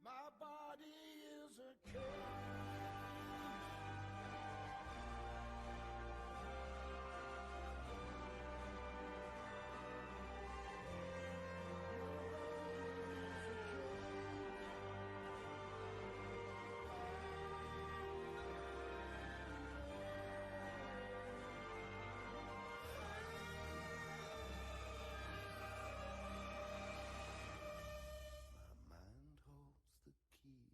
My body is a cage. My mind holds the key.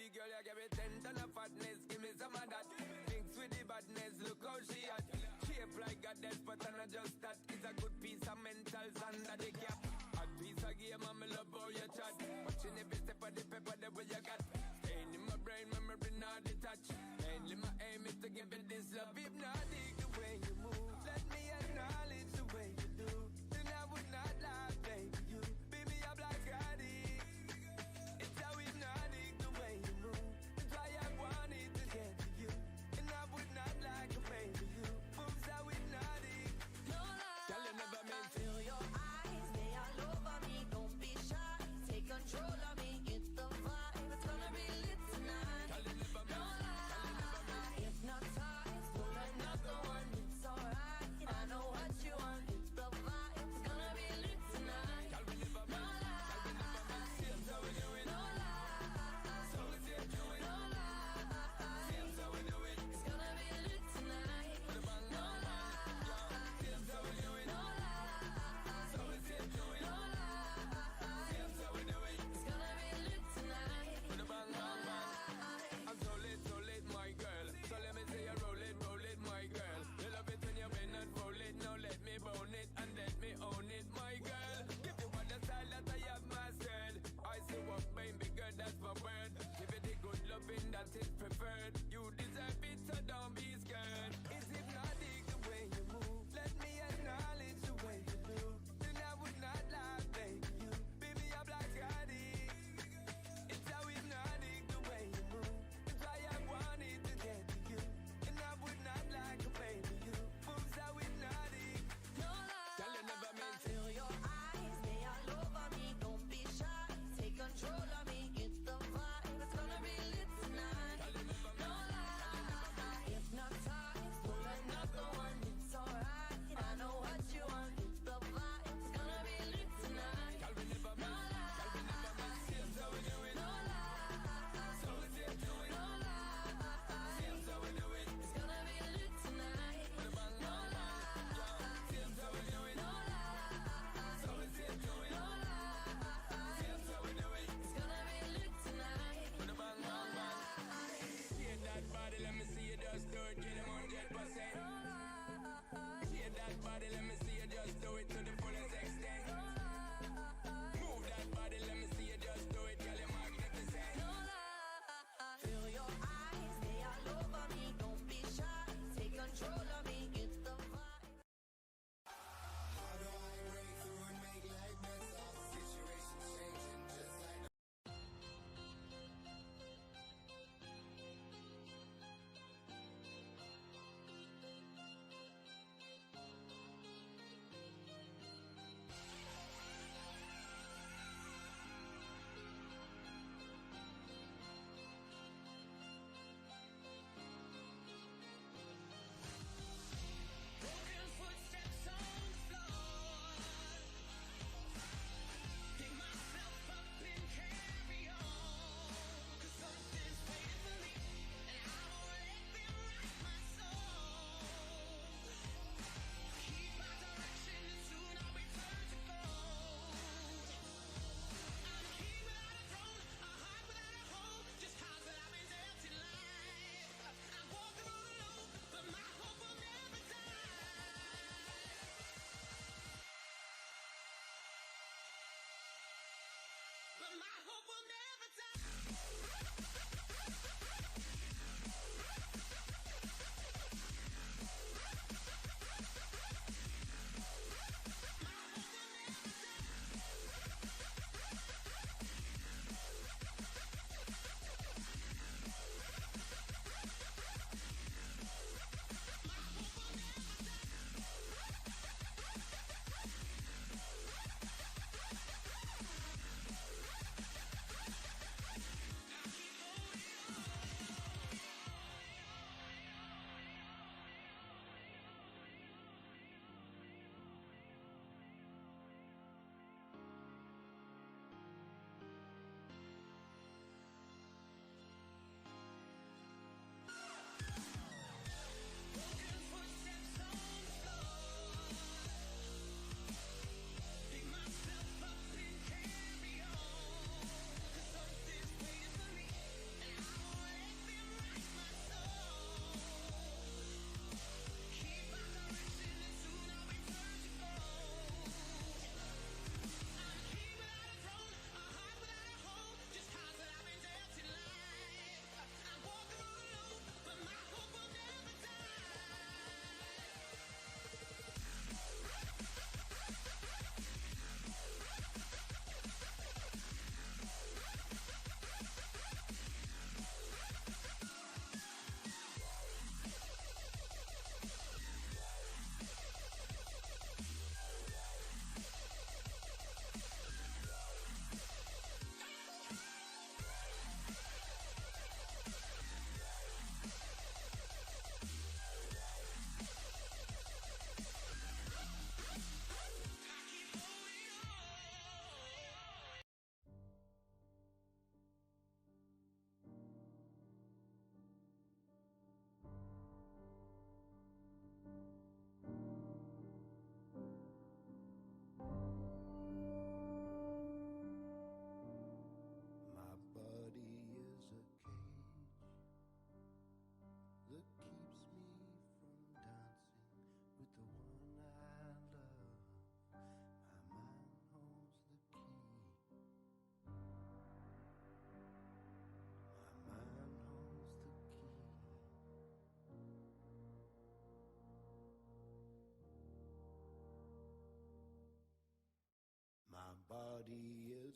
body, girl, you give me 10 ton of fatness. Give me some of that. Mix with the badness, look how she at. Shape like a death, but I'm not just that. It's a good piece of mentals under the cap. A piece of game, I'm love how you chat. Watching every step of the paper, the way you got. Staying in my brain, memory not detached. Mainly my aim is to give it this love. Hypnotic the way you move. Let me acknowledge the way you do. Then I would not lie, baby. You beat me up like addict. It's how hypnotic the way you move. That's why I wanted to get to you. And I would not like a baby. You moves how hypnotic. No lie. Girl, you never meant to. Feel your eyes, they all over me. Don't be shy. Take control of me. Get the vibe.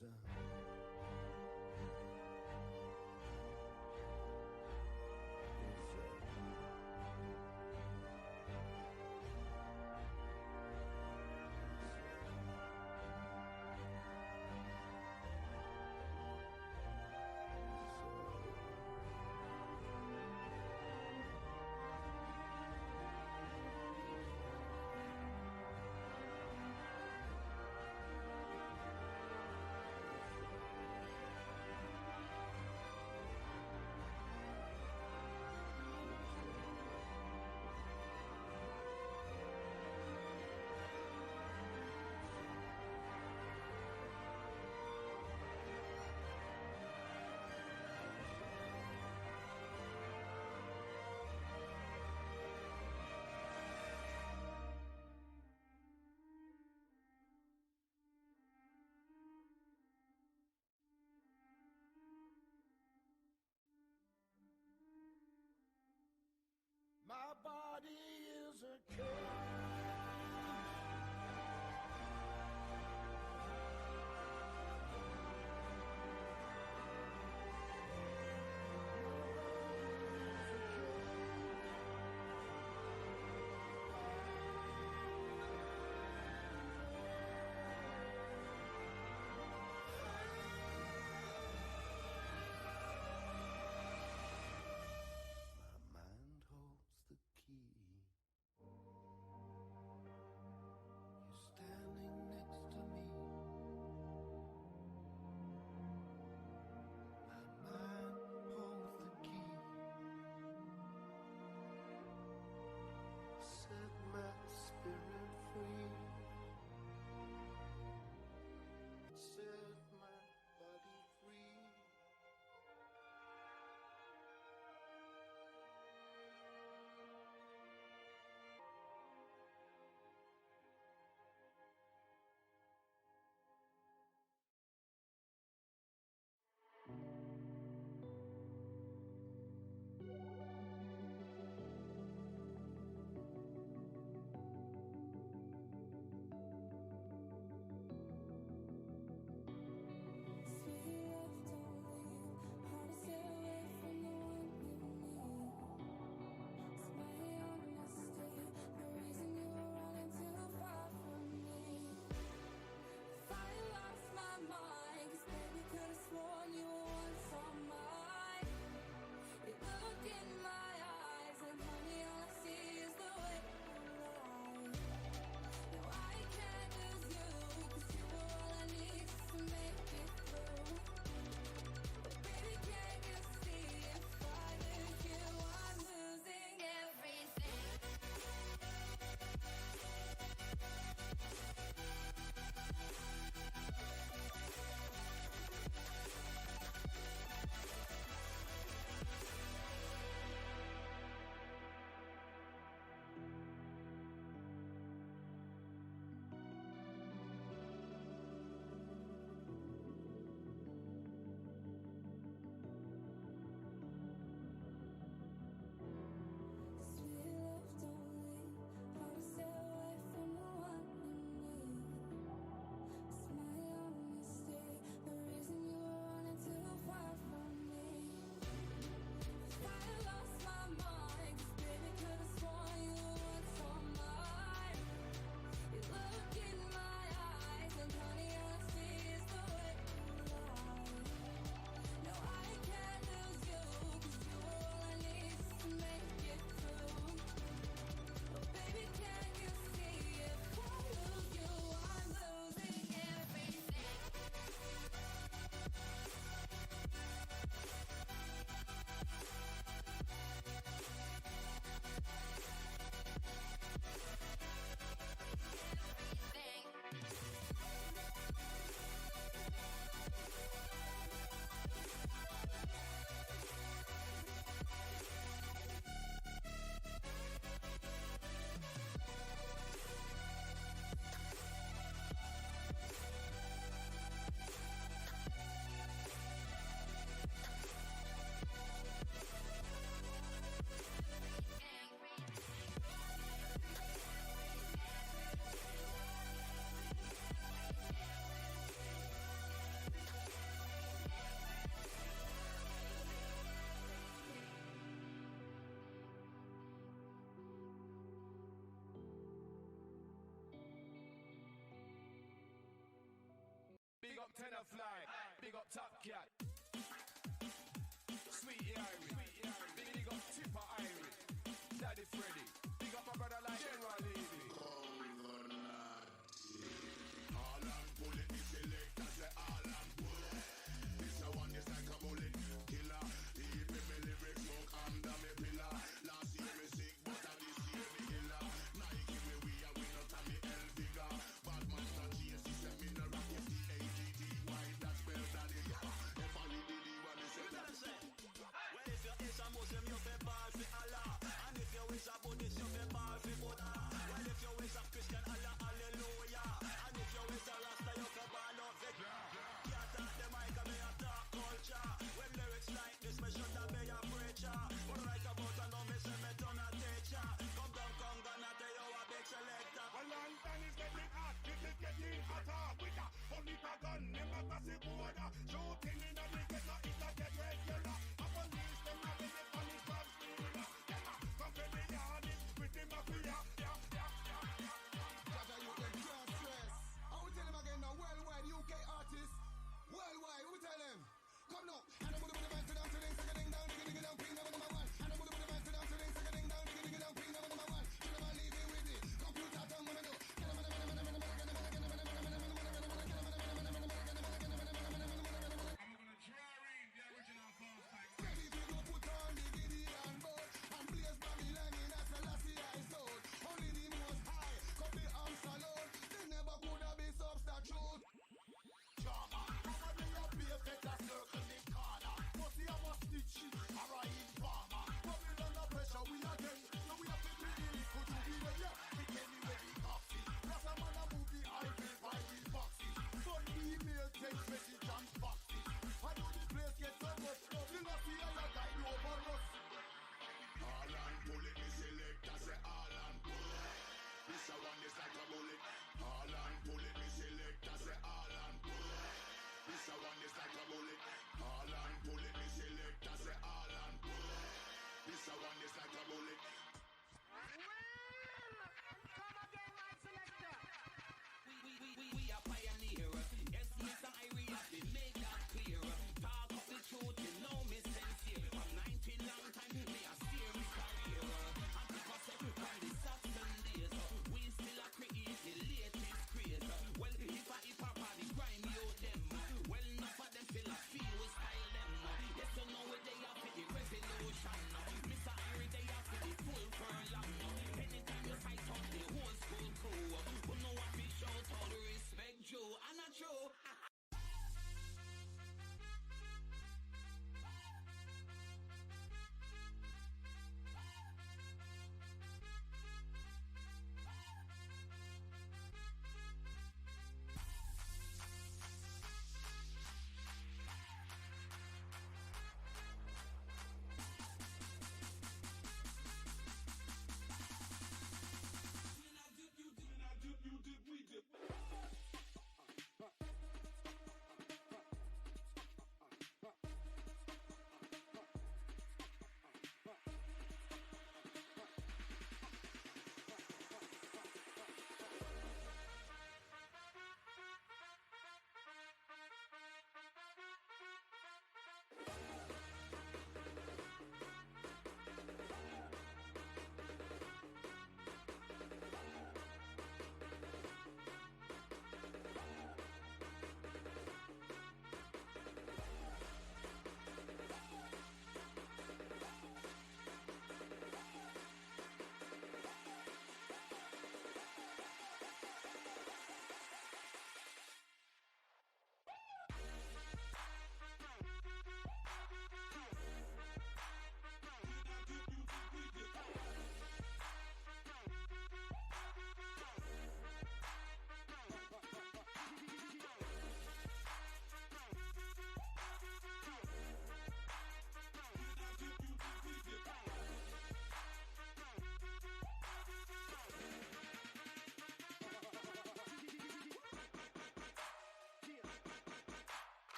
My body is a cage. My mind holds the key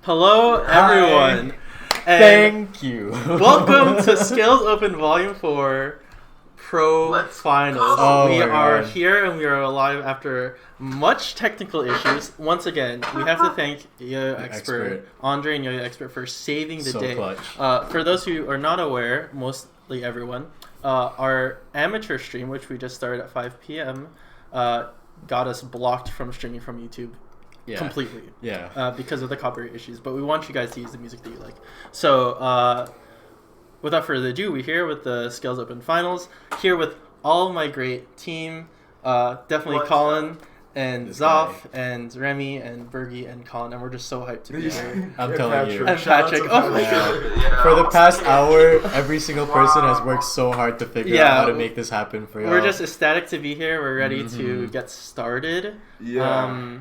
Hello, everyone. And Thank you. welcome to Skills Open Volume 4 Pro Finals. Oh we my are God. here and we are alive after much technical issues. Once again, we have to thank Yo-Yo Expert, Andre and Yo-Yo Expert for saving the So day. clutch. For those who are not aware, mostly everyone, our amateur stream, which we just started at 5 p.m., got us blocked from streaming from YouTube. Yeah. Completely. Yeah. Because of the copyright issues. But we want you guys to use the music that you like. So, without further ado, we're here with the Skills Open Finals. Here with all my great team. Definitely Colin and This Zoff guy. and Remy and Bergie and Colin. And we're just so hyped to be here. I'm telling you. And Patrick. Oh my God. For the past hour, every single person has worked so hard to figure out how to make this happen for you. We're just ecstatic to be here. We're ready to get started. Yeah,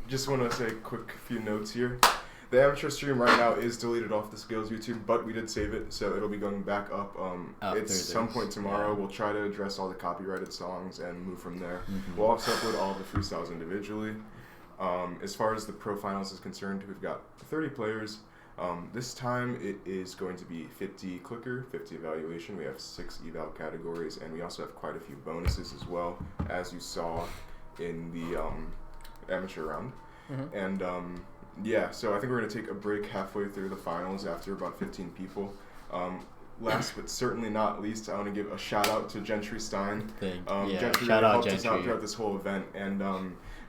just want to say a quick few notes here. The amateur stream right now is deleted off the Skills YouTube, but we did save it, so it'll be going back up. It's some point tomorrow. Yeah. We'll try to address all the copyrighted songs and move from there. We'll also upload all the freestyles individually. As far as the Pro Finals is concerned, we've got 30 players. This time it is going to be 50 clicker, 50 evaluation. We have 6 eval categories, and we also have quite a few bonuses as well, as you saw in the amateur round. And so I think we're going to take a break halfway through the finals after about 15 people. Last but certainly not least, I want to give a shout out to Gentry Stein. Gentry shout really out helped us out Gentry. throughout this whole event, and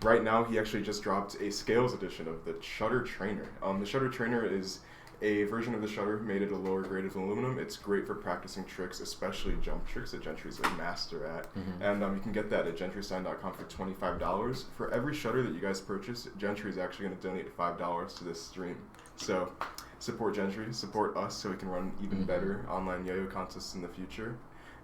right now he actually just dropped a Scales edition of the Shutter Trainer. The Shutter Trainer is a version of the shutter made at a lower grade of aluminum. It's great for practicing tricks, especially jump tricks that Gentry's a master at. And you can get that at gentrystein.com for $25. For every shutter that you guys purchase, Gentry is actually going to donate $5 to this stream. So support Gentry, support us so we can run even better online yo-yo contests in the future.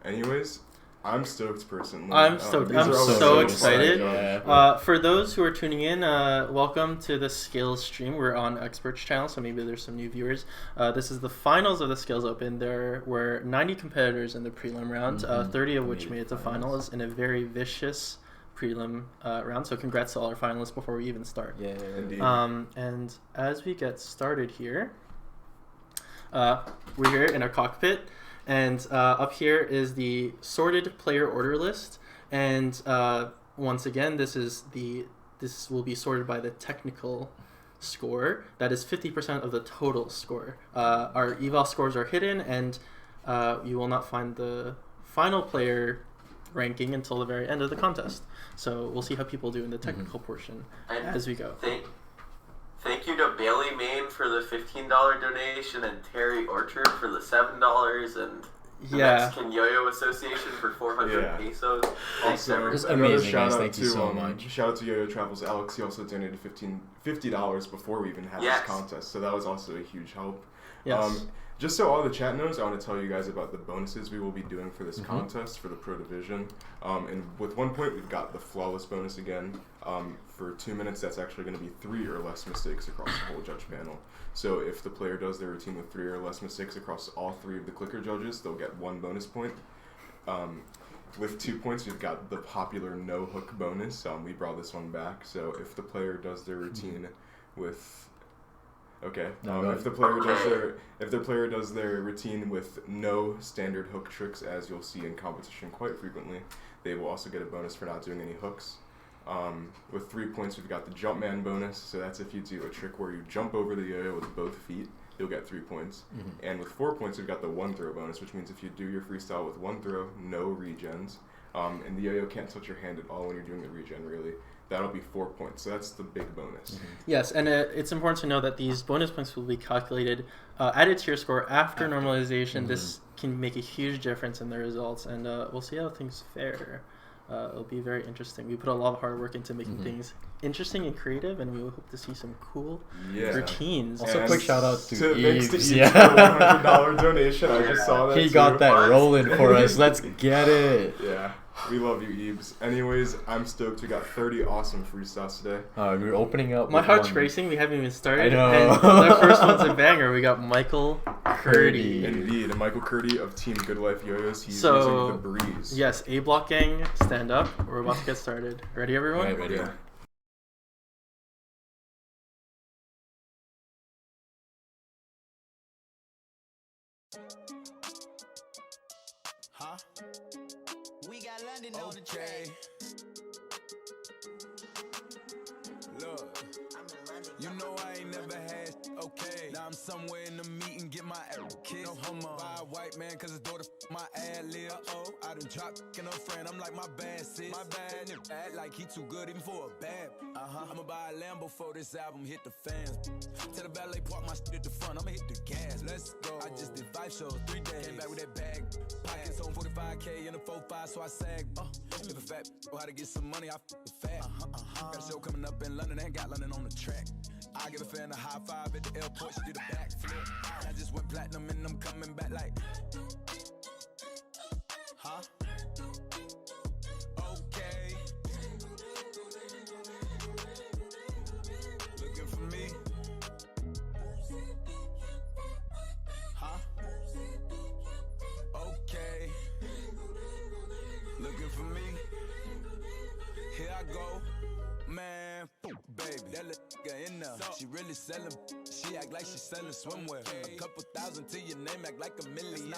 Anyways, I'm stoked personally. I'm stoked. These I'm are always so fun excited. jobs. For those who are tuning in, welcome to the Skills stream. We're on Experts channel, so maybe there's some new viewers. This is the finals of the Skills Open. There were 90 competitors in the prelim round, 30 of which made it to finals in a very vicious prelim round. So congrats to all our finalists before we even start. Yeah. Indeed. And as we get started here, we're here in our cockpit. And up here is the sorted player order list, and once again, this will be sorted by the technical score. That is 50% of the total score. Our eval scores are hidden, and you will not find the final player ranking until the very end of the contest. So we'll see how people do in the technical portion as we go. Thank you to Bailey Main for the $15 donation and Terry Orchard for the $7 and the Mexican Yo-Yo Association for 400 pesos. Thanks, Also, everyone. It's another amazing, shout guys. out Thank you to, so much. Shout out to Yo-Yo Travels Alex. He also donated $50 before we even had this contest, so that was also a huge help. Yes. Just so all the chat knows, I want to tell you guys about the bonuses we will be doing for this contest for the Pro Division. And with 1 point, we've got the flawless bonus again. For 2 minutes, that's actually going to be 3 or less mistakes across the whole judge panel. So if the player does their routine with 3 or less mistakes across all 3 of the clicker judges, they'll get 1 bonus point. With 2 points, we've got the popular no hook bonus. We brought this one back. So if the player does their routine with if the player does their routine with no standard hook tricks, as you'll see in competition quite frequently, they will also get a bonus for not doing any hooks. With 3 points, we've got the Jumpman bonus. So that's if you do a trick where you jump over the yo-yo with both feet, you'll get 3 points. And with 4 points, we've got the one throw bonus, which means if you do your freestyle with one throw, no regens. And the yo-yo can't touch your hand at all when you're doing the regen, really. That'll be 4 points. So that's the big bonus. Yes, and it's important to know that these bonus points will be calculated, added to your score after normalization. This can make a huge difference in the results, and we'll see how things fare. It'll be very interesting. We put a lot of hard work into making things interesting and creative, and we hope to see some cool routines. Also, quick shout out to thanks to Eves. Eves for the $100 donation. I just saw that. He too. got that rolling for us. Let's get it. Yeah. We love you, Eves. Anyways, I'm stoked. We got 30 awesome freestyles today. We're opening up. My heart's racing. We haven't even started. I know. And the first one's a banger. We got Michael Curdy. Indeed, Michael Curdy of Team Good Life Yo-Yos. He's So, using the Breeze. Yes, A Block Gang, stand up. We're about to get started. Ready, everyone? Right, ready. Yeah. Huh? We got London on the track. Look, you know I ain't never had okay. Now I'm somewhere in the meeting, get my ass kicked. No homo. By a white man, cause his daughter my ad lib. Uh-oh, I done dropped no friend. I'm like my bad sis. My bad nigga act like he too good even for a bad. I'ma buy a Lambo before this album hit the fans. Tell the valet park my shit at the front. I'ma hit the gas. Let's go. I just did 5 shows, 3 days. Came back with that bag. Pockets on 45K in a 4-5, so I sag. If a fat know how to get some money, I the fat. Got a show coming up in London, ain't got London on the track. I give a fan a high five at the airport, she did a backflip. I just went platinum and I'm coming back like, huh? Okay. Looking for me? Huh? Okay. Looking for me? Here I go. Man, baby, that little nigga in there. She really selling. She act like she selling swimwear. A couple thousand to your name, act like a million.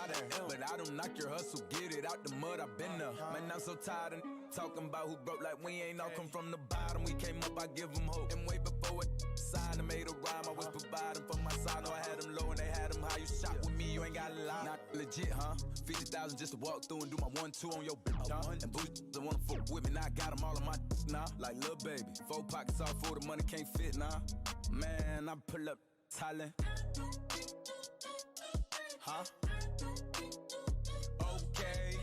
But I don't knock your hustle, get it out the mud. I been there. Man, I'm so tired of talking about who broke. Like we ain't all come from the bottom. We came up, I give them hope. And way before it signed, I made a rhyme. I was providing for my side. No, I had them low and they had them high. You shop with me, you ain't got a lie. Not legit, huh? 50,000 just to walk through and do my 1-2 on your bitch. And boost, they wanna fuck with me. Now I got them all on my now. Like little baby. 4 pockets all full, the money can't fit now. Man, I pull up Thailand. Huh? Okay.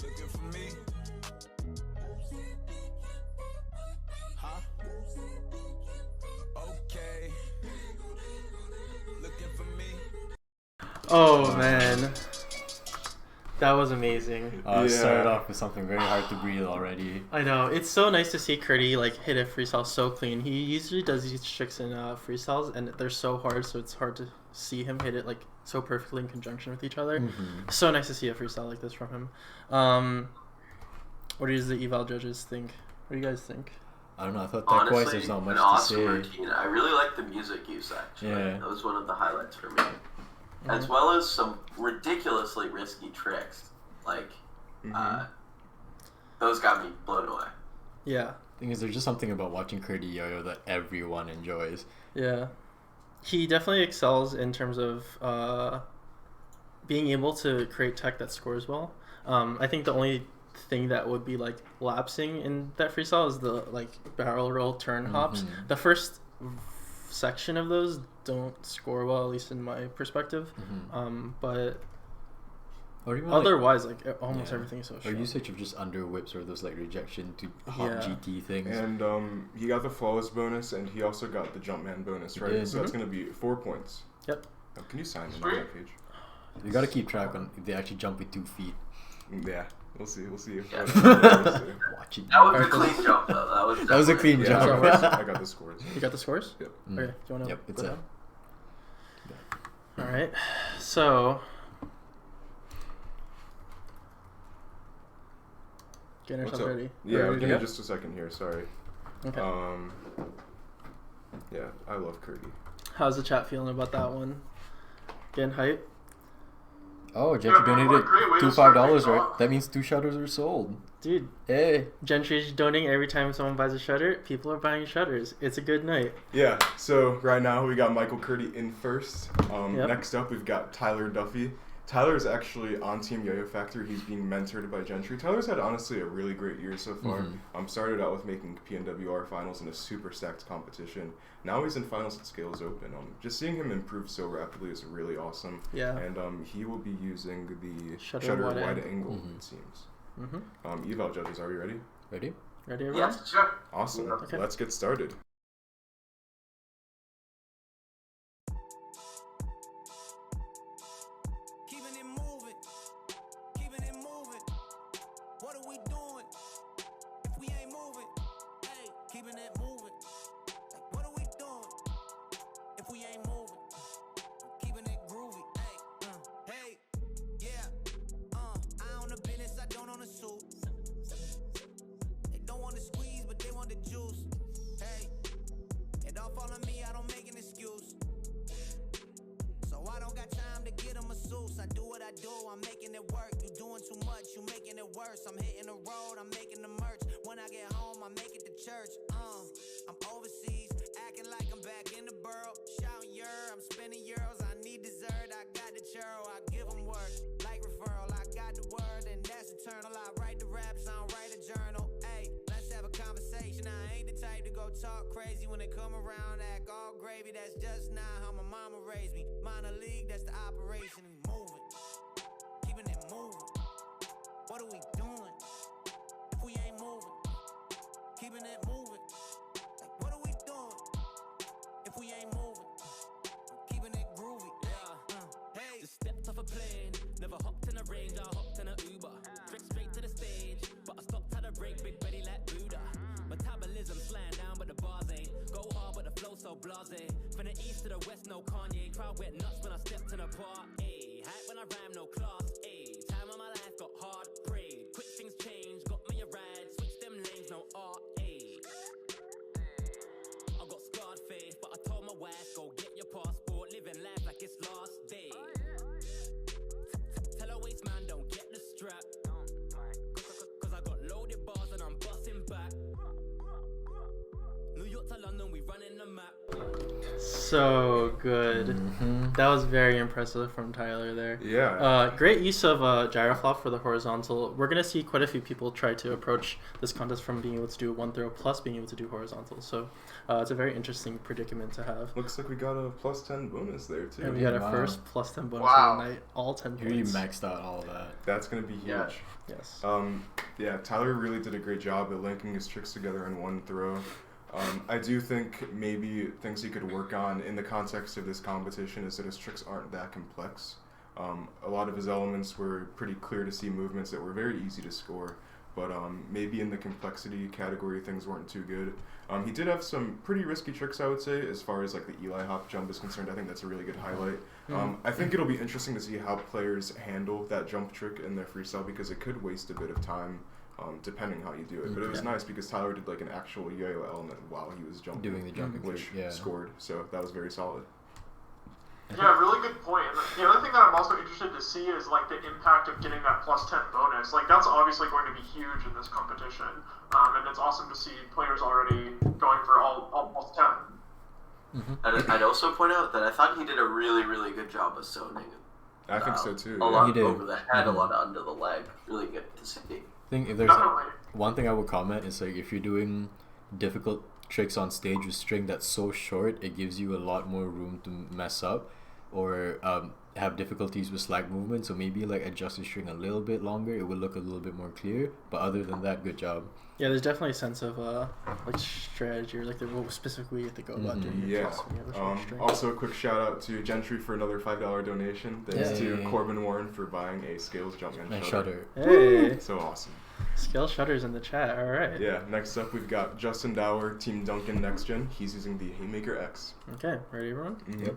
Looking for me? Huh? Okay. Looking for me? Oh man. That was amazing. It started off with something very hard to breathe already. I know. It's so nice to see Curdy like hit a freestyle so clean. He usually does these tricks in freestyles, and they're so hard, so it's hard to see him hit it like so perfectly in conjunction with each other. Mm-hmm. So nice to see a freestyle like this from him. What does the eval judges think? What do you guys think? I don't know. I thought tech-wise there's not much to awesome say. routine. I really like the music use, actually. Yeah. That was one of the highlights for me. As well as some ridiculously risky tricks. Like, those got me blown away. Yeah. Thing is, there's just something about watching Curdy yo-yo that everyone enjoys. Yeah. He definitely excels in terms of being able to create tech that scores well. I think the only thing that would be like lapsing in that freestyle is the like barrel roll turn hops. The first section of those don't score well, at least in my perspective. But otherwise, like almost everything is so strong. Or usage of just under whips or those like rejection to hop GT things. And he got the flawless bonus, and he also got the Jumpman bonus, right? So that's going to be 4 points. Yep. Can you sign them on that page? You got to keep track on if they actually jump with 2 feet. Yeah. We'll see. Yeah. Watch it. That was a clean jump, though. That was a clean jump. I got the scores. You got the scores? Yep. Okay. Do you want to? Yep. It's it. All right. So. Getting yourself ready. Yeah. Give me just a second here. Sorry. Okay. Yeah. I love Curdy. How's the chat feeling about that one? Getting hype? Oh, Gentry donated $5, right? That means 2 shutters are sold. Dude. Hey. Gentry's donating every time someone buys a shutter. People are buying shutters. It's a good night. Yeah, so right now we got Michael Curdy in first. Next up we've got Tyler Duffy. Tyler is actually on Team Yo-Yo Factory. He's being mentored by Gentry. Tyler's had honestly a really great year so far. Started out with making PNWR finals in a super stacked competition. Now he's in finals at Scales Open. Just seeing him improve so rapidly is really awesome. Yeah. And he will be using the shutter wide angle, it seems. Eval judges, are we ready? Ready? Ready, everyone? Yes, sure. Awesome. Okay. Let's get started. what I do, I'm making it work. You doing too much, you making it worse. I'm hitting the road, I'm making the merch. When I get home, I make it to church. I'm overseas, acting like I'm back in the borough. Shouting I'm spending euros, I need dessert. I got the churro, I give them work. Like referral, I got the word, and that's eternal. I write the raps, I don't write a journal. Hey, let's have a conversation. I ain't the type to go talk crazy when they come around. Act all gravy, that's just not how my mama raised me. Minor league, that's the operation. And moving, keeping it moving. What are we doing if we ain't moving? Keeping it moving. Like, what are we doing if we ain't moving? Keeping it groovy. Hey, just stepped off a plane, never hopped in a range, I hopped in a Uber. Straight to the stage, but I stopped at a break, big belly like Buddha. Metabolism slaying down, but the bars ain't. Go hard, but the flow so blasé. From the east to the west, no Kanye. Crowd went nuts when I stepped in a bar. Ayy, hype when I rhyme, no class. Ayy, time of my life got hard, prayed. Quick things change, got me a ride. Switch them lanes, no art. Ayy, I got scarred face, but I told my wife, go get your passport, living life like it's last day. Tell her waist man, don't get the strap. Cause I got loaded bars and I'm busting back. New York to London, we running the map. So good. That was very impressive from Tyler there. Yeah. Great use of gyroflop for the horizontal. We're going to see quite a few people try to approach this contest from being able to do one throw plus being able to do horizontal. So it's a very interesting predicament to have. Looks like we got a plus 10 bonus there, too. And we got our first plus 10 bonus Wow. of the night. All 10 You really points. maxed out all of that. That's going to be huge. Yeah. Yes. Yeah, Tyler really did a great job at linking his tricks together in one throw. I do think maybe things he could work on in the context of this competition is that his tricks aren't that complex. A lot of his elements were pretty clear to see movements that were very easy to score, but maybe in the complexity category things weren't too good. He did have some pretty risky tricks, I would say, as far as like the Eli hop jump is concerned. I think that's a really good highlight. I think it'll be interesting to see how players handle that jump trick in their freestyle because it could waste a bit of time. Depending how you do it, but it was nice because Tyler did like an actual yo-yo element while he was jumping, Doing the jumping which trick, yeah. scored. So that was very solid. Yeah, really good point. And the other thing that I'm also interested to see is like the impact of getting that plus 10 bonus. Like that's obviously going to be huge in this competition, and it's awesome to see players already going for all plus 10. I'd also point out that I thought he did a really, really good job of zoning. I think so too. A Yeah. lot He did. over the head, a lot under the leg. Really good to see. I think if there's one thing I would comment is like if you're doing difficult tricks on stage with string that's so short, it gives you a lot more room to mess up or have difficulties with slack movement. So maybe like adjust the string a little bit longer, it will look a little bit more clear. But other than that, good job. Yeah, there's definitely a sense of like strategy or like what specifically you have to go about doing your Yeah. tricks when you have a short string. Also, a quick shout out to Gentry for another $5 donation. Thanks to Yay. Corbin Warren for buying a Scales Jumpman Nice shutter. shutter. Hey, So awesome. scale shutters in the chat. All right. Yeah. Next up, we've got Justin Dower, Team Duncan Next Gen. He's using the Haymaker X. Okay, ready, everyone? Yep.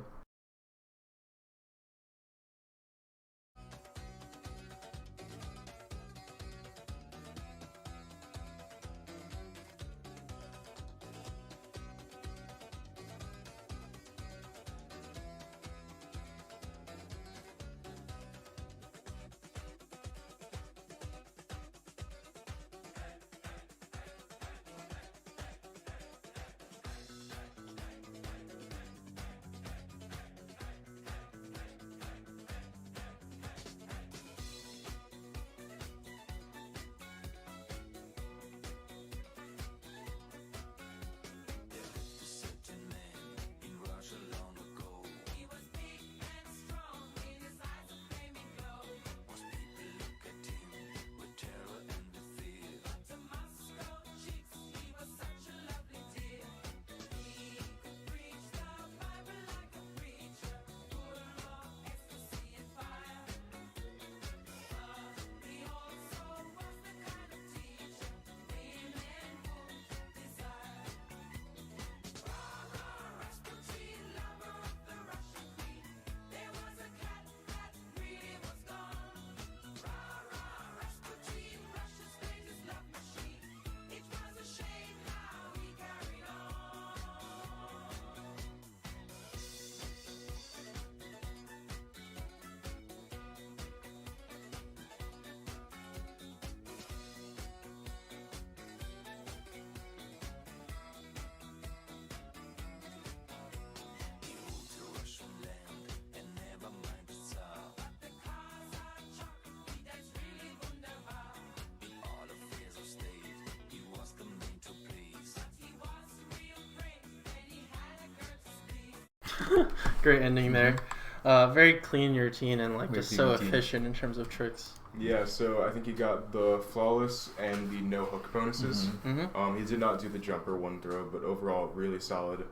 Great ending there. Very clean routine and like Very just clean so routine. efficient in terms of tricks. Yeah, so I think he got the flawless and the no hook bonuses. He did not do the jumper one throw, but overall really solid.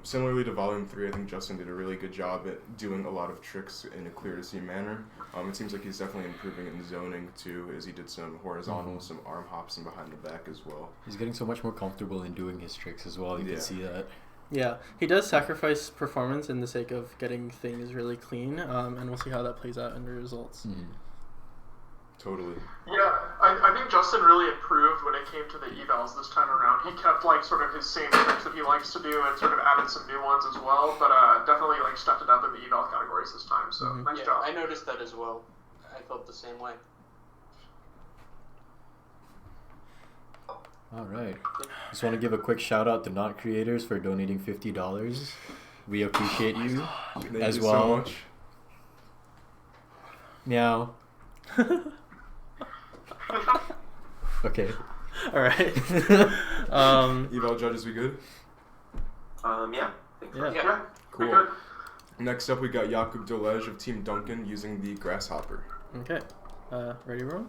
Similarly to Volume 3, I think Justin did a really good job at doing a lot of tricks in a clear to see manner. It seems like he's definitely improving in zoning too, as he did some horizontal, some arm hops and behind the back as well. He's getting so much more comfortable in doing his tricks as well. You can see that. Yeah, he does sacrifice performance in the sake of getting things really clean, and we'll see how that plays out in the results. Totally. Yeah, I think Justin really improved when it came to the evals this time around. He kept like sort of his same tricks that he likes to do and sort of added some new ones as well, but definitely like stepped it up in the eval categories this time, so nice job. I noticed that as well. I felt the same way. All right. Just want to give a quick shout out to Not Creators for donating $50. We appreciate you as you well. so much. Meow. Okay. All right. Eval judges, we good? Yeah. Think so. Yeah, Cool. good. Next up, we got Jakub Dolej of Team Duncan using the Grasshopper. Okay. Ready, roll?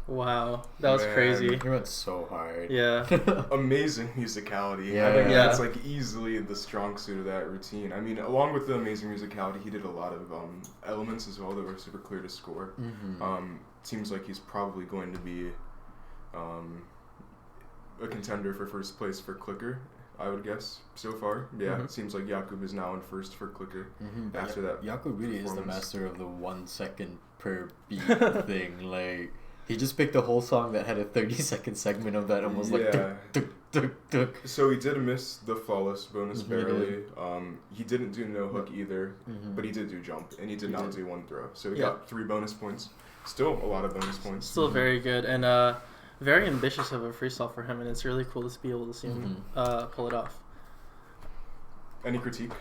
Wow, that was Man. crazy. He went so hard. Yeah. Amazing musicality. Yeah. I think Yeah. that's like easily the strong suit of that routine. I mean, along with the amazing musicality, he did a lot of elements as well that were super clear to score. Seems like he's probably going to be a contender for first place for Clicker, I would guess, so far. Yeah, it seems like Jakub is now in first for Clicker after that. Jakub really is the performance. master of the 1 second per beat thing. Like, he just picked a whole song that had a 30-second segment of that and was like, Yeah. tuk, tuk, tuk. So he did miss the flawless bonus He barely. He didn't do no hook either, but he did do jump, and he did not do one throw. So he got 3 bonus points. Still a lot of bonus points. Still very good and very ambitious of a freestyle for him, and it's really cool to be able to see him pull it off. Any critique?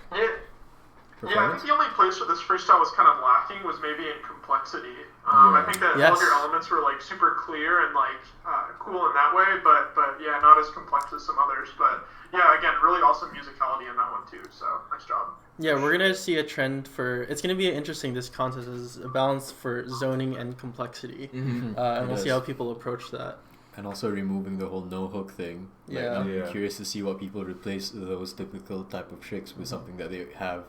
Yeah, I think the only place where this freestyle was kind of lacking was maybe in complexity. I think that all of your elements were like super clear and like cool in that way, but yeah, not as complex as some others. But yeah, again, really awesome musicality in that one too. So nice job. Yeah, we're gonna see a trend for. It's gonna be interesting. This contest is a balance for zoning and complexity, and we'll see how people approach that. And also removing the whole no hook thing. Like, Yeah. I'm curious to see what people replace those typical type of tricks with something that they have.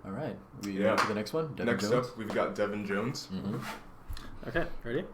All right, we move to the next one. Devin Next Jones. up, we've got Devin Jones. Okay, ready?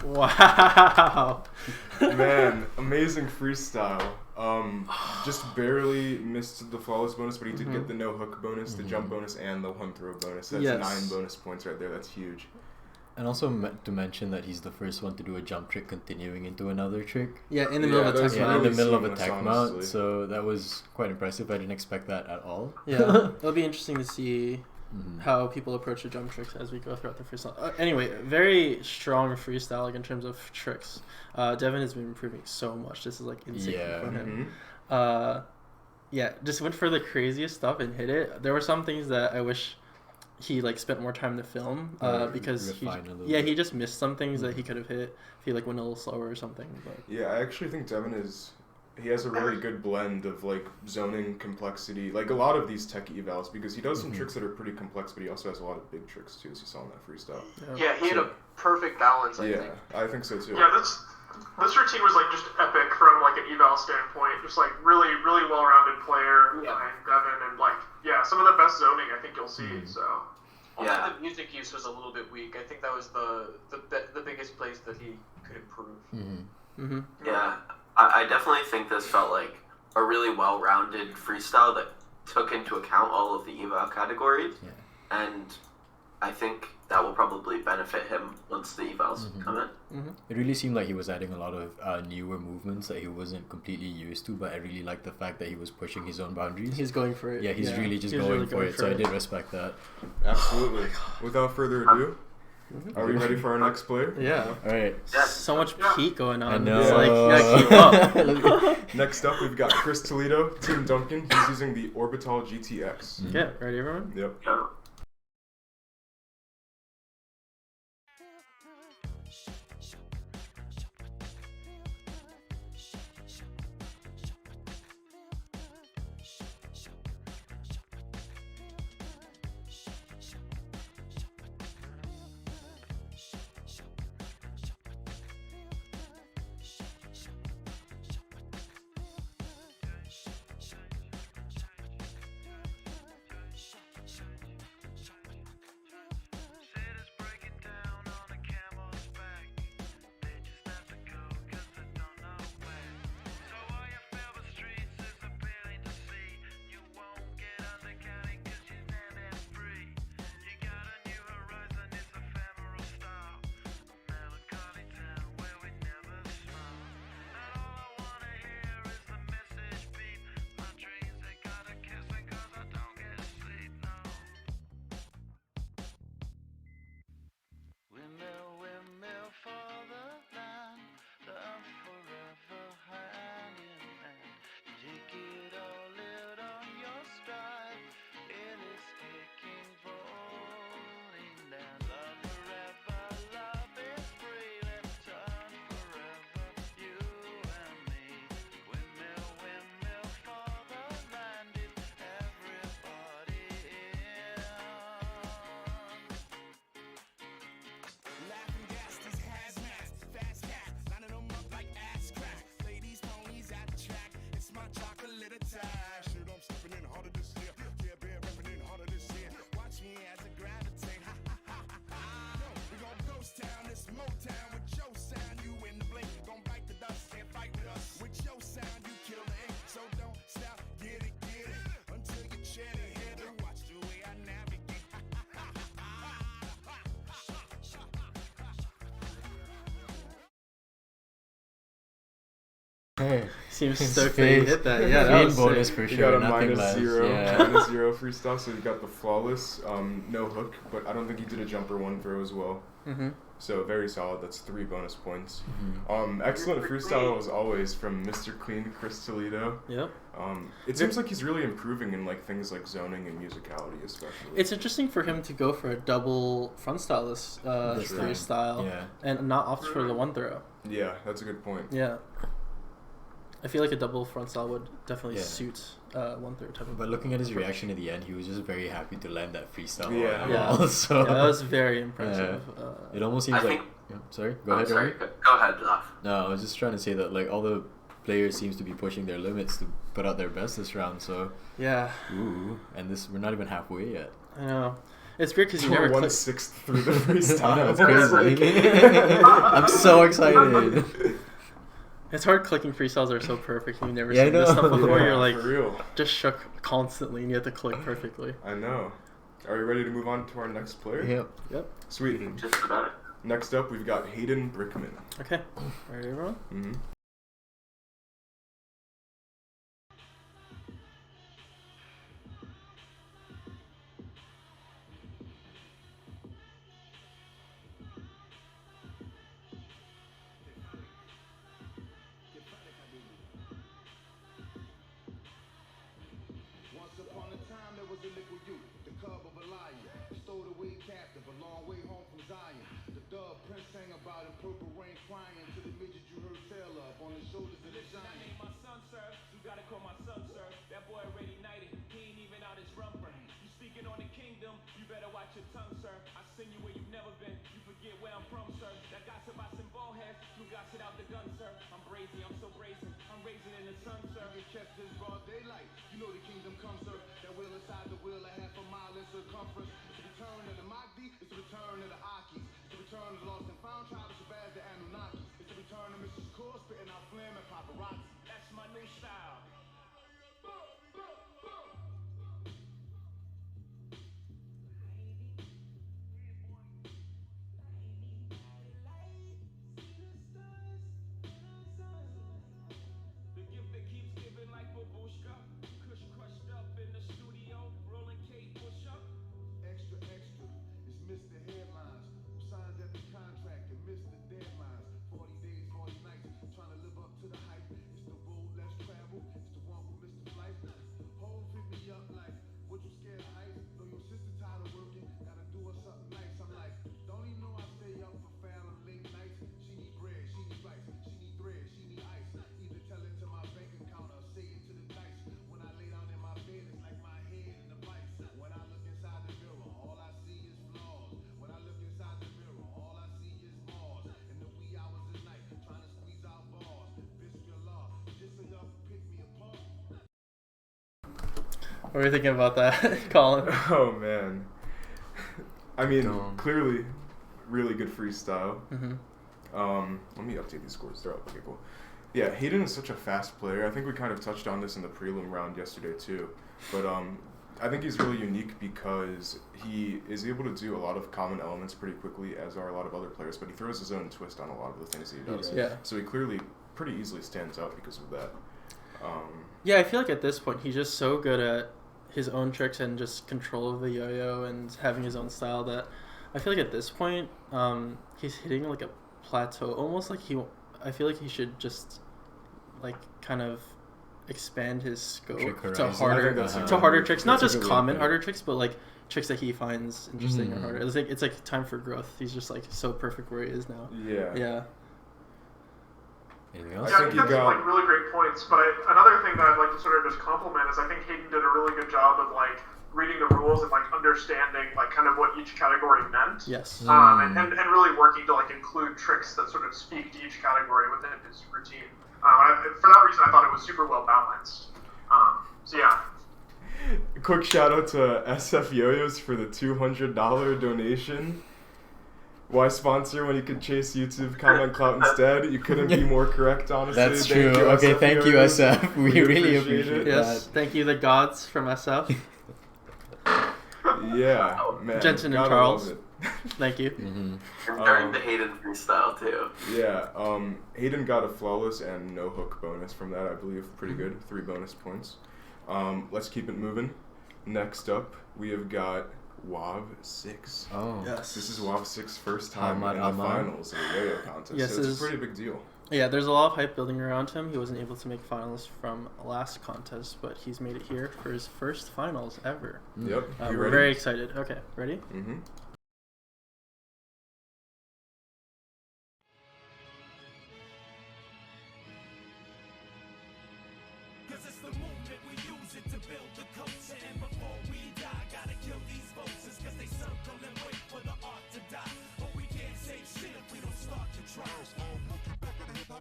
Wow. Man, amazing freestyle. Just barely missed the flawless bonus, but he did get the no hook bonus, the jump bonus, and the one throw bonus. That's 9 bonus points right there. That's huge. And also to mention that he's the first one to do a jump trick continuing into another trick. Yeah, in the middle of a tech mount. In the middle of a tech mount. So that was quite impressive. I didn't expect that at all. Yeah, it'll be interesting to see how people approach the jump tricks as we go throughout the freestyle. Anyway, very strong freestyle like in terms of tricks. Devin has been improving so much. This is like insane for him. Just went for the craziest stuff and hit it. There were some things that I wish he like spent more time to film because he just missed some things that he could have hit if he like went a little slower or something. But yeah, I actually think Devin he has a really good blend of like zoning complexity, like a lot of these tech evals, because he does some tricks that are pretty complex, but he also has a lot of big tricks too, as you saw in that freestyle. Yeah, he had a perfect balance. I think. I think so too. Yeah, this routine was like just epic from like an eval standpoint. Just like really, really well-rounded player and Devin, and like some of the best zoning I think you'll see. So. The music use was a little bit weak. I think that was the biggest place that he could improve. Yeah, I definitely think this felt like a really well-rounded freestyle that took into account all of the eval categories, and I think that will probably benefit him once the evals come in. It really seemed like he was adding a lot of newer movements that he wasn't completely used to, but I really liked the fact that he was pushing his own boundaries. He's going for it. Yeah, he's really just going for it, so I did respect that. Absolutely. Without further ado, are we ready for our next player? Yeah. All right. So much peak going on. I know. It's like, you gotta keep up. Next up, we've got Chris Toledo, Team Duncan. He's using the Orbital GTX. Yeah, ready everyone? Yep. Hey, seems stoked that you hit that. Yeah, that was bonus sick. for You sure. got a Nothing minus less. zero, Yeah. minus zero freestyle. So you got the flawless, no hook, but I don't think he did a jumper one throw as well. So very solid. That's 3 bonus points. Excellent freestyle as always from Mr. Clean Chris Toledo. Yep. It seems like he's really improving in like things like zoning and musicality, especially. It's interesting for him to go for a double front style this freestyle and not opt for the one throw. Yeah, that's a good point. Yeah. I feel like a double front style would definitely suit one throw type of. But looking at his reaction at the end, he was just very happy to land that freestyle. So that was very impressive. It almost seems like. Sorry, go ahead. Sorry, go ahead, Laf. No, I was just trying to say that like all the players seems to be pushing their limits to put out their best this round. So yeah. Ooh, and we're not even halfway yet. I know. It's weird because you We're never click. 1/6 through the freestyle. That's crazy. I'm so excited. It's hard clicking freestyles are so perfect. And you've never Yeah, I seen this know. stuff before. Yeah, You're like for real. just shook constantly, and you have to click perfectly. I know. Are you ready to move on to our next player? Yep. Sweet. Just about it. Next up, we've got Hayden Brickman. Okay. Ready, everyone? Mm-hmm. Once upon a time there was a little youth, the cub of a lion, stowed away captive, a long way home from Zion. The dove prince sang about in purple rain crying to the midget you heard tell of on the shoulders of the Listen, I giant. named my son, sir. You gotta call my son, sir. That boy already knighted. He ain't even out his rumper. You speaking on the kingdom, you better watch your tongue, sir. I send you where you've never been. You forget where I'm from, sir. That gossip I send ball heads. You gossip out the gun, sir. I'm brazy, I'm so brazen. I'm raising in the sun, sir. You can catch this broad daylight. You know the kingdom comes, sir. That wheel inside the wheel, a half a mile in circumference. It's the return of the Magdi, it's the return of the Akis. It's the return of the lost and found tribe, as bad as the Anunnakis. It's the return of Mrs. Core, spitting out flaming paparazzi. That's my new style. The gift that keeps giving like babushka. Kush crushed up in the studio. Rolling K push up. Extra, extra, it's Mr. Headlines. Who signed every contract and missed the deadlines. 40 days, 40 nights, trying to live up to the hype. It's the road less traveled, it's the one who missed the flight. Home hit me up like, what you scared of heights? Know your sister tired of working, gotta do her something nice. I'm like, don't even know I stay up for fat on late nights. She need bread, she need rice, she need thread, she need ice. Either tell it to my bank account or say it to the dice. When I lay down in my bed, it's like my head in a vice. When I look inside the mirror, all I see is flaws. When I look inside the mirror, all I see is Mars. In the wee hours of night, trying to squeeze out bars. Bismillah, just so y'all can pick me apart. What were you thinking about that, Colin? Oh man. I mean, Dumb. clearly, really good freestyle. Mm-hmm. Let me update these scores. They're up. Okay, cool. Yeah, Hayden is such a fast player. I think we kind of touched on this in the prelim round yesterday too. But I think he's really unique because he is able to do a lot of common elements pretty quickly, as are a lot of other players. But he throws his own twist on a lot of the things that he does. Yeah. So he clearly pretty easily stands out because of that. Yeah, I feel like at this point he's just so good at his own tricks and just control of the yo-yo and having his own style that I feel like at this point he's hitting like a plateau, almost like I feel like he should just like kind of expand his scope Trick to horizon. harder I think to harder that's tricks, not that's a just good way to common put it. harder tricks, but like tricks that he finds interesting or Mm. harder. It's like time for growth. He's just like so perfect where he is now. Yeah. Yeah. Anything else? Yeah, I think think you that's got- like really great points. But another thing that I'd like to sort of just compliment is I think Hayden did a really good job of like reading the rules and like understanding like kind of what each category meant. Yes. And really working to like include tricks that sort of speak to each category within his routine. For that reason, I thought it was super well balanced. So yeah. Quick shout out to SF Yo-Yos for the $200 donation. Why sponsor when you could chase YouTube comment clout instead? You couldn't be more correct, honestly. That's Thank true. you, Okay, SF thank you, Yo-Yos. SF. We really appreciate Yes. that. Thank you, the gods from SF. Yeah, man. Jensen and gotta Charles. love it. Thank you. Mm-hmm. And during the Hayden freestyle too. Yeah, Hayden got a flawless and no hook bonus from that, I believe. Pretty good. 3 bonus points. Let's keep it moving. Next up, we have got WAV6. Oh. Yes. This is WAV6's first time Ahmad in the Ahmad. finals of the yo-yo contest, Yes, so it it's is. a pretty big deal. Yeah, there's a lot of hype building around him. He wasn't able to make finals from last contest, but he's made it here for his first finals ever. Yep. You We're ready? very excited. Okay, ready? Mm-hmm. Cause it's the movement, we use it to build the culture. And before we die, gotta kill these voices. Cause they circle and wait for the art to die. But we can't say shit if we don't start to try.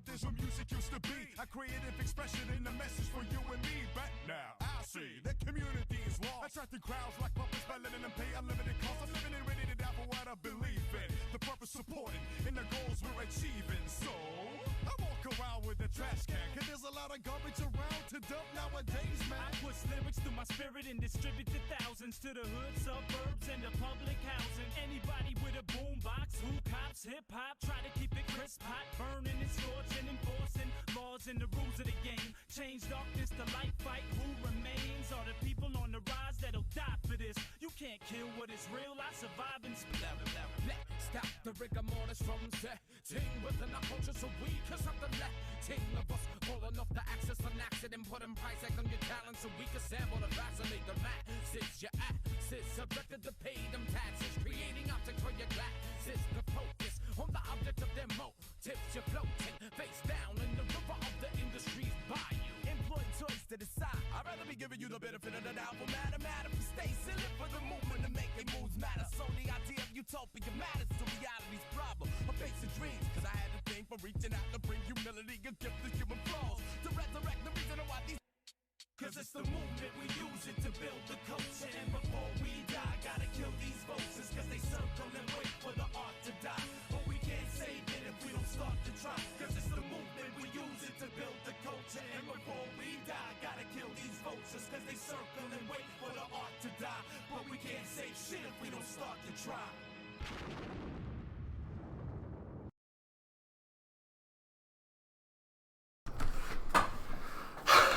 There's where music used to be. A creative expression in the message for you and me. But now I see that community is lost. Attracting crowds like puppets. by letting them pay unlimited costs. I'm living and ready to die for what I believe in. The purpose supporting and the goals we're achieving. So I walk around with a trash can, cause there's a lot of garbage around to dump nowadays, man. I push lyrics through my spirit and distribute to thousands to the hood, suburbs, and the public housing. Anybody with a boombox who cops hip-hop, try to keep it crisp, hot, burning and scorching, enforcing laws and the rules of the game. Change darkness to light, fight who remains. Are the people on the rise that'll die for this. You can't kill what is real, I survive and split. Stop the rigor mortis from setting within our culture so we can stop the letting of us falling off the axis on accident, putting price tag on your talent so we can sample to fascinate the masses. Your asses subjected to pay them taxes, creating optics for your glasses. The focus on the object of their motives. You're floating face down in the river of the industry's bayou. Employ choice to decide. I'd rather be giving you the benefit of the doubt. For matter, if you stay silly for the movement to make your moves matter. So the idea of utopia matters to reality's problem. I'm facing dreams, cause I had a thing for reaching out to bring humility, a gift of human flaws. To resurrect the reason why these. Cause it's the movement, we use it to build the culture. And before we die, gotta kill these voices, cause they circle and wait for the art to die. But we can't save it if we don't start to try. Cause it's the movement, we use it to build the culture. And before we die, gotta kill these vultures, cause they circle and wait for the art to die. But we can't save shit if we don't start to try.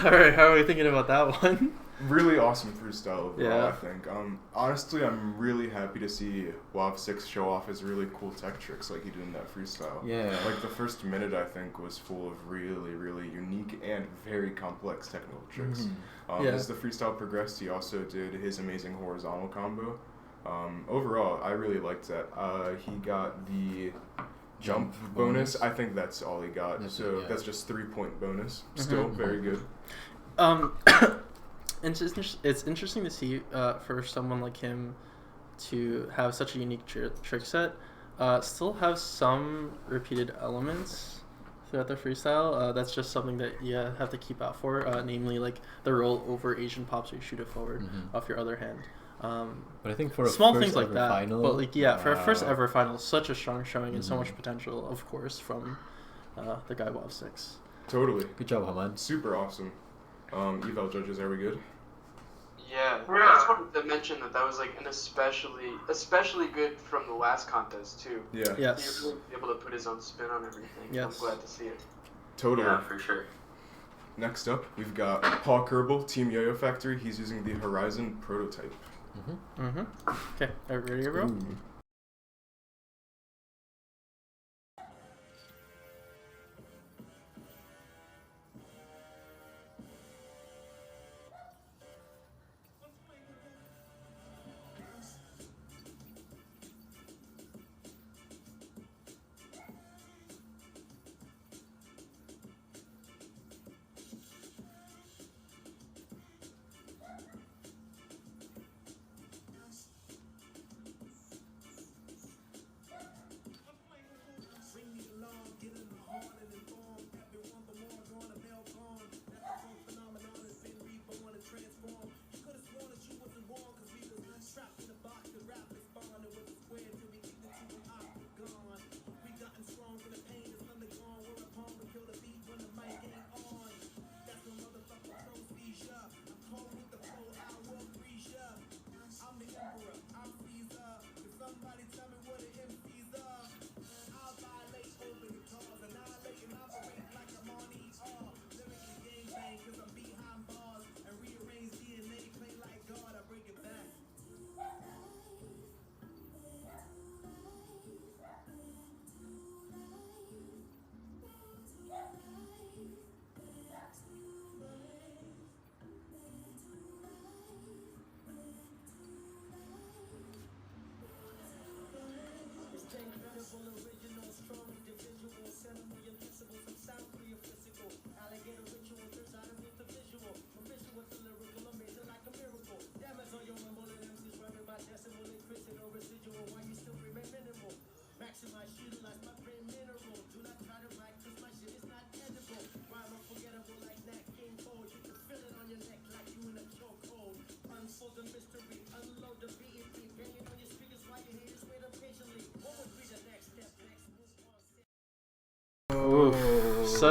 All right, how are we thinking about that one? Really awesome freestyle overall, Yeah. I think. Honestly, I'm really happy to see Wav 6 show off his really cool tech tricks like he did in that freestyle. Yeah. Like the first minute, I think, was full of really, really unique and very complex technical tricks. Yeah. As the freestyle progressed, he also did his amazing horizontal combo. Overall, I really liked that. He got the jump bonus. I think that's all he got. That's just 3-point bonus. Still very good. It's interesting to see for someone like him to have such a unique trick set, still have some repeated elements throughout the freestyle. That's just something that you have to keep out for, namely like the roll over Asian pops or you shoot it forward off your other hand. But I think for a small first things like ever that, final, but like for a first ever final, such a strong showing and so much potential, of course, from the guy Wav 6. Totally. Good job, Haman. Super awesome. Eval judges, are we good? Yeah, I just wanted to mention that was like an especially good from the last contest too. Yeah. Yes. He was really able to put his own spin on everything. Yes. I'm glad to see it. Totally. Yeah, for sure. Next up, we've got Paul Kerbal, Team Yo-Yo Factory. He's using the Horizon prototype. Okay, are we ready, bro? Ooh.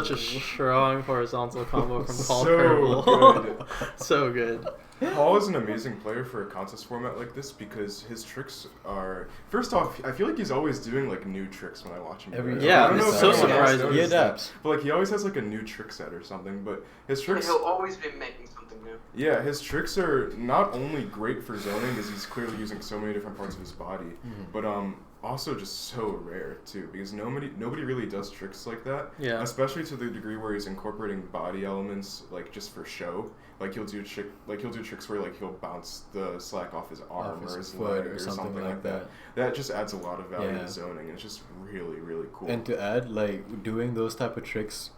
such a strong horizontal combo from Paul So Kerbal. good. So good. Paul is an amazing player for a contest format like this because his tricks are. First off, I feel like he's always doing like new tricks when I watch him. play. Yeah, I don't know it's if so anyone else surprising. noticed He adapts. that, but like he always has like a new trick set or something. But his tricks. He'll always be making something new. Yeah, his tricks are not only great for zoning, because he's clearly using so many different parts of his body, but also just so rare too, because nobody really does tricks like that. Yeah. Especially to the degree where he's incorporating body elements like just for show. Like he'll do tricks where like he'll bounce the slack off his arm or his foot leg or something like that. That just adds a lot of value Yeah. to zoning, and it's just really, really cool. And to add, like doing those type of tricks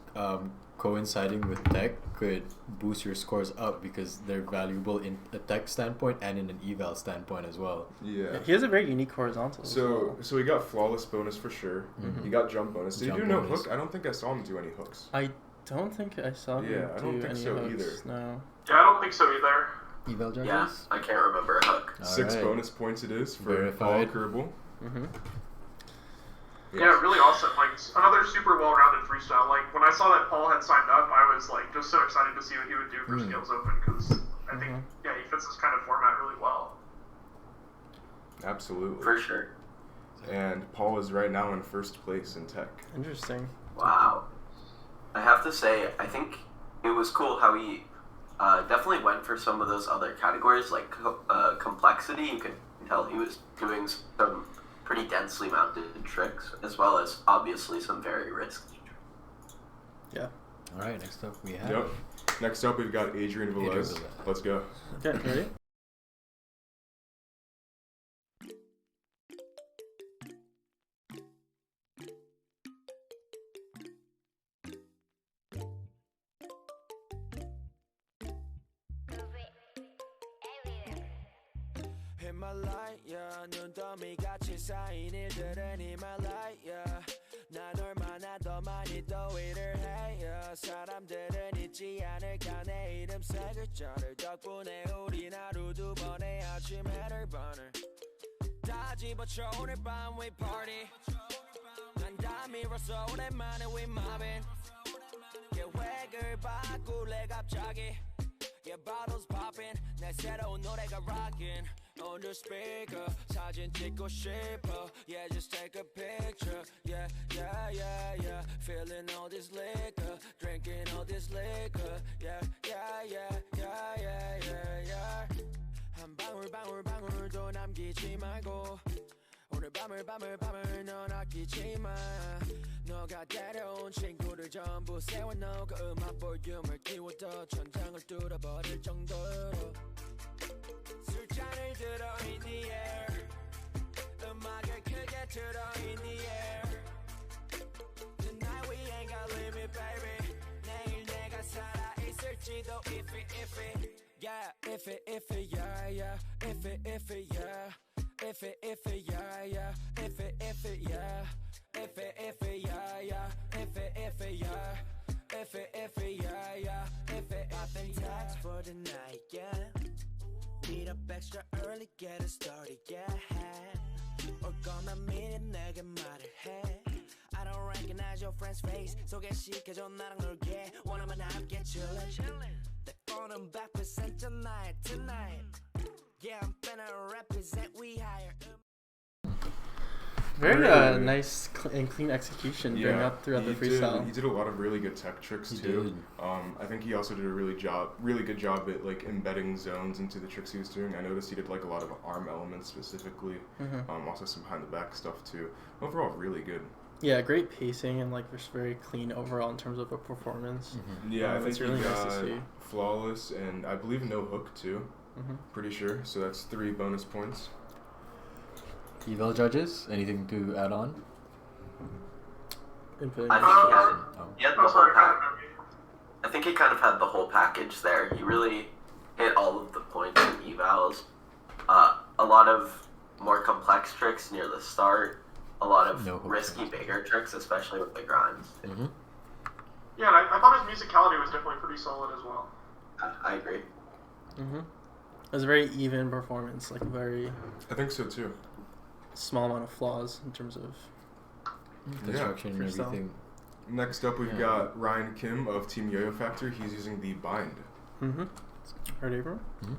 coinciding with tech could boost your scores up because they're valuable in a tech standpoint and in an eval standpoint as well. Yeah. He has a very unique horizontal. as well. So he got flawless bonus for sure. He got jump bonus. Did Jump he do no bonus. hook? I don't think I saw him do any hooks. I don't think I saw him Yeah, I don't do think any so hooks. either. No. Yeah, I don't think so either. Eval judges? Yeah, I can't remember a hook. 6 Alright. bonus points it is for Verified. Paul Kerbal. Mm-hmm. Yeah, really awesome. Like another super well-rounded freestyle. Like when I saw that Paul had signed up, I was like just so excited to see what he would do for Skills Open because I think he fits this kind of format really well. Absolutely. For sure. And Paul is right now in first place in tech. Interesting. Wow. I have to say, I think it was cool how he definitely went for some of those other categories, like complexity. You could tell he was doing some pretty densely mounted tricks, as well as obviously some very risky tricks. Yeah. All right, next up we have. Yep. Next up, we've got Adrian Velez. Velez. Let's go. Okay, ready? Himalaya 눈더미 같이 쌓인 일들은 Himalaya 난 얼마나 더 많이 더위를 해요 사람들은 잊지 않을까 내 이름 세 글자를 덕분에 우린 하루 두 번의 아침 해를 버늘 다 집어쳐 오늘 밤 we party 난 다 밀었어 오랜만에 we mobbing 계획을 바꿀래 갑자기 Yeah, bottles popping 내 새로운 노래가 rocking on the speaker 사진 찍고 싶어 Yeah, just take a picture Yeah, yeah, yeah, yeah Feeling all this liquor Drinking all this liquor Yeah, yeah, yeah, yeah, yeah, yeah, yeah 한 방울 방울 방울도 남기지 말고 오늘 밤을 넌 아끼지 마 너가 데려온 친구들 전부 세워놓고 음악 볼륨을 키워도 천장을 뚫어버릴 정도로 술잔을 들어 in the air 음악을 크게 틀어 in the air Tonight we ain't got limit baby 내일 내가 살아있을지도 iffy Yeah, iffy, yeah, yeah Iffy, yeah Iffy, yeah, yeah Iffy, yeah Iffy, yeah, yeah Iffy, yeah Iffy, yeah, yeah Poppin' tags for the night, yeah Meet up extra early, get it started, yeah 올 거면 미리 내게 말을 해 I don't recognize your friend's face 소개시켜줘 나랑 놀게 원하면 함께 chillin' 내 폰은 100% tonight Yeah, I'm finna represent we hire Very nice and clean execution throughout the freestyle. He did a lot of really good tech tricks too. I think he also did a really good job at like embedding zones into the tricks he was doing. I noticed he did like a lot of arm elements specifically. Also some behind the back stuff too. Overall, really good. Yeah, great pacing and like just very clean overall in terms of a performance. Yeah, I think it's really he nice got to see. flawless and I believe no hook too. Pretty sure. So that's 3 bonus points. Eval judges, anything to add on? I think he had the whole I think he kind of had the whole package there. He really hit all of the points in evals. A lot of more complex tricks near the start. A lot of risky, bigger tricks, especially with the grinds. Yeah, and I thought his musicality was definitely pretty solid as well. I agree. It was a very even performance, like a very... I think so too. Small amount of flaws in terms of construction and freestyle. everything. Next up, we've got Ryan Kim of Team Yo-Yo Factor. He's using the bind. Mm-hmm. Ready, everyone? Mm-hmm.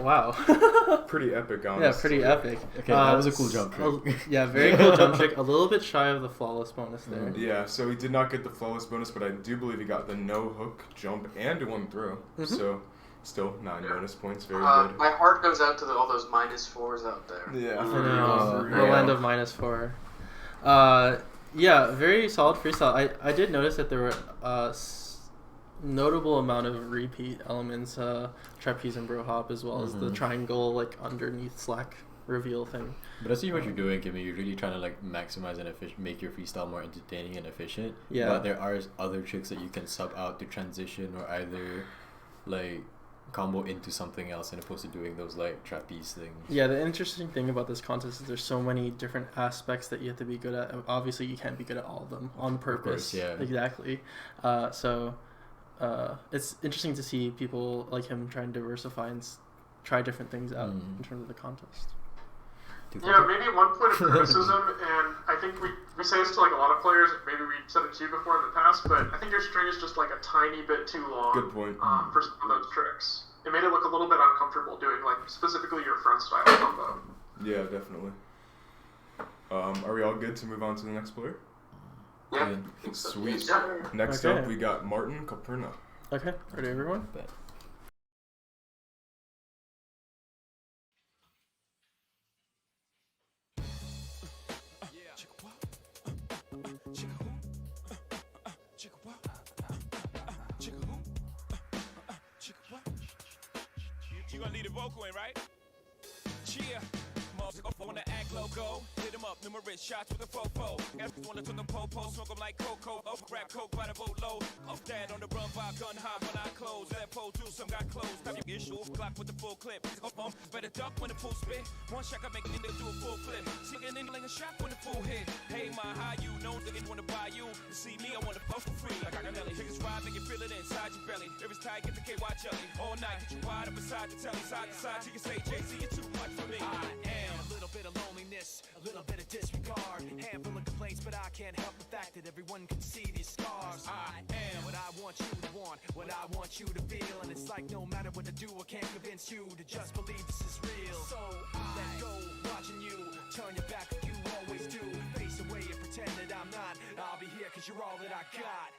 Wow. Pretty epic, honestly. Yeah, pretty epic. Okay, that was a cool jump trick. Yeah, very cool jump trick. A little bit shy of the flawless bonus there. Yeah, so he did not get the flawless bonus, but I do believe he got the no hook, jump, and one throw. So still 9 bonus points. Very good. My heart goes out to all those -4s out there. Yeah. I know. The land of -4. Yeah, very solid freestyle. I did notice that there were notable amount of repeat elements, trapeze and bro hop, as well as the triangle like underneath slack reveal thing. But I see what you're doing, Kimmy. You're really trying to like maximize and make your freestyle more entertaining and efficient. Yeah. But there are other tricks that you can sub out to transition or either like combo into something else, in opposed to doing those like trapeze things. Yeah, the interesting thing about this contest is there's so many different aspects that you have to be good at. Obviously, you can't be good at all of them on purpose. Of course, yeah. Exactly. It's interesting to see people like him try and diversify and try different things out in terms of the contest. Yeah, maybe one point of criticism, and I think we say this to like a lot of players, maybe we said it to you before in the past, but I think your string is just like a tiny bit too long. Good point. For some of those tricks. It made it look a little bit uncomfortable doing like specifically your front style combo. Yeah, definitely. Are we all good to move on to the next player? Yeah. Sweet. Yeah. Next up, we got Martin Caperna. Okay, ready everyone? Bet. You gonna leave the vocal in, right? Cheer. Wanna act loco, hit him up, numerous shots with a fofo. Wanna turn the po-po, smoke him like cocoa. Up, grab coke by the boatload. Up that on the run by gun high when I close. That pole do some got closed. Have your issue, clock with the full clip. Better duck when the full spit. One shot I make a nigga do a full flip. Singing in like a shot when the full hit. Hey, my high you, no niggas wanna buy you. To see me, I wanna fuck for free. Like I got belly. Niggas ride, make you feel it inside your belly. If it's tight, get the KY jelly. All night, get you wide up beside the telly. Side to side, till you say, Jay-Z, you're too much for me. I am a little bit of loneliness, a little bit of disregard. Handful of complaints, but I can't help the fact that everyone can see these scars. I am what I want you to want, what I want you to feel. And it's like no matter what I do, I can't convince you to just believe this is real. So I let go, watching you turn your back like you always do. Face away and pretend that I'm not. I'll be here cause you're all that I got.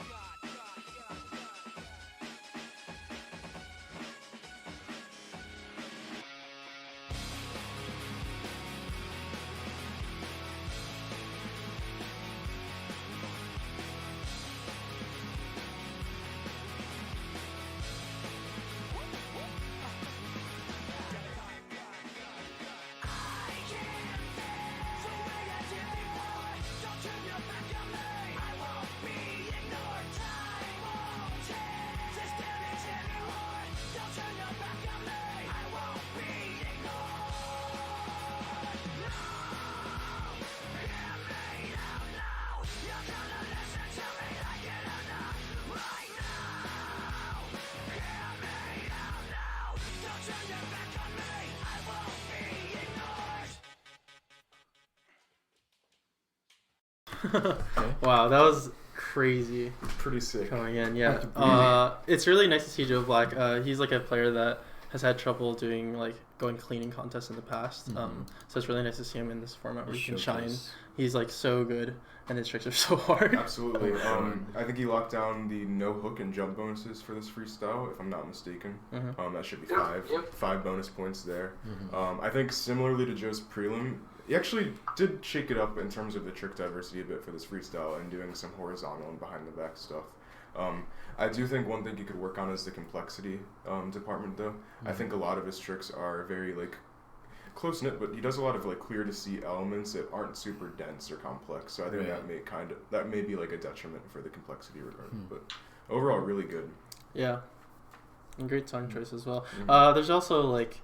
Wow, that was crazy. Pretty sick. Coming in, yeah. It's really nice to see Joe Black. He's like a player that has had trouble doing like going cleaning contests in the past. So it's really nice to see him in this format where he can shine. He's like so good, and his tricks are so hard. Absolutely. I think he locked down the no hook and jump bonuses for this freestyle, if I'm not mistaken. That should be 5 bonus points there. I think similarly to Joe's prelim, he actually did shake it up in terms of the trick diversity a bit for this freestyle and doing some horizontal and behind the back stuff. I do think one thing he could work on is the complexity department, though. I think a lot of his tricks are very like close knit, but he does a lot of like clear to see elements that aren't super dense or complex. So I think that may be like a detriment for the complexity regard. But overall, really good. Yeah, and great song choice as well. There's also like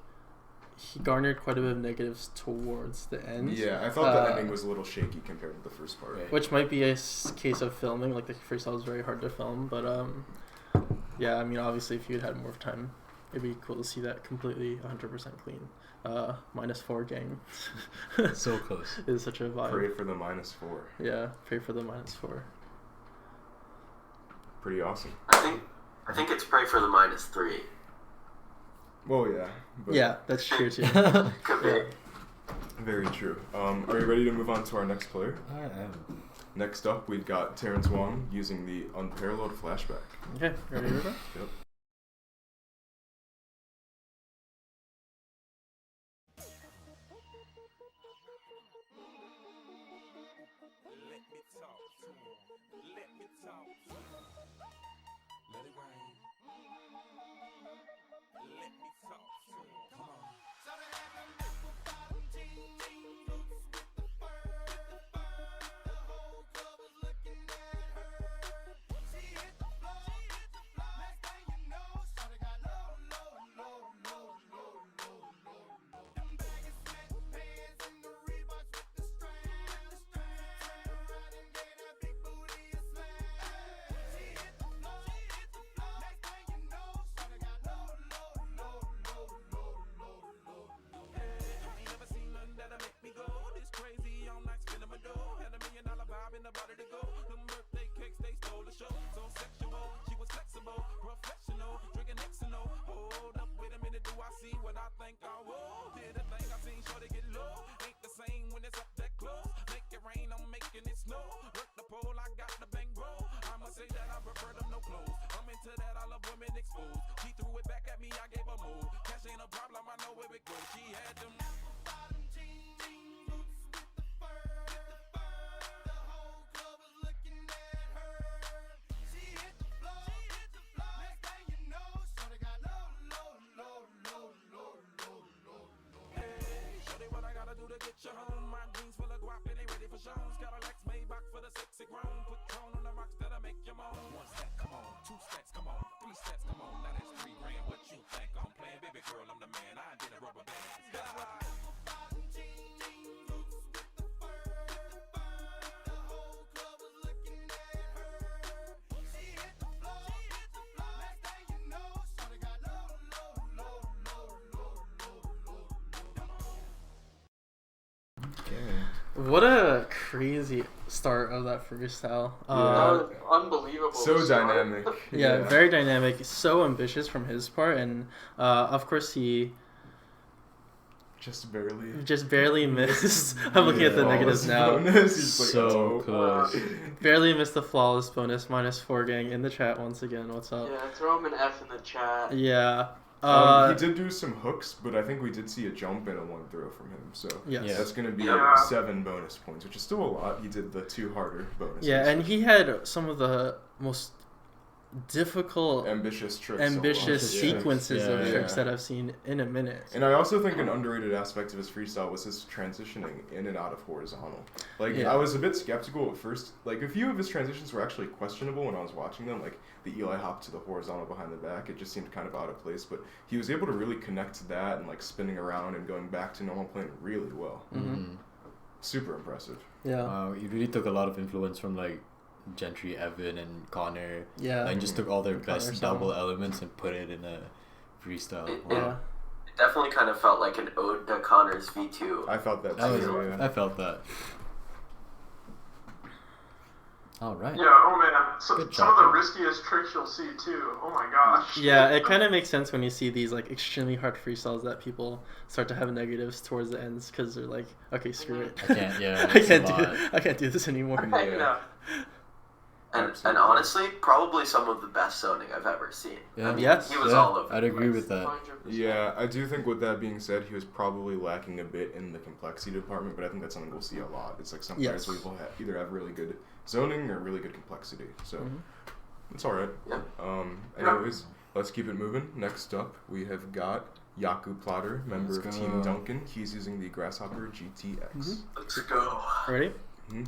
he garnered quite a bit of negatives towards the end. Yeah, I thought the ending was a little shaky compared to the first part. Which might be a case of filming. Like the freestyle is very hard to film, but yeah, I mean, obviously, if you had more time, it'd be cool to see that completely 100% clean. -4 gang. So close. Is such a vibe. Pray for the -4. Yeah, pray for the -4. Pretty awesome. I think it's pray for the -3. Well, yeah. But yeah, that's true too. Could be. Very true. Are you ready to move on to our next player? I am. Next up, we've got Terrence Wong using the unparalleled flashback. Okay, ready to go? Yep. What a crazy start of that freestyle. Unbelievable. So start. dynamic. Yeah, very dynamic. So ambitious from his part. And of course he just barely missed. I'm looking at the negatives now. So close. Barely missed the flawless bonus. -4 gang in the chat once again. What's up? Yeah, throw him an F in the chat. Yeah. He did do some hooks, but I think we did see a jump and a 1 throw from him. So that's going to be 7 bonus points, which is still a lot. He did the 2 harder bonuses. Yeah, and he had some of the most difficult, ambitious sequences of tricks that I've seen in a minute. And I also think an underrated aspect of his freestyle was his transitioning in and out of horizontal. I was a bit skeptical at first. Like, a few of his transitions were actually questionable when I was watching them. Like, the Eli hop to the horizontal behind the back, it just seemed kind of out of place. But he was able to really connect to that and, like, spinning around and going back to normal playing really well. Super impressive. Yeah. He really took a lot of influence from, like, Gentry, Evan, and Connor. Yeah. And just took all their best double elements and put it in a freestyle. It definitely kind of felt like an ode to Connor's V2. I felt that too. I felt that. All right. Yeah, oh man, some Good of job, the though. riskiest tricks you'll see too. Oh my gosh. Yeah, it kind of makes sense when you see these like extremely hard freestyles that people start to have negatives towards the ends because they're like, okay, screw it. I can't. Yeah. I can't do this anymore. Yeah. And honestly, probably some of the best zoning I've ever seen. Yeah. I mean, Yes. he was all over. I'd the agree place. with that. 100%. Yeah, I do think with that being said, he was probably lacking a bit in the complexity department, but I think that's something we'll see a lot. It's like some players Yes. will either have really good zoning or really good complexity. So it's all right. Yeah. Anyways, let's keep it moving. Next up, we have got Yaku Plotter, member Let's of go. Team Duncan. He's using the Grasshopper GTX. Let's go. Ready? Mhm.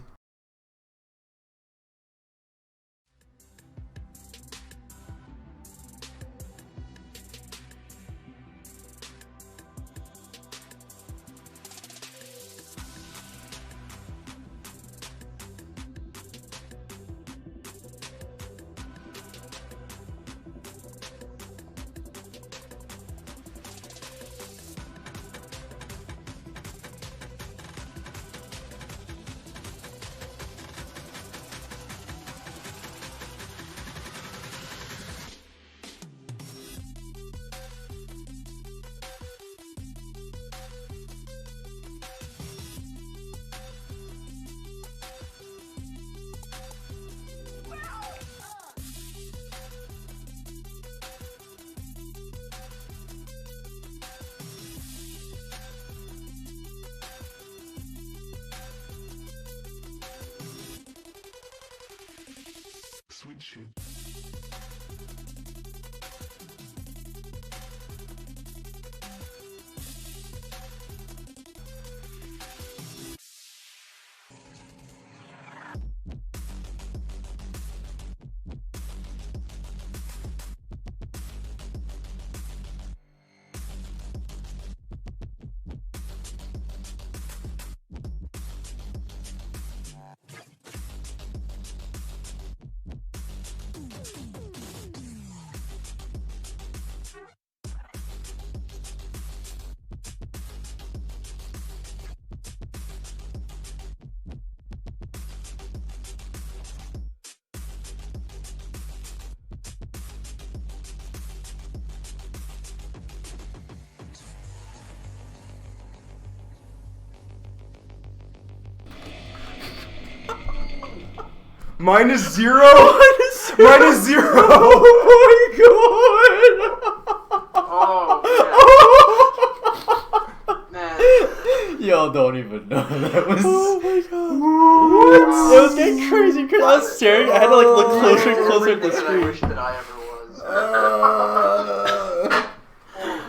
Sweet shit. Minus zero? Minus zero! Oh my Oh, man. Y'all don't even know that was. Oh my god. What? It was getting crazy. I was staring. I had to like look closer and closer at the Everything that I screen. wish that I ever was.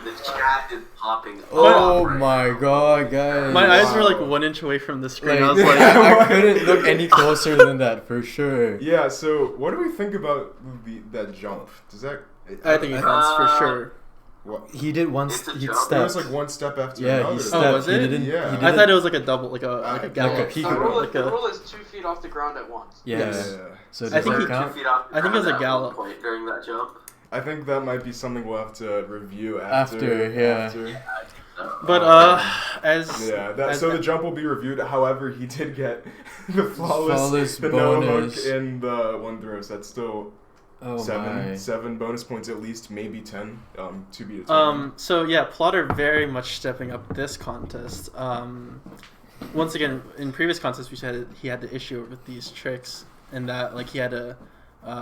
The chat is popping Oh off right my now. god, guys. My eyes were like 1 inch away from the screen. I was Like, like, I couldn't look any closer than that for sure. Yeah, so what do we think about that jump? Does that... I think it counts for sure. What? He did one. It's a He jump. It stepped. was like one step after Yeah, another. he Oh, stepped. was He it? didn't. Yeah. He I didn't. thought it was like a double, like a Like gallop. a peak. The rule, Like the a- rule is 2 feet off the ground at once. Yes. Yeah. So I does think that he- 2 count? feet off the I think it was a ground at one gallop. point during that jump. I think that might be something we'll have to review after. yeah. But as Yeah, as- so the jump will be reviewed. However, he did get the Flawless the no hook bonus. in the one throw. So that's still Oh my. seven bonus points at least, maybe 10. To be determined. So yeah, Plotter very much stepping up this contest. Once again, in previous contests, we said he had the issue with these tricks, and that like he had to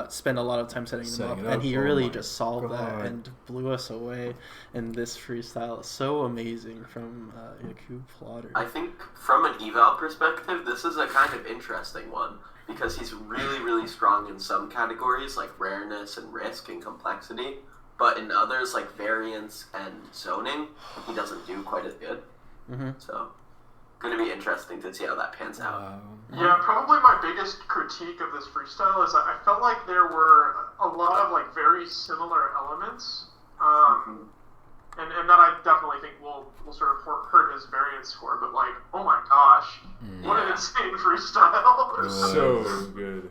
spend a lot of time setting them up, and he Oh really my just solved that God. and blew us away. And this freestyle is so amazing from Yaku Plotter. I think from an eval perspective, this is a kind of interesting one because he's really, really strong in some categories like rareness and risk and complexity, but in others like variance and zoning, he doesn't do quite as good. Mm-hmm. So, going to be interesting to see how that pans out. Yeah, probably my biggest critique of this freestyle is that I felt like there were a lot of like very similar elements, and that I definitely think will sort of hurt his variance score. But like, oh my gosh, what an insane freestyle! So good.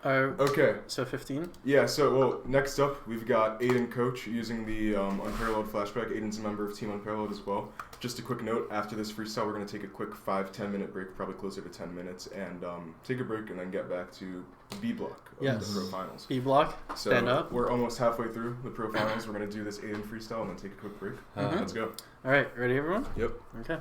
Okay. So 15? Yeah, so, well, next up, we've got Aiden Coach using the Unparalleled flashback. Aiden's a member of Team Unparalleled as well. Just a quick note, after this freestyle, we're going to take a quick 5-10 minute break, probably closer to 10 minutes, and take a break and then get back to the B block of the Pro Finals. B block, so stand up. We're almost halfway through the Pro Finals. We're going to do this Aiden freestyle and then take a quick break. Let's go. All right, ready, everyone? Yep. Okay.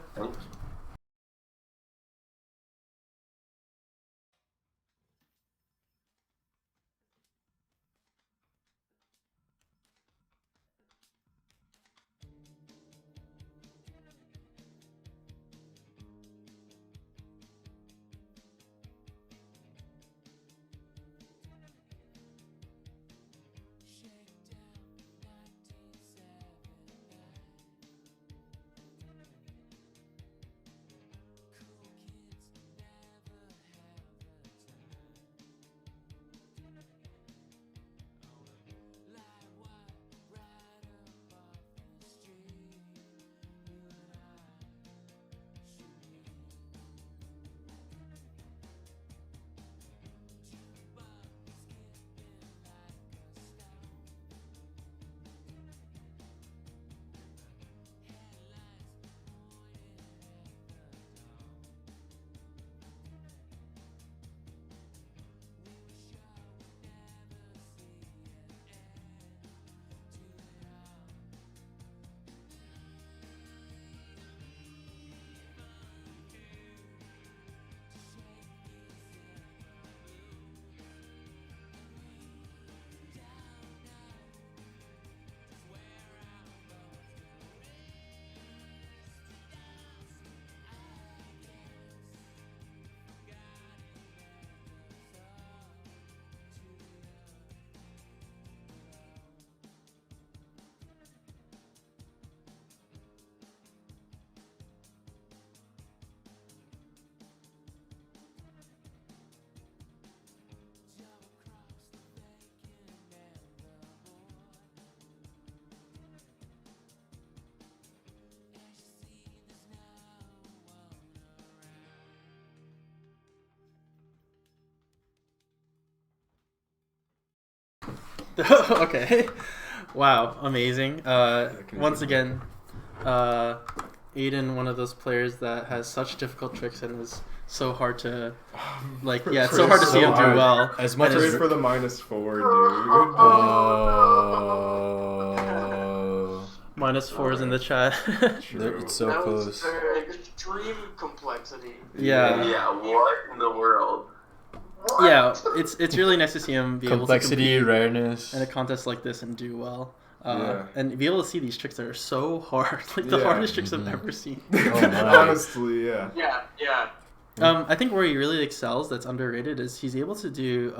Okay. Wow, amazing. Once again, Aiden, one of those players that has such difficult tricks and was so hard to, like, yeah, it's so hard to see him do well. As much as for the -4, dude. -4 is in the chat. It's so that close. was extreme complexity. Yeah. Yeah, what in the world? What? Yeah, it's really nice to see him be Complexity, able to compete rareness. in a contest like this and do well. Yeah. And be able to see these tricks that are so hard, like the hardest tricks I've ever seen. Honestly, yeah. Yeah. I think where he really excels, that's underrated, is he's able to do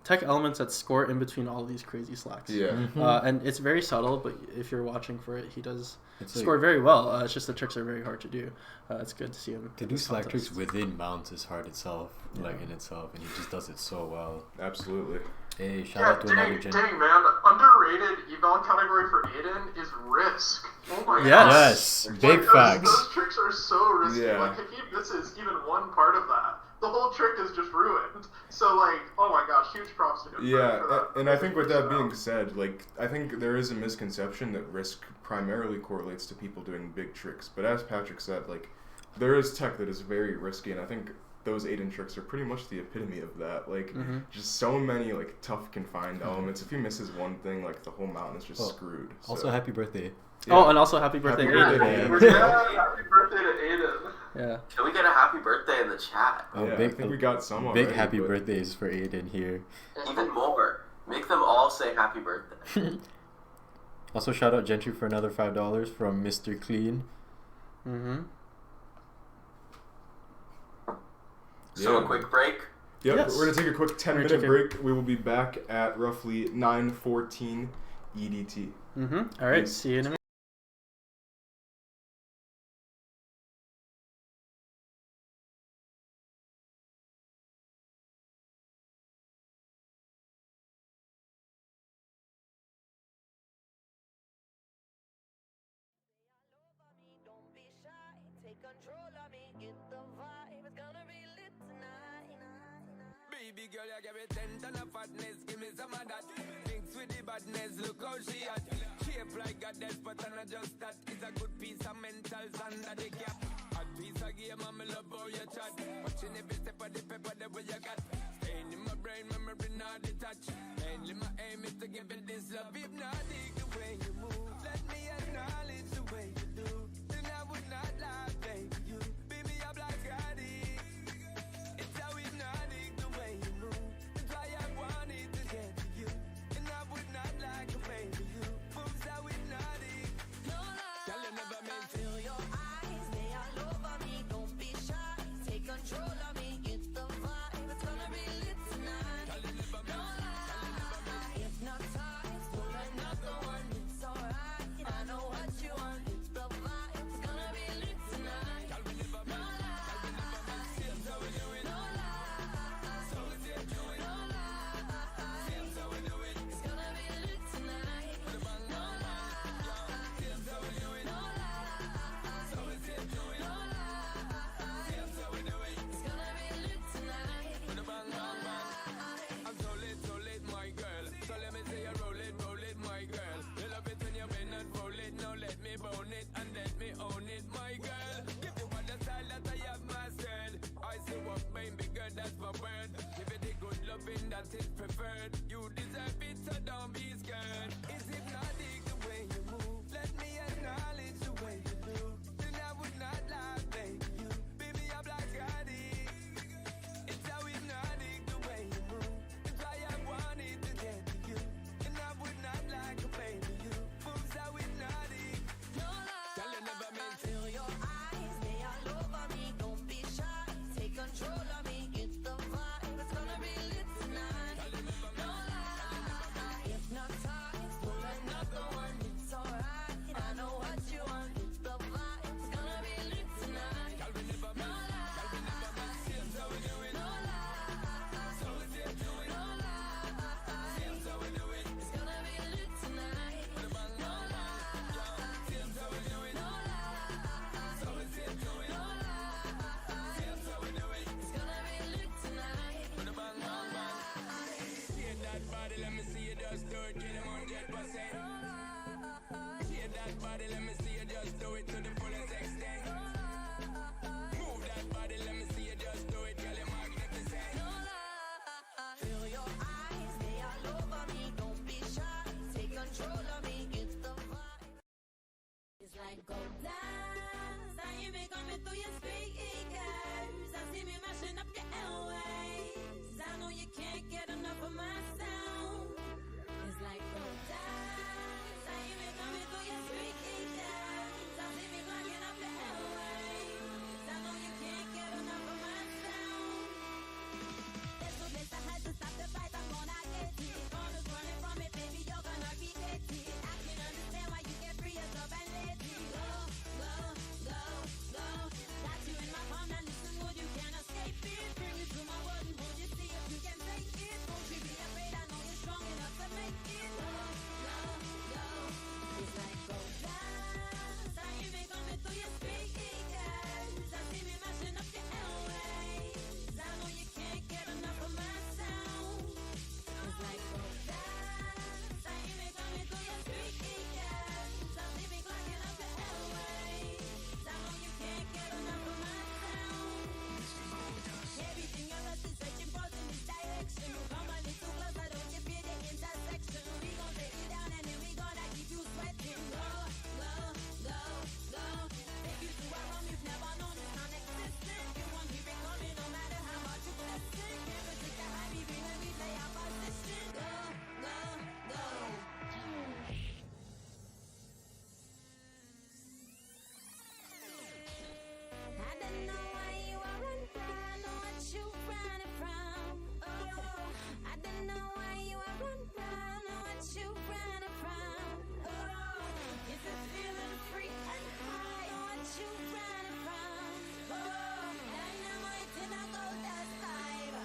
tech elements that score in between all of these crazy slacks. Yeah. And it's very subtle, but if you're watching for it, he does It's score very well. It's just the tricks are very hard to do. It's good to see him. To in do this slack contest. tricks within mounts is hard itself, like in itself, and he just does it so well. Absolutely. Hey, shout out to another gen. Dang, man. Underrated eval category for Aiden is risk. Oh my Yes. god. Yes, big facts. Those tricks are so risky. Yeah. Like, if he misses even one part of that, the whole trick is just ruined. So, like, oh my gosh, huge props to him. Yeah, for that. and I think with that being said, like, I think there is a misconception that risk primarily correlates to people doing big tricks. But as Patrick said, like, there is tech that is very risky, and I think those Aiden tricks are pretty much the epitome of that. Like, just so many, like, tough confined elements. If he misses one thing, like, the whole mountain is just screwed. So. Also, happy birthday. Yeah. Oh, and also happy birthday, Happy Aiden. birthday, Yeah, happy birthday to Aiden. Yeah. Can we get a happy birthday in the chat? Yeah, I think we got some big already, happy but- birthdays for Aiden here. Even more. Make them all say happy birthday. Also, shout out Gentry for another $5 from Mr. Clean. So Yeah. a quick break. Yep, Yes. we're going to take a quick 10 We're minute taking- break. We will be back at roughly 9:14 EDT. All right. See you in a minute. baby girl, you give me 10 ton of fatness, give me some of that. Thinks with the badness, look how she at. Shape like a death, but I'm not just that. It's a good piece of mentals under the cap. A piece of game, I'm love how you chat. Watching every step of the paper, the way you got. Staying in my brain, memory not detached. Mainly my aim is to give it this love. If not, dig the way you move. Let me acknowledge the way you do. Then I would not lie, baby, you. Baby, I'm like addict. It's how hypnotic the way you move. That's why I wanted to get to you. And I would not like a baby, you. Moves how hypnotic. No lie. Tell you never meant to. Feel your eyes, they all over me. Don't be shy. Take control of me. Get the vibe. It's gonna be lit tonight. Tell you never No meant. lie. Hypnotized. Pull another one. It's alright. I know what you want. It's the vibe. It's gonna be lit tonight. Tell me never No meant. lie. Tell me never meant. Seems how we do it. No lie. So we say do it. No lie. Seems how we do it. It's gonna be lit tonight. Put a bang No on. lie. Seems how we do it. No lie. So we say do it. No lie. Seems how we do it. It's gonna be lit tonight. Put a bang on. I'm so lit, my girl. So let me say you roll it, my girl. You love it when you bend and roll it. Now let me bone it and let me own it, my girl. Give you all the style that I have mastered. I see what baby girl, that's my word. Give it the good loving that is preferred. You deserve it, so don't be scared. Is hypnotic the way you move? Let me acknowledge the way you do. Then I would not lie, baby, you. Baby, I'm like addict. It's how hypnotic the way you move. That's why I wanted to get to you. And I would not like a baby, you. Moves how hypnotic. No lie. Tell you never meant to. Feel your eyes, they all over me. Don't be shy. Take control of me. Get the vibe. It's gonna be lit tonight. Tell you never No meant. lie. Hypnotized. Pull another one. It's alright. I know what you want. It's the vibe. It's gonna be lit tonight. Tell me never No meant. Tell me never meant. lie. Seems how we do it. No lie. So we say do it. No lie. Seems how we do it. It's gonna be lit tonight. Put a bang No on. lie. Seems how we do it. No lie. So we say do it. No lie. Seems how we do it. It's gonna be lit tonight. Put a bang on. See that body, let me see you just do it. Get him 100%. See that body, let me see you just do it to the fullest extent. Move that body, let me see you just do it. Girl, you're magnificent. No lie. Feel your eyes, they all over me. Don't be shy. Take control of me. Get the vibe. It's like go down. Now you be coming through your speakers. I see me mashing up your airways. I know you can't get enough of my sound. It's like go down. Now you be coming through your speakers. I see me blocking up your airways. I know you can't get enough of my sound. There's no place I had to stop the fight. I'm gonna get it. Corners running from it, baby. You're gonna regret it. I can understand why you get free yourself and let it go, go, go, go. Got you in my palm, now listen, would you can't escape it. Bring me to my world and hold you, see if you can take it. Don't you be afraid, I know you're strong enough to make it. Go, go, go. It's like go down. Now you be coming through your speakers. I see me mashing up your airways. I know you can't get enough of my sound. It's like go down. Now you be coming through your speakers. I see me clocking up your airways. I know you can't get enough of my sound. Everything you're up to searching for in this direction. Come on, it's too close, I don't you feel the intersection. We gon' take you down and then we gonna keep you sweating. Go, go, go, go. Take you to a realm you've never known, it's non-existent. You won't keep it coming no matter how hard you listen. Can't predict the high even when we play our position. Go, go, go. I don't know why you are running from, know what you running from. Oh, I don't know why you are running from, know what you running from. Oh, is it feeling free and high? Know what you running from. Oh, and I'm waiting to go that side.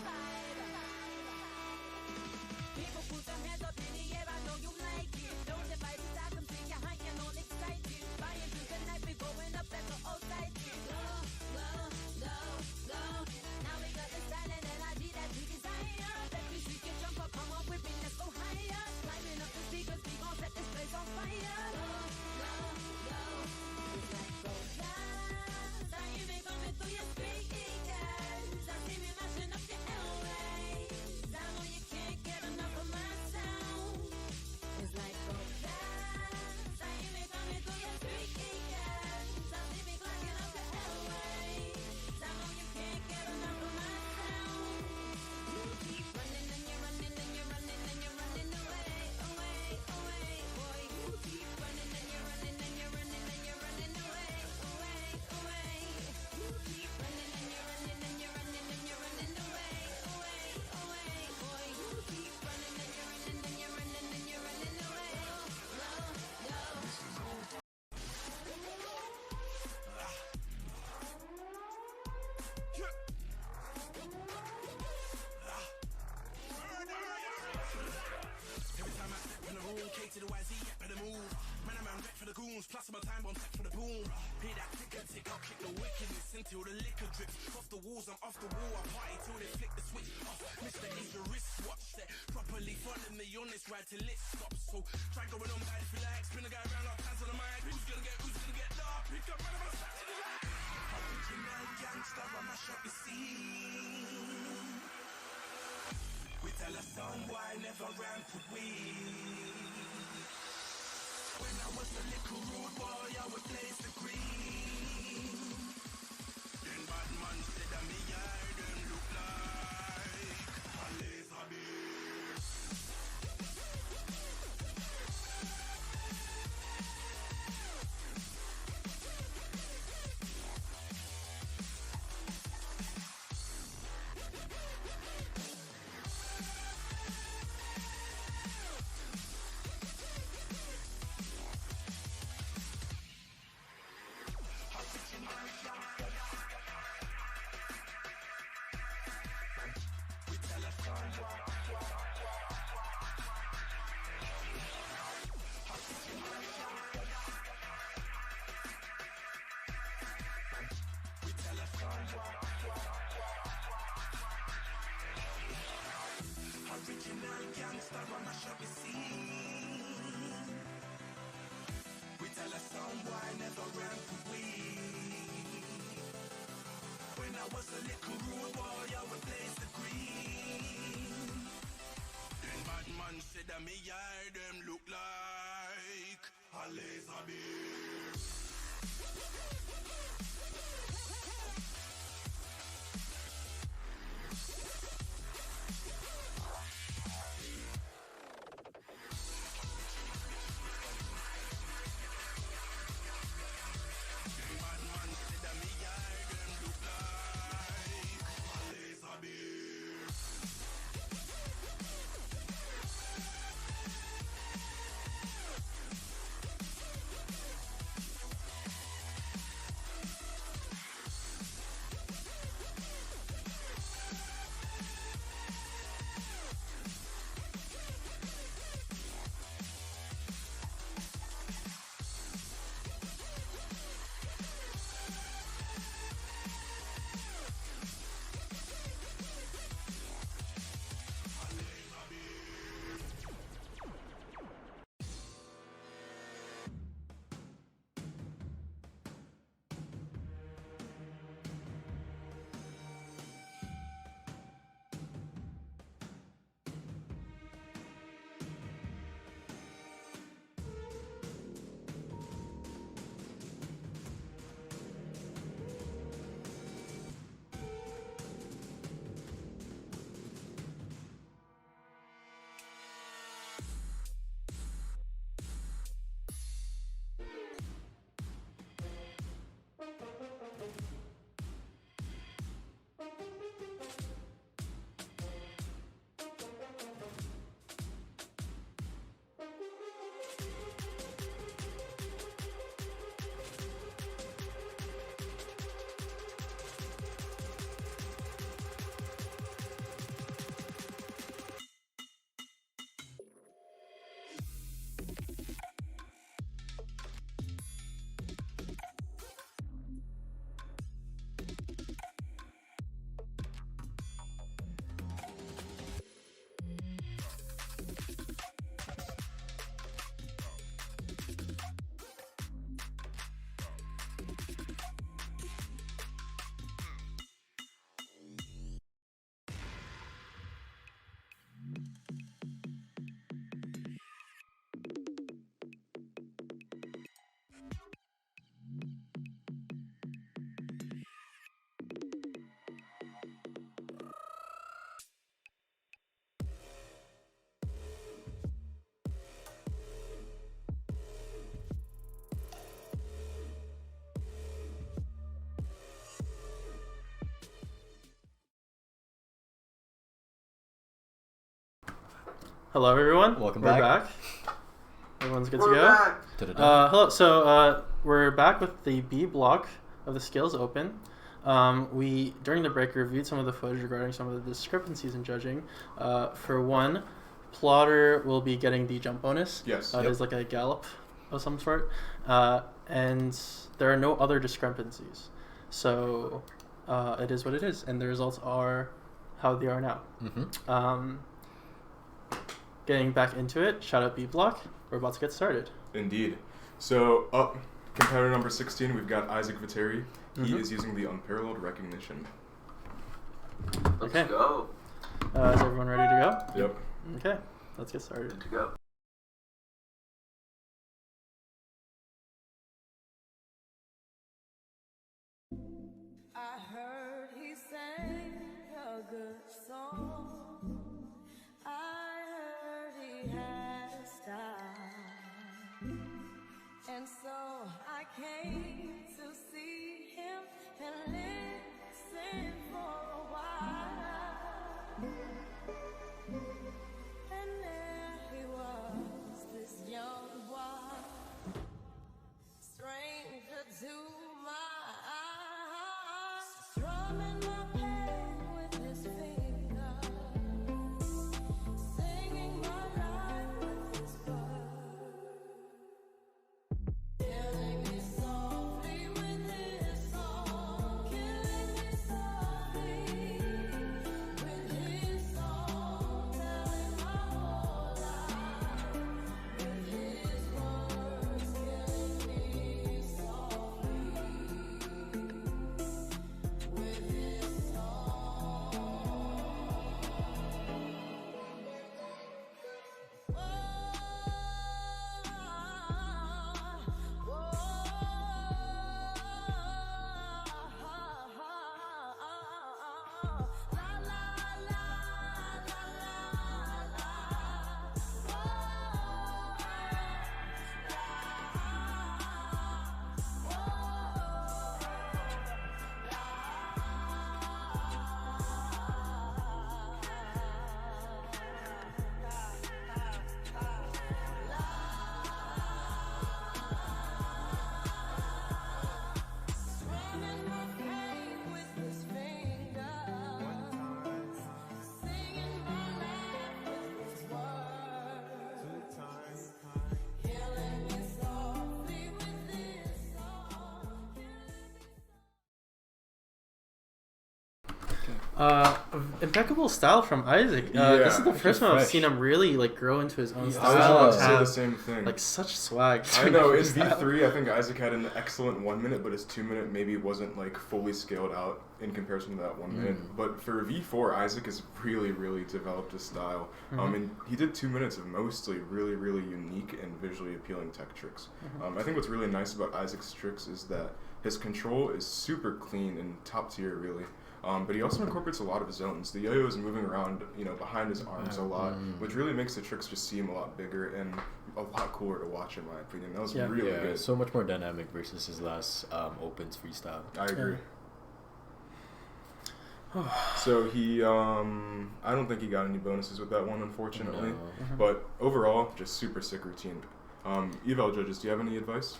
People put their hands up in the air, I know you like it. Don't you fight it, I can see you hanging on excited. Buying through the night, we going up like an old sight. Go, go, go, go. Now we got the style and energy that we desire. till the liquor drips off the walls. I'm off the wall. I party till they flick the switch off. Mr. Ace, your wristwatch set properly. Follow me on this ride till it stops. So try going on bad if you like. Spin a guy around our hands on the mic. Who's gonna get dark? Pick up man, I'm gonna start to the right. Original gangster, I mash up the scene. We tell a song why never ran with weed. When I was a little rude boy, I would place the green. Then bad man said that me eye them look like a laser beam. Original gangster, I mash up the scene. We tell a song why never ran for weed. When I was a little rude boy, I would blaze the green. Then bad man said that me eye them look like a laser beam. Hello, everyone. Welcome We're back. Everyone's good We're to go. back. Hello. So we're back with the B block of the Skills Open. We during the break reviewed some of the footage regarding some of the discrepancies in judging. For one, Plotter will be getting the jump bonus. Yes. It is like a gallop of some sort, and there are no other discrepancies. So it is what it is, and the results are how they are now. Getting back into it, shout out B Block. We're about to get started. Indeed. So up, competitor number 16, we've got Isaac Viteri. He is using the unparalleled recognition. Let's go. Is everyone ready to go? Yep. Okay, let's get started. Good to go. I heard he sang a good song. I heard he had a style. And so I came to see him and listen for a while. And there he was, this young boy, stranger to my eyes, strumming my pain with his fingers, singing my life with his words, killing me softly with his song, killing me softly with his song, telling my whole life with his words, killing me softly with his song. Strumming my pain with his fingers, singing my life with his words, killing me softly with his song, Impeccable style from Isaac. This is the first one I've seen him really like grow into his own I style. was and about to say have, the same thing. Like such swag. I know, in V3, I think Isaac had an excellent 1 minute, but his 2 minute maybe wasn't like fully scaled out in comparison to that 1 minute. But for V4, Isaac has really, really developed his style. And he did 2 minutes of mostly really, really unique and visually appealing tech tricks. I think what's really nice about Isaac's tricks is that his control is super clean and top tier, really. But he also incorporates a lot of zones. The yo-yo is moving around, behind his arms a lot, which really makes the tricks just seem a lot bigger and a lot cooler to watch, in my opinion. That was really good. So much more dynamic versus his last opens freestyle. I agree. So he, I don't think he got any bonuses with that one, unfortunately. No. But overall, just super sick routine. Eval judges, do you have any advice?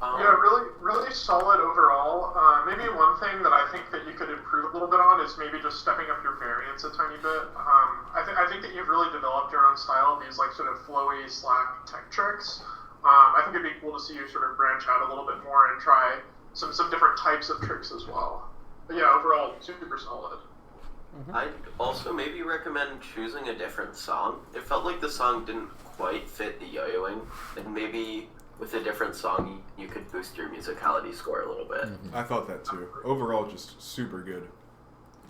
Yeah, really solid overall. Maybe one thing that I think that you could improve a little bit on is maybe just stepping up your variance a tiny bit. I think that you've really developed your own style, these like sort of flowy slack tech tricks. I think it'd be cool to see you sort of branch out a little bit more and try some different types of tricks as well. But yeah, overall, super solid. I'd also maybe recommend choosing a different song. It felt like the song didn't quite fit the yo-yoing, and maybe with a different song, you could boost your musicality score a little bit. I thought that too. Overall, just super good.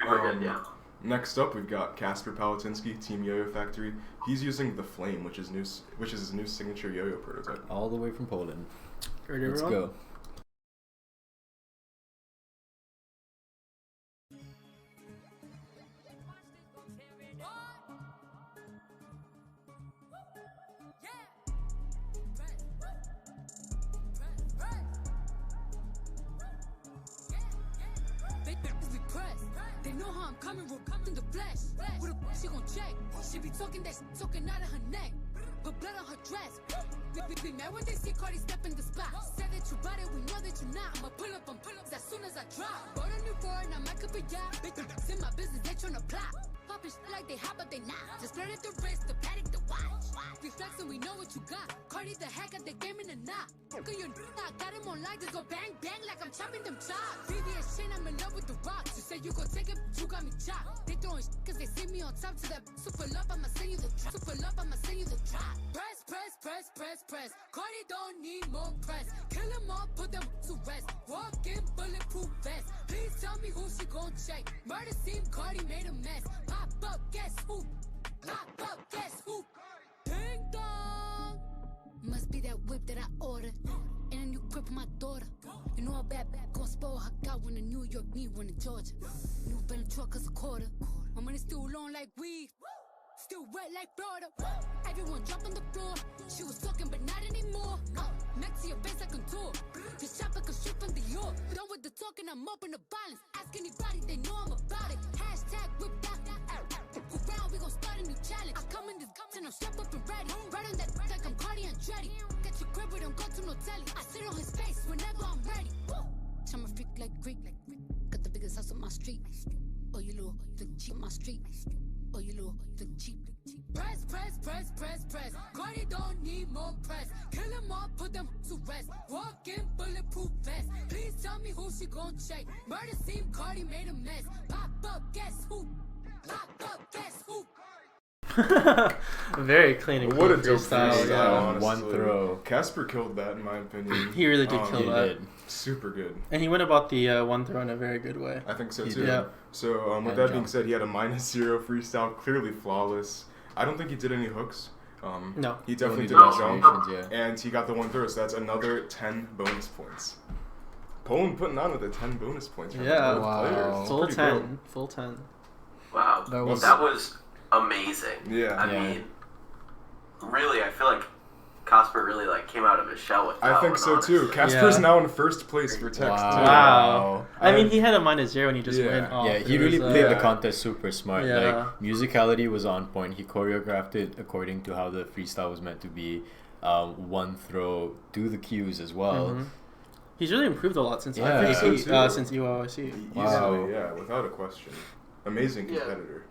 Super good, yeah. Next up, we've got Casper Palatinsky, Team Yo-Yo Factory. He's using the Flame, which is his new signature yo-yo prototype. All the way from Poland. Ready, Let's everyone? go. They know how I'm coming, we're in the flesh. What the she gon' check? She be talking that shit talking out of her neck. Put blood on her dress. Be mad when they see Cardi step in the spot. Said that you bought it, we know that you not. I'ma pull up as soon as I drop. Bought a new Ford, now my cup of yacht. Big in my business, they tryna plot. popping shit like they hot, but they not. Just flirted the wrist, the paddock, the watch. We flexing, we know what you got. Cardi the heck out the game in the knot. Look at your I got him on live, just go bang, bang like I'm chopping them chops. VVS chain, I'm in love with the rocks. You say you gon' take it, you got me chopped. They throwing shit cause they see me on top to that super love, I'ma send you the drop. Super love, I'ma send you the drop. Press, press, press, press, press. Cardi don't need more press. Kill them all, put them to rest. Walk in bulletproof vest. Please tell me who she gon' check. Murder scene, Cardi made a mess. Pop up, guess who? Pop up, guess who? Ding dong. Must be that whip that I ordered. And a new crib for my daughter. You know a bad gon' spoil her. Got one in New York, need one in Georgia. New Bentley truck is a quarter. My money still long like weed. Still wet like Florida. Everyone jump on the floor. She was talking, but not anymore. Next to your face, I contour. Just shop like a shit from the York. Done with the talking, I'm open to violence. Ask anybody, they know I'm about it. Hashtag whip that. Around, we gon' start a new challenge. I come in this and I'm strapped up and ready. Right on that like I'm Cardi and Dreddy. Get your grip, we don't go to no telly. I sit on his face whenever I'm ready. I'm a freak like Greek. Got the biggest house on my street. Oh, you little flick cheap on my street. Oh, you little flick cheap. Press, press, press, press, press. Cardi don't need more press. Kill them all, put them to rest. Walk in bulletproof vest. Please tell me who she gon' check. Murder scene, Cardi made a mess. Pop up, guess who? Pop up, guess who? Very clean and What a clean dope freestyle. freestyle, Yeah. honestly. One throw. Casper killed that, in my opinion. He really did kill He that. did. Super good. And he went about the one throw in a very good way. I think so He too. did. Yeah. So with And that being jump. said, he had a -0 freestyle, clearly flawless. I don't think he did any hooks. No. He definitely Only did a jump, demonstrations, yeah. and he got the 1 throw. So that's another 10 bonus points. Poland putting on with the 10 bonus points. For Yeah. both Wow. players. It's Full pretty 10. dope. Full 10. Wow, That was- that was amazing. Yeah. I Yeah. mean, really, I feel like Casper really came out of his shell with that I think one, so too. honestly. Casper's Yeah. now in first place for text. Wow. Too. Wow. I mean, And- he had a -0 and he just Yeah. went off. Yeah, he It really was, played the yeah. contest super smart. Yeah. Like, musicality was on point. He choreographed it according to how the freestyle was meant to be. One throw, do the cues as well. Mhm. He's really improved a lot since Yeah. I think so, too. since EYC. Easily, Wow. yeah, without a question. Amazing Yeah. competitor.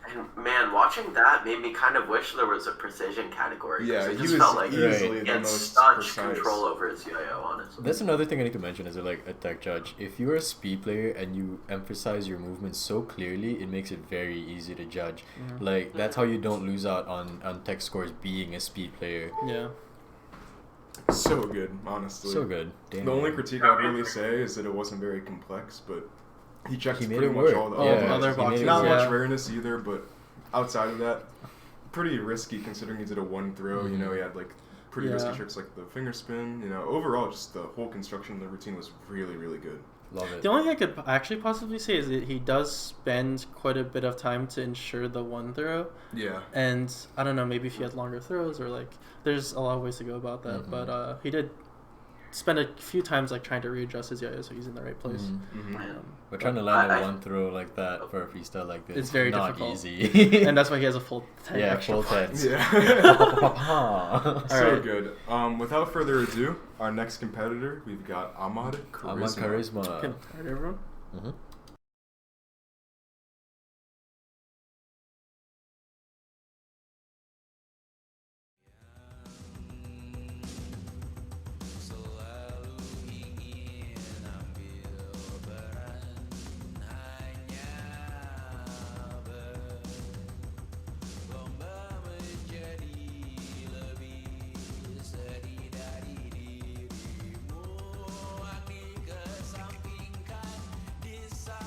And man, watching that made me kind of wish there was a precision category. 'cause Yeah, it he just was felt like easily he the had most such precise. control over his yo-yo, honestly. That's another thing I need to mention as a tech judge. If you're a speed player and you emphasize your movements so clearly, it makes it very easy to judge. Like, that's how you don't lose out on tech scores being a speed player. Yeah. So good, honestly. So good. The only critique I'd really say is that it wasn't very complex, but he checked He made pretty it much work. all the All other the other boxes. boxes, Not yeah. much rareness either, but outside of that, pretty risky considering he did a 1 throw. You know, he had pretty risky Yeah. tricks like the finger spin. You know, overall, just the whole construction of the routine was really, really good. Love it. The only thing I could actually possibly say is that he does spend quite a bit of time to ensure the 1 throw. Yeah. And I don't know, maybe if he had longer throws or there's a lot of ways to go about that. But he did spend a few times trying to readjust his yo-yo so he's in the right place. We're trying to land a 1 throw like that for a freestyle like this. It's very not difficult. easy. And that's why he has a full 10 Yeah, extra full points. 10s. Yeah. So Alright. good. Without further ado, our next competitor, we've got Ahmad Charisma. Ahmad Charisma. Can I start, everyone? Mhm. Kesampingkan di sana.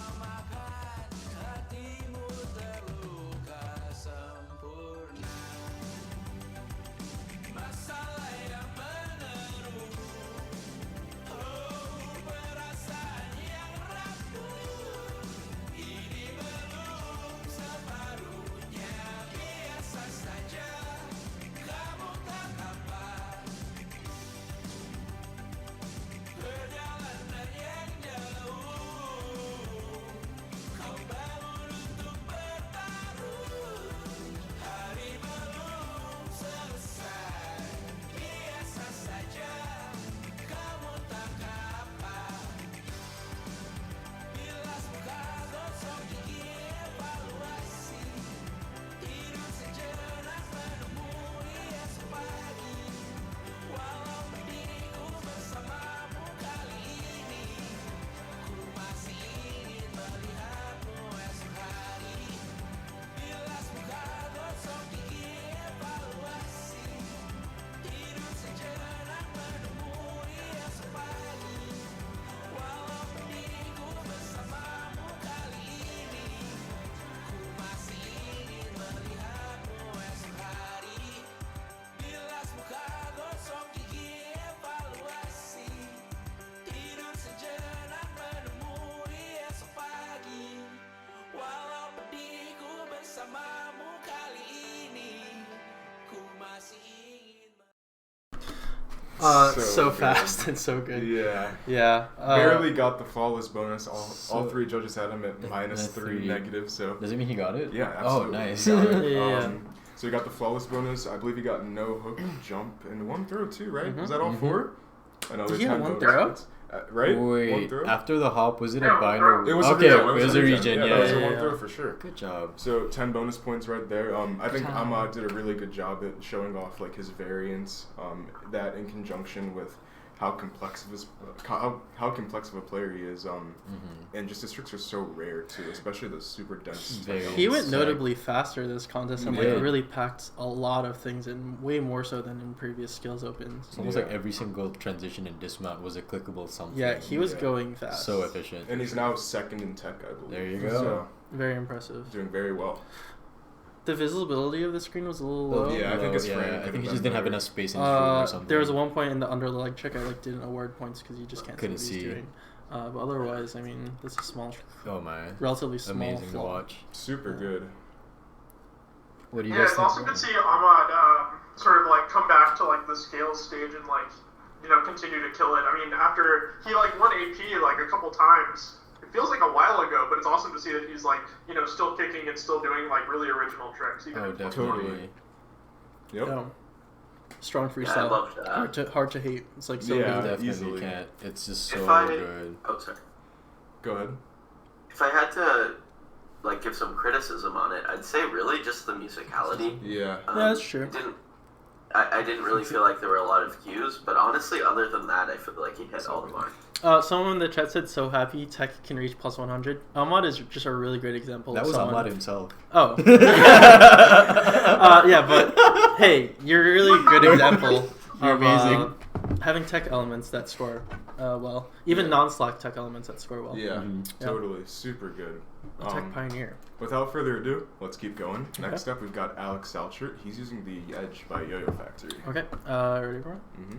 So good. fast and so good. Yeah. Yeah. Barely got the flawless bonus. All So- 3 judges had him at -3 negative. So Does it mean he got it? yeah, absolutely. Oh, nice. He got it. Yeah. So he got the flawless bonus. I believe he got no hook, jump, and 1 throw too, right? Mhm. Was that all 4? Another Did he have 10 1 bonus throw? points. Right? 1 Wait, throw? after the hop, was it a Yeah, binary? It was okay, a regen. it was a regen. Yeah, that was a yeah, 1 yeah. throw for sure. Good job. So 10 bonus points right there. I think Good job. Ahmad did a really good job at showing off like his variance. That in conjunction with how complex of how complex of a player he is. And just his tricks are so rare too, especially the super dense. Very type He of- went Sick. notably faster this contest and He like did. really packed a lot of things in, way more so than in previous skills opens. It's almost Yeah. like every single transition and dismount was a clickable something. Yeah, he was Yeah. going fast. So efficient. And he's now 2nd in tech, I believe. There you go. So Very impressive. doing very well. The visibility of the screen was a little low. Yeah, I think his frame I could've think he been just didn't have better. enough space in his room or something. There was one point in the under the leg trick I like didn't award points because you just can't Couldn't see what see. he's doing. But otherwise, I mean, this is small, Oh my. relatively small Amazing to flaw. watch. Super good. What do you Yeah, guys it's think? also good to see Ahmad sort of like come back to like the scales stage and like continue to kill it. I mean, after he like won AP like a couple times, it feels like a while ago, but it's awesome to see that he's like still kicking and still doing like really original tricks. Even Oh, in definitely. Totally. Yep. Yeah. Strong Yeah, I freestyle. love that. Hard to hate. It's like so Yeah. good. Definitely easily. can't. It's just If so I- good. Oh, sorry. Go ahead. If I had to like give some criticism on it, I'd say really just the musicality. Yeah. Yeah, that's true. I didn't really feel like there were a lot of cues, but honestly, other than that, I feel like he hit all the marks. Someone in the chat said, so happy tech can reach plus 100. Ahmad is just a really great example That of was someone. Ahmad himself. Oh. Yeah, but hey, you're a really good example You're of amazing. having tech elements that score well. Even Yeah. non-slack tech elements that score well. Yeah. Yeah. Totally. Super good. A tech pioneer. Without further ado, let's keep going. Next up, we've got Alex Salchert. He's using the Edge by Yo-Yo Factory. Okay, ready for it? Mm-hmm.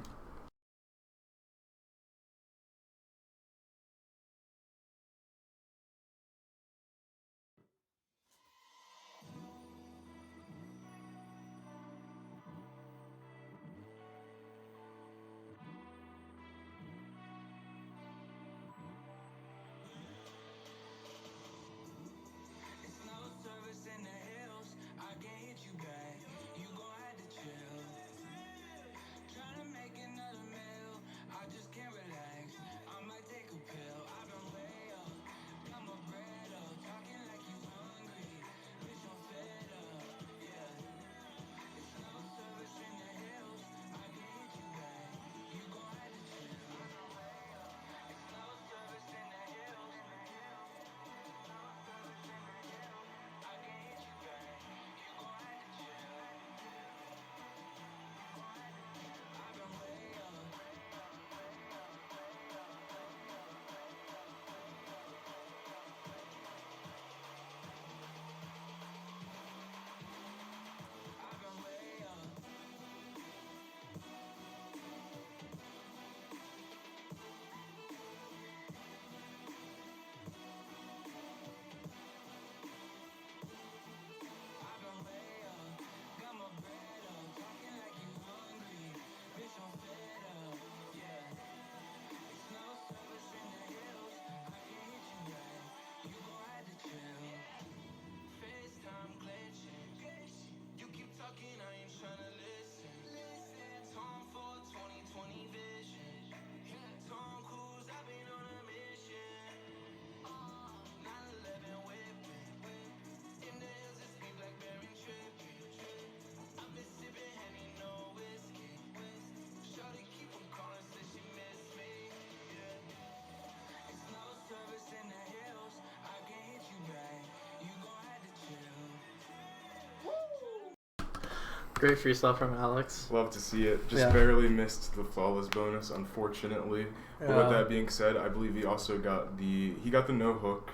Great freestyle from Alex. Love to see it. Just Yeah. barely missed the flawless bonus, unfortunately. But with Yeah. that being said, I believe he also got the no hook,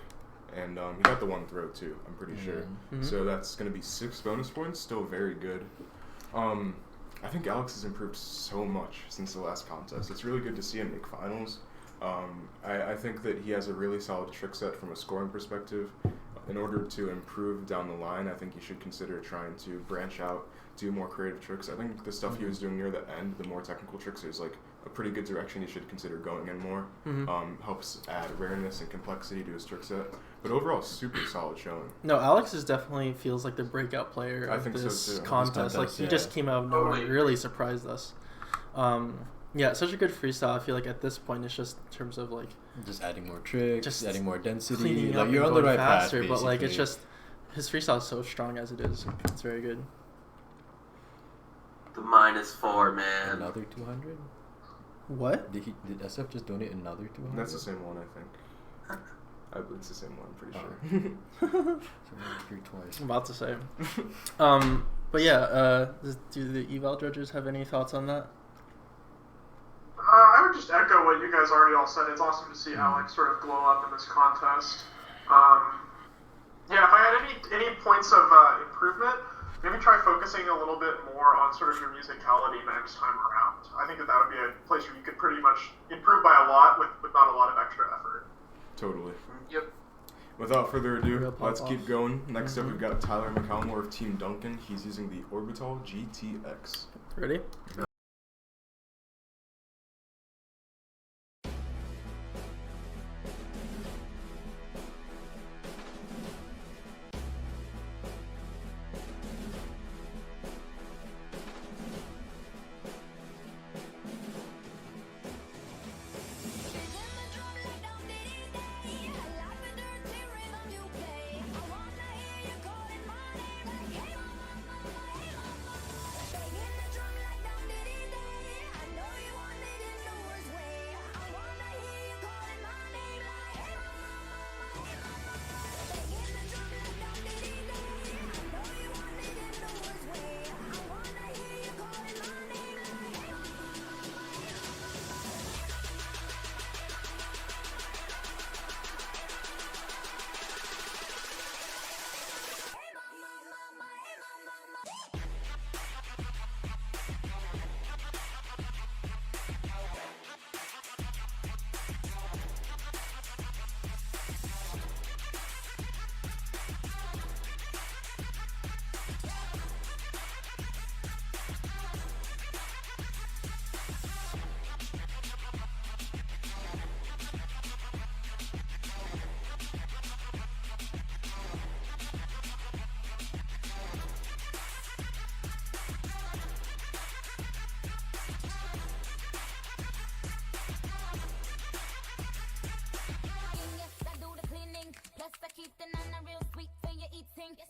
and he got the 1 throw too. I'm pretty sure. Mhm. So that's gonna be 6 bonus points. Still very good. I think Alex has improved so much since the last contest. It's really good to see him make finals. I think that he has a really solid trick set from a scoring perspective. In order to improve down the line, I think you should consider trying to branch out do more creative tricks. I think the stuff he was doing near the end, the more technical tricks, is like a pretty good direction he should consider going in more. Helps add rareness and complexity to his trick set. But overall, super solid showing. No, Alex is definitely feels like the breakout player of this contest. Like he just came out of nowhere, and really surprised us. Yeah, such a good freestyle. I feel like at this point it's just in terms of like just adding more tricks, just adding more density. Cleaning like up you're and on the going right faster, path. But like it's just his freestyle is so strong as it is. It's very good. The -4, man. Another 200. What? Did SF just donate another 200? That's the same one, I think. It's the same one, I'm pretty sure. So twice. I'm about to say. But yeah, do the eval judges have any thoughts on that? I would just echo what you guys already all said. It's awesome to see Alex sort of glow up in this contest. Yeah, if I had any points of improvement, maybe try focusing a little bit more on sort of your musicality next time around. I think that would be a place where you could pretty much improve by a lot with not a lot of extra effort. Totally. Yep. Without further ado, let's keep going. Next up, we've got Tyler McCalmore of Team Duncan. He's using the Orbital GTX. Ready?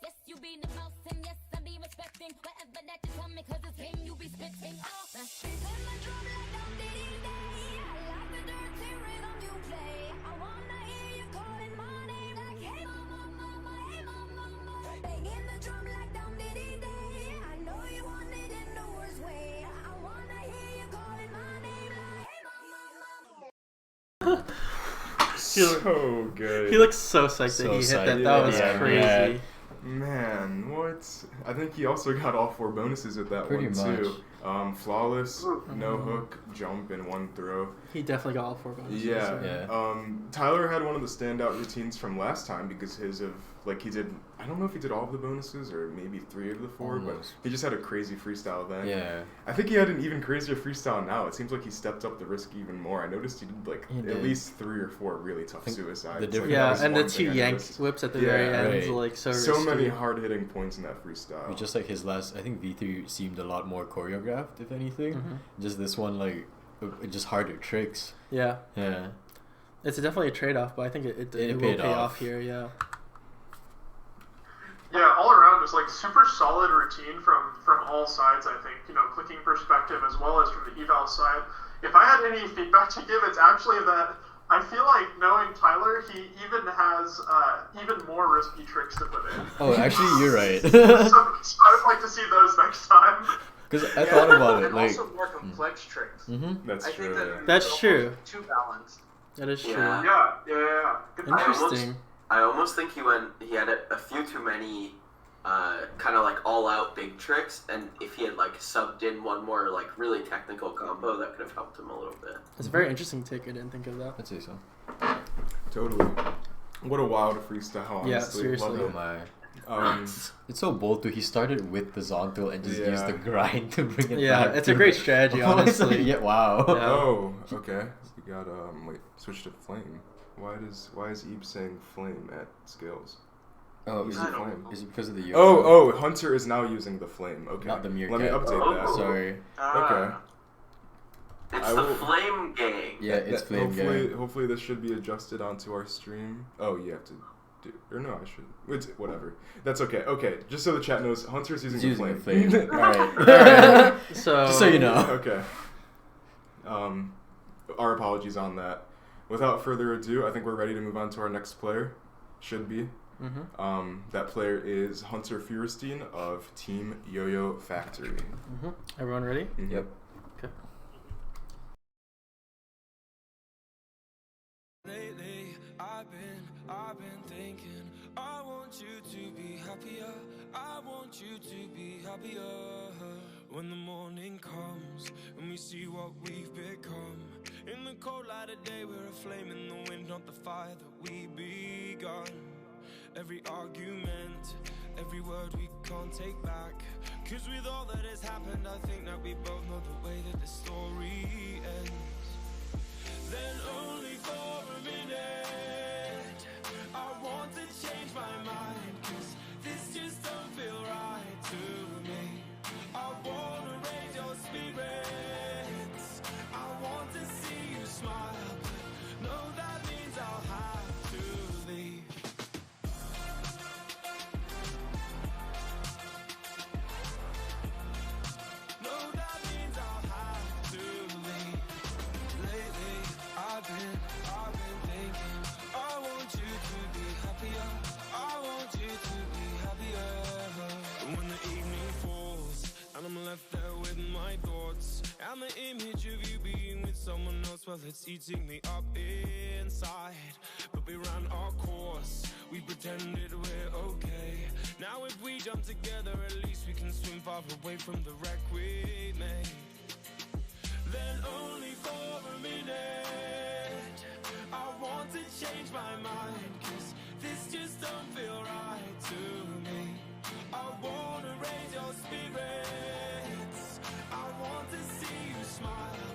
Yes, you be the most, and yes, I be respecting whatever that you tell me, cause it's game you be spitting. Oh, in my drum like dum diddy day. I like the dirty rhythm you play. I wanna hear you calling my name like hey mama, mama, hey mama, mama. Banging the drum like dum diddy day. I know you want it in the worst way. I wanna hear you calling my name like hey mama, mama. So good. He looks so psyched that he hit that. That was crazy. Man, what? I think he also got all 4 bonuses with that one too. Flawless, no hook, jump, and 1 throw. He definitely got all 4 bonuses. Yeah. Tyler had one of the standout routines from last time because he did, I don't know if he did all of the bonuses or maybe 3 of the 4, but he just had a crazy freestyle then. Yeah. I think he had an even crazier freestyle now. It seems like he stepped up the risk even more. I noticed he did at least 3 or 4 really tough suicides. And the 2 yank whips at the very end, like so many hard-hitting points in that freestyle. Just like his last, I think V3 seemed a lot more choreographed, if anything. Just this one, like, just harder tricks. Yeah. Yeah. It's definitely a trade-off, but I think it will pay off here, yeah. Yeah, all around, just like super solid routine from all sides, I think. You know, clicking perspective as well as from the eval side. If I had any feedback to give, it's actually that I feel like knowing Tyler, he even has even more risky tricks to put in. Oh, actually, you're right. so I would like to see those next time. Because I thought about it, and like also more complex tricks. That's true. That's true. Too balanced. That is true. Yeah. Good Interesting. I almost think he had a few too many kind of like all-out big tricks, and if he had like subbed in one more like really technical combo, that could have helped him a little bit. It's a very interesting take. I didn't think of that. I'd say so. Totally. What a wild freestyle, honestly. Yeah, seriously. Love it. It's so bold too. He started with the Zontil and just used the grind to bring it back. Yeah, it's a great strategy, honestly. Yeah, wow. Yeah. Oh, okay. We got wait, switch to flame. Why is Ebe saying flame at scales? Oh, is it flame? Is it because of the yoga? Oh, Hunter is now using the flame. Okay. Not the meerkat. Let me update that. Sorry. Okay. It's the flame gang. Yeah, it's flame gang. Hopefully this should be adjusted onto our stream. Oh, you have to do... Or no, I should... It's, whatever. That's okay. Okay, just so the chat knows, Hunter's using the flame. Alright. Alright. So... Just so you know. Okay. Our apologies on that. Without further ado, I think we're ready to move on to our next player. Should be. Mm-hmm. That player is Hunter Feuerstein of Team Yo-Yo Factory. Mm-hmm. Everyone ready? Mm-hmm. Yep. Okay. Lately, I've been thinking, I want you to be happier. I want you to be happier. When the morning comes and we see what we've become. In the cold light of day, we're a flame in the wind, not the fire that we begun. Every argument, every word we can't take back. Cause with all that has happened, I think that we both know the way that the story ends. Then only for a minute, I want to change my mind. Cause this just don't feel right to me. I wanna raise your spirits. I want to see you smile. But no, that means I'll have to leave. I've been thinking, I want you to be happier. I want you to be happier. And when the evening falls and I'm left there with my thoughts and the image of you being with someone else, well, it's eating me up inside. But we ran our course, we pretended we're okay. Now if we jump together, at least we can swim far away from the wreck we made. Then only for a minute, I want to change my mind. Cause this just don't feel right to me. I wanna raise your spirits. I want to see you smile.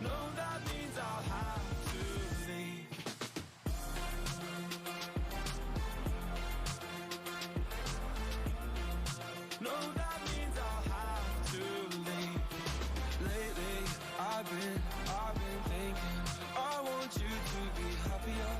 No, that means I'll have to leave. No, that means I'll have to leave. Lately, I've been thinking, I want you to be happier.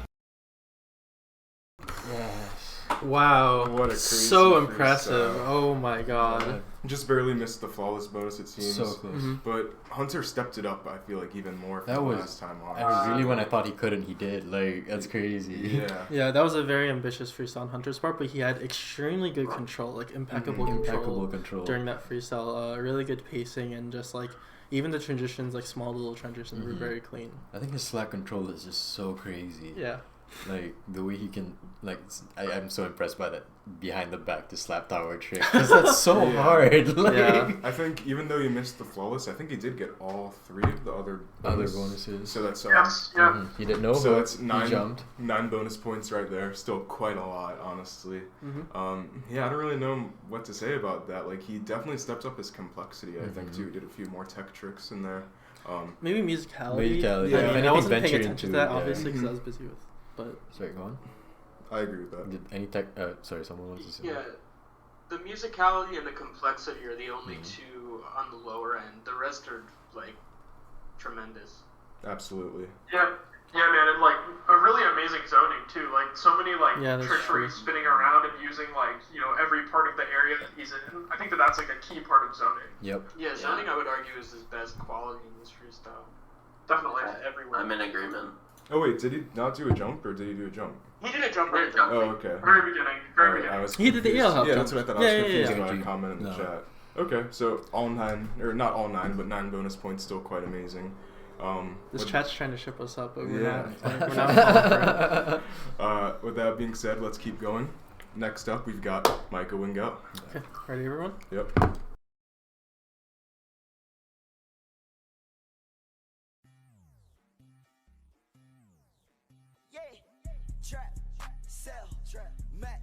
Yes. Wow. What a crazy so impressive. freestyle. Oh my god. Just barely missed the flawless bonus, it seems. So close. Mm-hmm. But Hunter stepped it up, I feel like, even more from That the was... last time on. I really, when I thought he couldn't, he did. Like, that's crazy. Yeah. Yeah, that was a very ambitious freestyle on Hunter's part, but he had extremely good control, like impeccable control during that freestyle. Really good pacing and just like even the transitions, like small little transitions, were very clean. I think his slack control is just so crazy. Yeah. Like the way he can, like, I'm so impressed by that behind the back to slap tower trick because that's so hard. Like, yeah. I think even though he missed the flawless, I think he did get all three of the other bonuses. So that's Yes, yeah. He didn't know. so but that's he jumped. 9 bonus points right there. Still quite a lot, honestly. Yeah, I don't really know what to say about that. Like he definitely stepped up his complexity. I think too. Did a few more tech tricks in there. Maybe musicality. Yeah. I mean, I wasn't paying attention to that yeah. obviously because I was busy with. But Sorry, go on. I agree with that. Did any tech? Sorry, someone wants to say. Yeah, the musicality and the complexity are the only two on the lower end. The rest are like tremendous. Absolutely. Yeah, man, and like a really amazing zoning too. Like so many like Yeah, that's tricks where true. he's spinning around and using like every part of the area that he's in. I think that's like a key part of zoning. Yep. Yeah, zoning I would argue is his best quality in this freestyle. Definitely. Everywhere. I'm in agreement. Oh wait, did he not do a jump or did he do a jump? He did a jump right jump. Oh, okay. Very beginning. Very beginning. I was He did the confused. EL hop Yeah, jump. that's what I thought. I Yeah, was yeah, confused yeah. by a comment in the No. chat. Okay, so all 9, or not all 9, but 9 bonus points, still quite amazing. this with- chat's trying to ship us up, but we're Yeah. not. We're not falling for it. With that being said, let's keep going. Next up, we've got Micah Wingell. Okay, ready, everyone? Yep. Trap, sell, trap, Mac,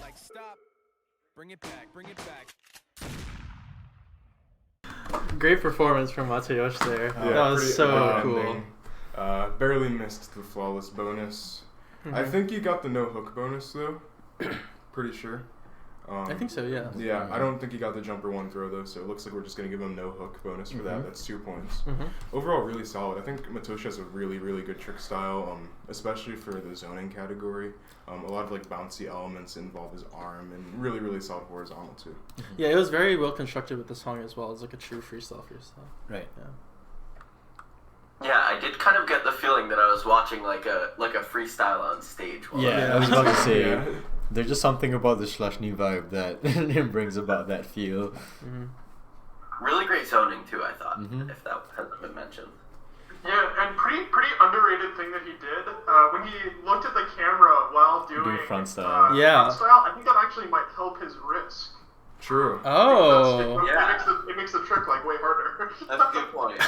Like stop, bring it back, bring it back. Great performance from Matayoshi there. Yeah, That was pretty so cool. ending. Barely missed the flawless bonus. I Mhm. think he got the no hook bonus though. Pretty sure. I think so, yeah. Yeah, I don't think he got the jumper one throw though, so it looks like we're just gonna give him no hook bonus for that. Mhm. That's 2 points. Mhm. Overall, really solid. I think Matoshi has a really, really good trick style, especially for the zoning category. A lot of like bouncy elements involve his arm, and really, really solid horizontal too. Yeah, it was very well constructed with the song as well. It's like a true freestyle. Right. Yeah. Yeah, I did kind of get the feeling that I was watching like a freestyle on stage. While Yeah, I was about to say, Yeah. there's just something about the Slushny vibe that it brings about that feel. Mhm. Really great zoning too, I thought, Mhm. if that hasn't been mentioned. Yeah, and pretty underrated thing that he did when he looked at the camera while doing front style. Yeah. front style. I think that actually might help his risk. True. Oh. Yeah. It makes the trick like way harder. That's a good point.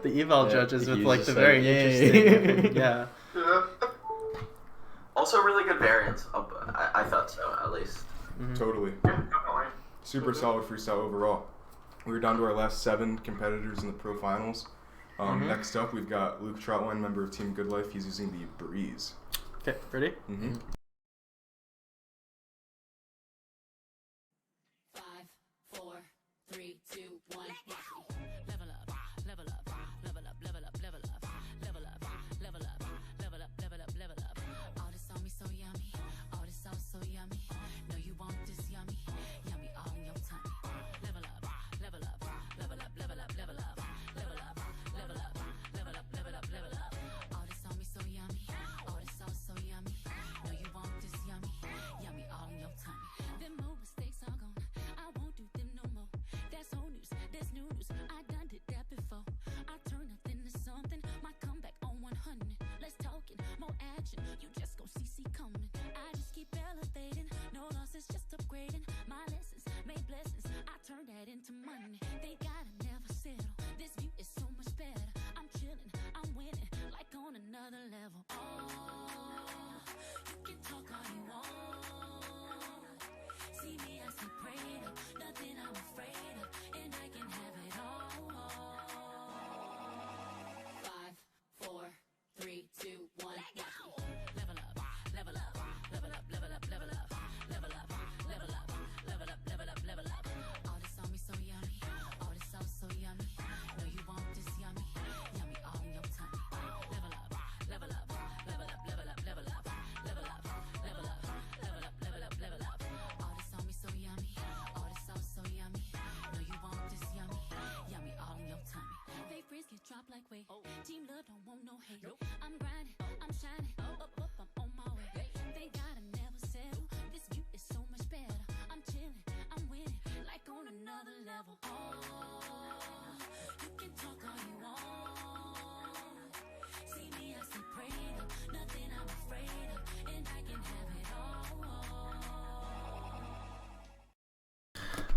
The eval Yeah, judges with he's like just the very like, yay. interesting. Yeah. Yeah. Also, really good variants. I thought so, at least. Totally. Yeah, definitely. Super solid freestyle overall. We're down to our last 7 competitors in the pro finals. Next up, we've got Luke Troutwine, member of Team Good Life. He's using the Breeze. Okay, ready? Mm-hmm. 5, 4, 3, 2, 1. Level up, level up, level up, level up, level up, level up, level up, level up, level up, level up. All this on me so yummy. All this sauce so yummy. No, you want this yummy. Yummy all in your tummy. Level up, level up, level up, level up, level up, level up, level up, level up, level up, level up. All this on me so yummy. All this sauce so yummy. No, you want this yummy. Yummy all in your tummy. Them old mistakes are gone. I won't do them no more. That's old news. That's new news. I done did that before. I turn nothing to something. My comeback on 100. Let's talk it. More action. You just gon' see coming. I just keep elevating. No losses, just upgrading. My lessons made blessings. I turn that into money. They gotta never settle. This view is so much better. I'm chilling. I'm winning. Like on another level. Oh, you can talk all you want. See me, I see prayed up. Nothing I'm afraid of. And I can have it all. 5, 4, 3, 2, 1. Level up, level up, level up, level up, level up, level up, level up, level up, level up, level up. All this on me so yummy. All this sauce so yummy. No, you want this yummy. Yummy all in your tummy. Level up, level up, level up, level up, level up, level up, level up, level up, level up, level up. All this on me so yummy. All this sauce so yummy. No, you want this yummy. Yummy all in your tummy. They freeze get dropped like weight. Team love don't want no hate. I'm grinding, I'm shining. Up, I'm on my way. They gotta never settle. This view is so much better. I'm chilling, I'm winning, like on another level. Oh, you can talk all you want. See me, I see prayed up. Nothing I'm afraid of, and I can have it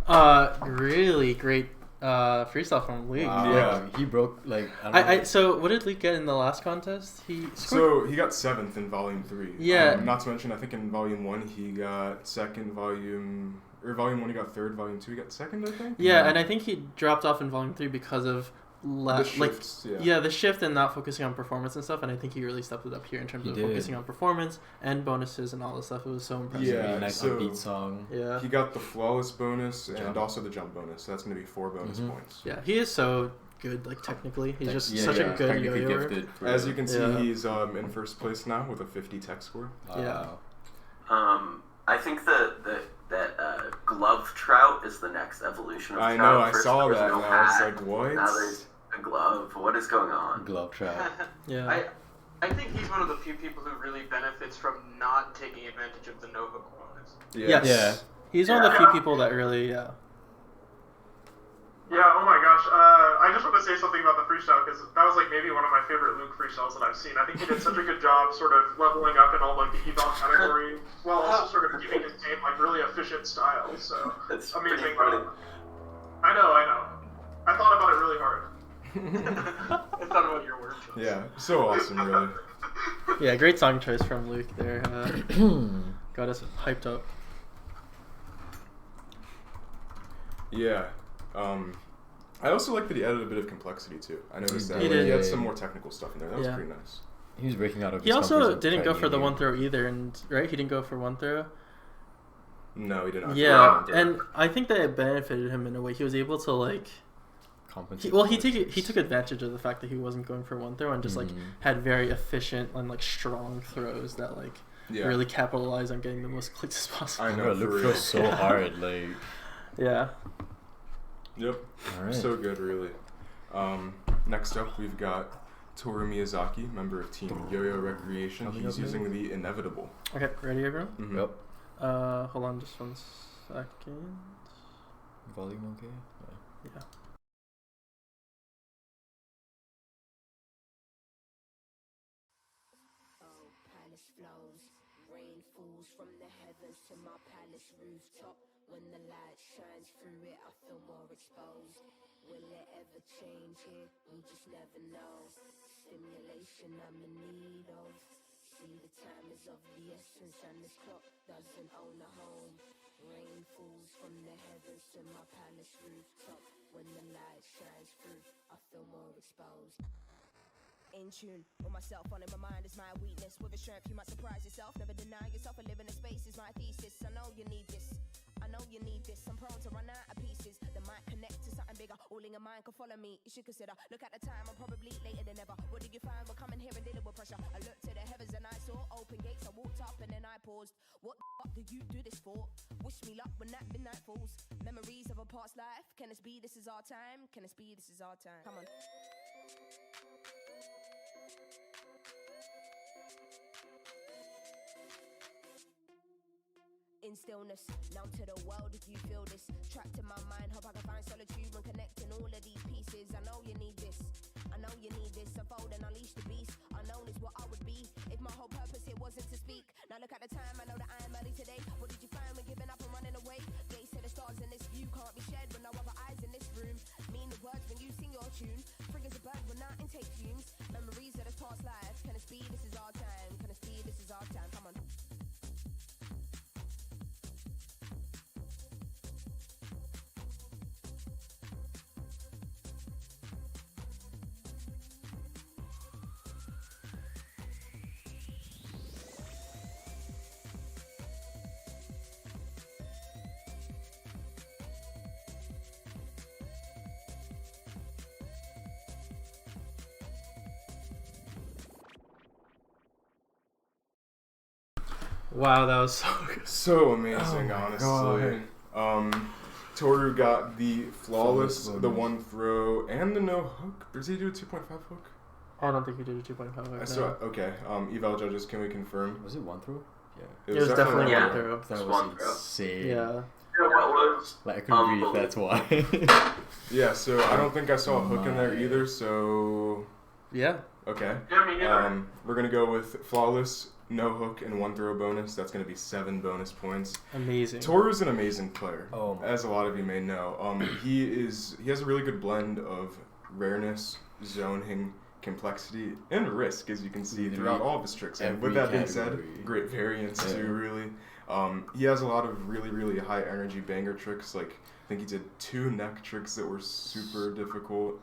all. Really great freestyle from Luke. Wow. Yeah. He broke like I don't know. So what did Luke get in the last contest? He scored. So he got 7th in Volume 3. Yeah. Not to mention, I think in Volume 1 he got 2nd. Volume 1 he got 3rd. Volume 2 he got 2nd, I think. Yeah, and I think he dropped off in volume 3 because of The shifts, the shift and not focusing on performance and stuff. And I think he really stepped it up here in terms He of did. focusing on performance and bonuses and all this stuff. It was so impressive. Yeah. Really nice so- upbeat song. Yeah. He got the flawless bonus and Jump. also the jump bonus. So that's going to be 4 bonus Mhm. points. Yeah, he is so good, like technically. He's just Yeah, such yeah, a good technically yo-yoer. gifted for As you can see, Yeah. he's in first place now with a 50 tech score. Yeah. I think that glove trout is the next evolution of I trout. know, I First saw there was that no and I was hat, like, what? Now there's a glove. What is going on? Glove trap. Yeah. I think he's one of the few people who really benefits from not taking advantage of the no hook bonus. Yes. Yeah. He's one of the few people that really, Yeah, oh my gosh. I just want to say something about the freestyle because that was like maybe one of my favorite Luke freestyles that I've seen. I think he did such a good job sort of leveling up in all like the eval category while also sort of keeping his same like really efficient style. So That's amazing. pretty funny. I know. I thought about it really hard. I thought about your work. Yeah, so awesome, really. Yeah, great song choice from Luke there. Got us hyped up. Yeah. I also like that he added a bit of complexity too. I noticed that He like, did. he had some more technical stuff in there. That was pretty nice. He was breaking out of He his comfort also zone, didn't go trying for the new- one throw either, and right? He didn't go for one throw. No, he did not. Yeah, and I think that it benefited him in a way. He was able to like. compensate. He took advantage of the fact that he wasn't going for one throw and just like had very efficient and like strong throws that like really capitalize on getting the most clicks as possible. I know. Luke throws so hard, like. Yep. All right. So good, really. Next up, we've got Toru Miyazaki, member of Team Yo-Yo Recreation. He's using the Inevitable. Okay, ready, everyone? Yep. Hold on, just 1 second. Volume okay? Yeah. Rain falls from the heavens to my palace rooftop. When the light shines through it, I feel more exposed. Will it ever change here? We just never know. Stimulation I'm in need of. See, the time is of the essence, and this clock doesn't own a home. Rain falls from the heavens to my palace rooftop. When the light shines through, I feel more exposed. In tune with myself, on in my mind is my weakness. With a strength you might surprise yourself. Never deny yourself, and live in a space is my thesis. I know you need this, I know you need this. I'm prone to run out of pieces that might connect to something bigger. All in your mind can follow me, you should consider. Look at the time, I'm probably later than ever. What did you find? We're coming here and dealing with pressure. I looked to the heavens and I saw open gates. I walked up and then I paused. What the fuck did you do this for? Wish me luck when that midnight falls. Memories of a past life. Can this be this is our time? Can this be this is our time? Come on. In stillness, numb to the world if you feel this. Trapped in my mind, hope I can find solitude when connecting all of these pieces. I know you need this, I know you need this. Unfold and unleash the beast. Unknown is what I would be if my whole purpose here wasn't to speak. Now look at the time, I know that I am early today. What did you find when giving up and running away? Gaze to the stars in this view can't be shared with no other eyes in this room. Mean the words when you sing your tune. Free as a bird when I intake fumes. Memories of this past life. Can it be this is our time? Can it be this is our time? Come on. Wow, that was so good. So amazing, honestly. Toru got the flawless, the one throw, and the no hook. Does he do a 2.5 hook? I don't think he did a 2.5 hook. So, okay. Eval judges, can we confirm? Was it one throw? Yeah. It was definitely one throw. That one was throw. insane. Yeah. Like I couldn't breathe. That's why. Yeah. So I don't think I saw a hook in there either. So. Yeah. Okay. Yeah, me neither. We're gonna go with flawless, no hook, and one throw bonus. That's gonna be 7 bonus points. Amazing. Toru's an amazing player, Oh, as a lot of you may know. He has a really good blend of rareness, zoning, complexity, and risk, as you can see throughout all of his tricks. And with that being said, great variance too. Really, he has a lot of really, really high energy banger tricks. Like I think he did 2 neck tricks that were super difficult.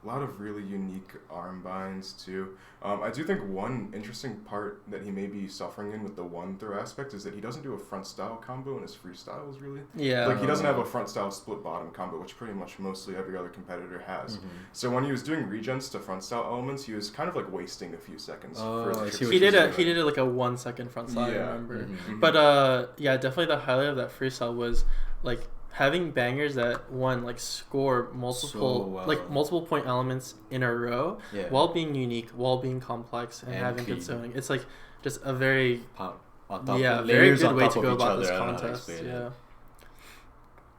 A lot of really unique arm binds too. I do think one interesting part that he may be suffering in with the one throw aspect is that he doesn't do a front style combo in his freestyles really. Yeah. Like he doesn't have a front style split bottom combo, which pretty much mostly every other competitor has. So when he was doing regens to front style elements, he was kind of like wasting a few seconds. For the tricks he did like a 1 second front slide, I remember. But yeah, definitely the highlight of that freestyle was like having bangers that like score multiple point elements in a row while being unique, while being complex, and having good zoning. It's like just a very very good way to go about this contest. Yeah,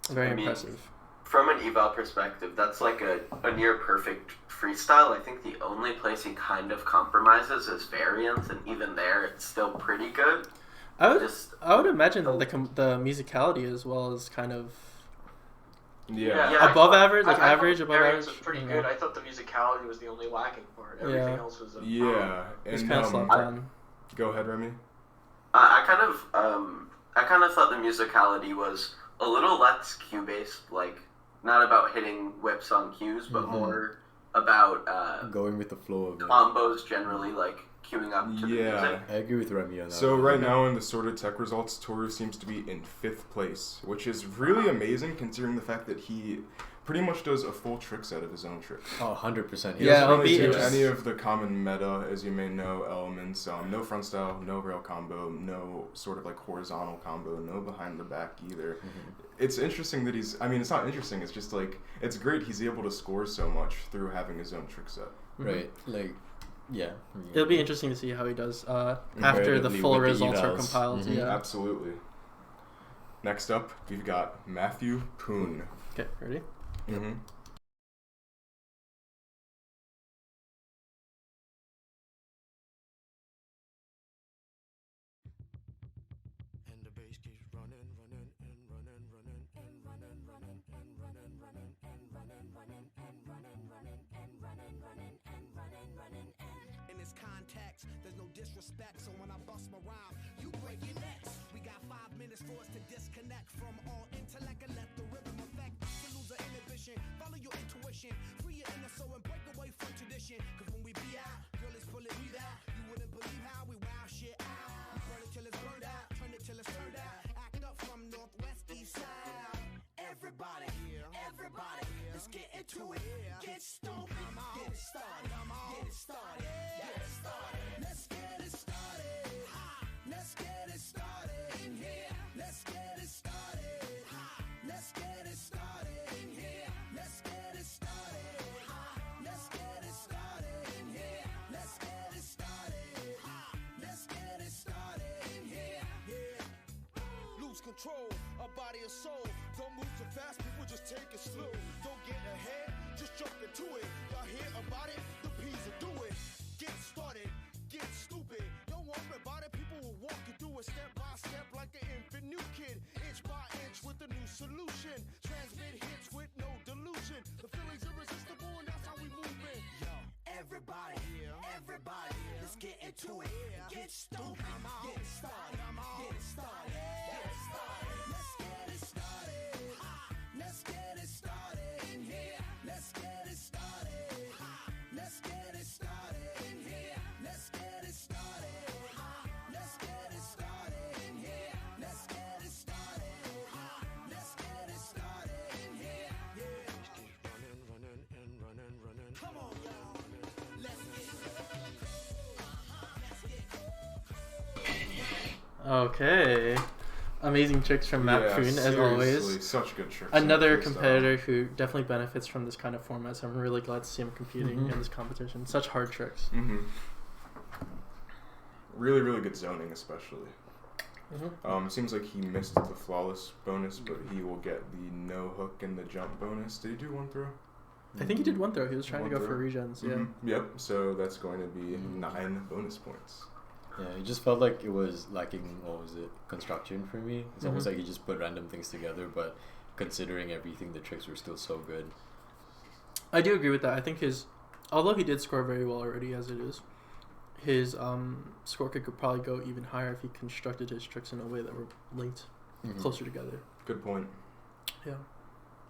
very impressive. from an eval perspective, that's like a near perfect freestyle. I think the only place he kind of compromises is variants, and even there, it's still pretty good. I would imagine that the musicality as well is kind of above average, like average, above average. Was pretty good. I thought the musicality was the only lacking part. Everything else was It's kind of slapped on. Go ahead, Remy. I kind of thought the musicality was a little less cue based, like not about hitting whips on cues, but more about going with the flow of combos generally, like queuing up to the music. I agree with Remy on that. So right now in the sorted tech results, Toru seems to be in 5th place, which is really amazing considering the fact that he pretty much does a full trick set of his own tricks. Oh, 100%. He doesn't really do any of the common meta, as you may know, elements. No front style, no rail combo, no sort of like horizontal combo, no behind the back either. It's interesting that it's not interesting, it's just like, it's great he's able to score so much through having his own trick set. Right, like, yeah. It'll be interesting to see how he does after the full results are compiled. Yeah, absolutely. Next up, we've got Matthew Poon. Okay, ready? Mm-hmm. There's no disrespect, so when I bust my rhyme, you break your necks. We got 5 minutes for us to disconnect from all intellect and let the rhythm affect. To lose the inhibition, follow your intuition, free your inner soul and break away from tradition. Cause when we be out, girl, it's pulling me out. You wouldn't believe how we wow shit out. We burn it till it's burned out, turn it till it's turned out. Act up from northwest, east side. Everybody, let's get into it. Get stoked, get it started, get it started, get it started. Let's get it started. Let's get it started in here. Let's get it started. Let's get it started in here. Let's get it started. Let's get it started in here. Let's get it started. Let's get it started in here. Yeah. Lose control of body and soul. Don't move too fast, people just take it slow. Don't get ahead, just jump into it. Y'all hear about it? The P's will do it. Get started, get stupid. Don't worry about it, people will walk you through it step by step like an infant new kid. Inch by inch with a new solution. Transmit hits with no delusion. The feeling's irresistible and that's how we move it. Yo, everybody, let's get into it. Get stupid, get it started, get it started, get it started. Let's get it started. Let's get it started in here. Let's get it started. Let's get it started in here. Let's get it started. Let's get it started in here. Let's get it started. Let's get it started in here. Yeah. Running. Come on, y'all. Let's get it. Okay. Amazing tricks from Matt Poon, as always. Such good tricks. Another competitor who definitely benefits from this kind of format, so I'm really glad to see him competing in this competition. Such hard tricks. Really, really good zoning, especially. Seems like he missed the flawless bonus, but he will get the no hook and the jump bonus. Did he do one throw? I think he did one throw. He was trying to go for regens, Yep, so that's going to be 9 bonus points. Yeah, it just felt like it was lacking, construction for me. It's almost like he just put random things together, but considering everything, the tricks were still so good. I do agree with that. I think although he did score very well already as it is, his score could probably go even higher if he constructed his tricks in a way that were linked closer together. Good point. Yeah.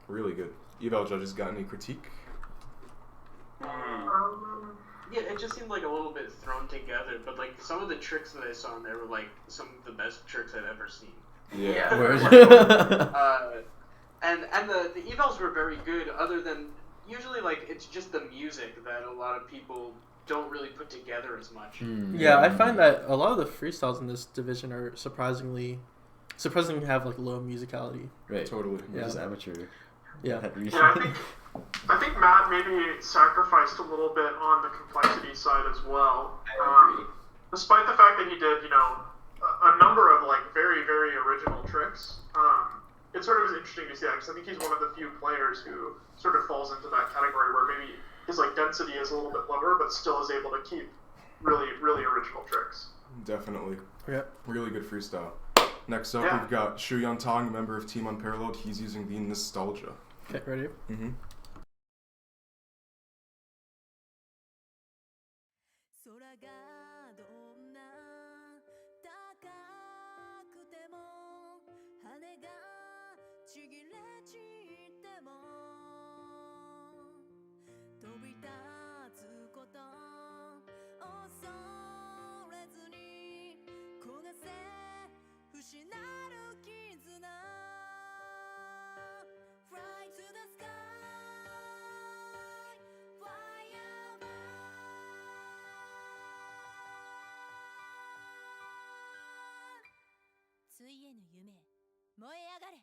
Really good. Eval judges got any critique? Yeah, it just seemed like a little bit thrown together, but like some of the tricks that I saw in there were like some of the best tricks I've ever seen. Yeah. And the evals were very good, other than usually like it's just the music that a lot of people don't really put together as much. Yeah, I find that a lot of the freestyles in this division are surprisingly have like low musicality. Right. Totally. Yeah. Just amateur. Yeah. I think Matt maybe sacrificed a little bit on the complexity side as well. Despite the fact that he did, a number of like very, very original tricks. it sort of is interesting to see that, because I think he's one of the few players who sort of falls into that category where maybe his like density is a little bit lower, but still is able to keep really, really original tricks. Definitely. Yeah. Really good freestyle. Next up, we've got Shuyan Tong, member of Team Unparalleled. He's using the Nostalgia. Okay, ready? Mm-hmm. 空がどんな高くても羽がちぎれ散っても飛び立つこと恐れずに焦がせ失る絆 Fly to the sky Fly above ついえぬ夢燃え上がれ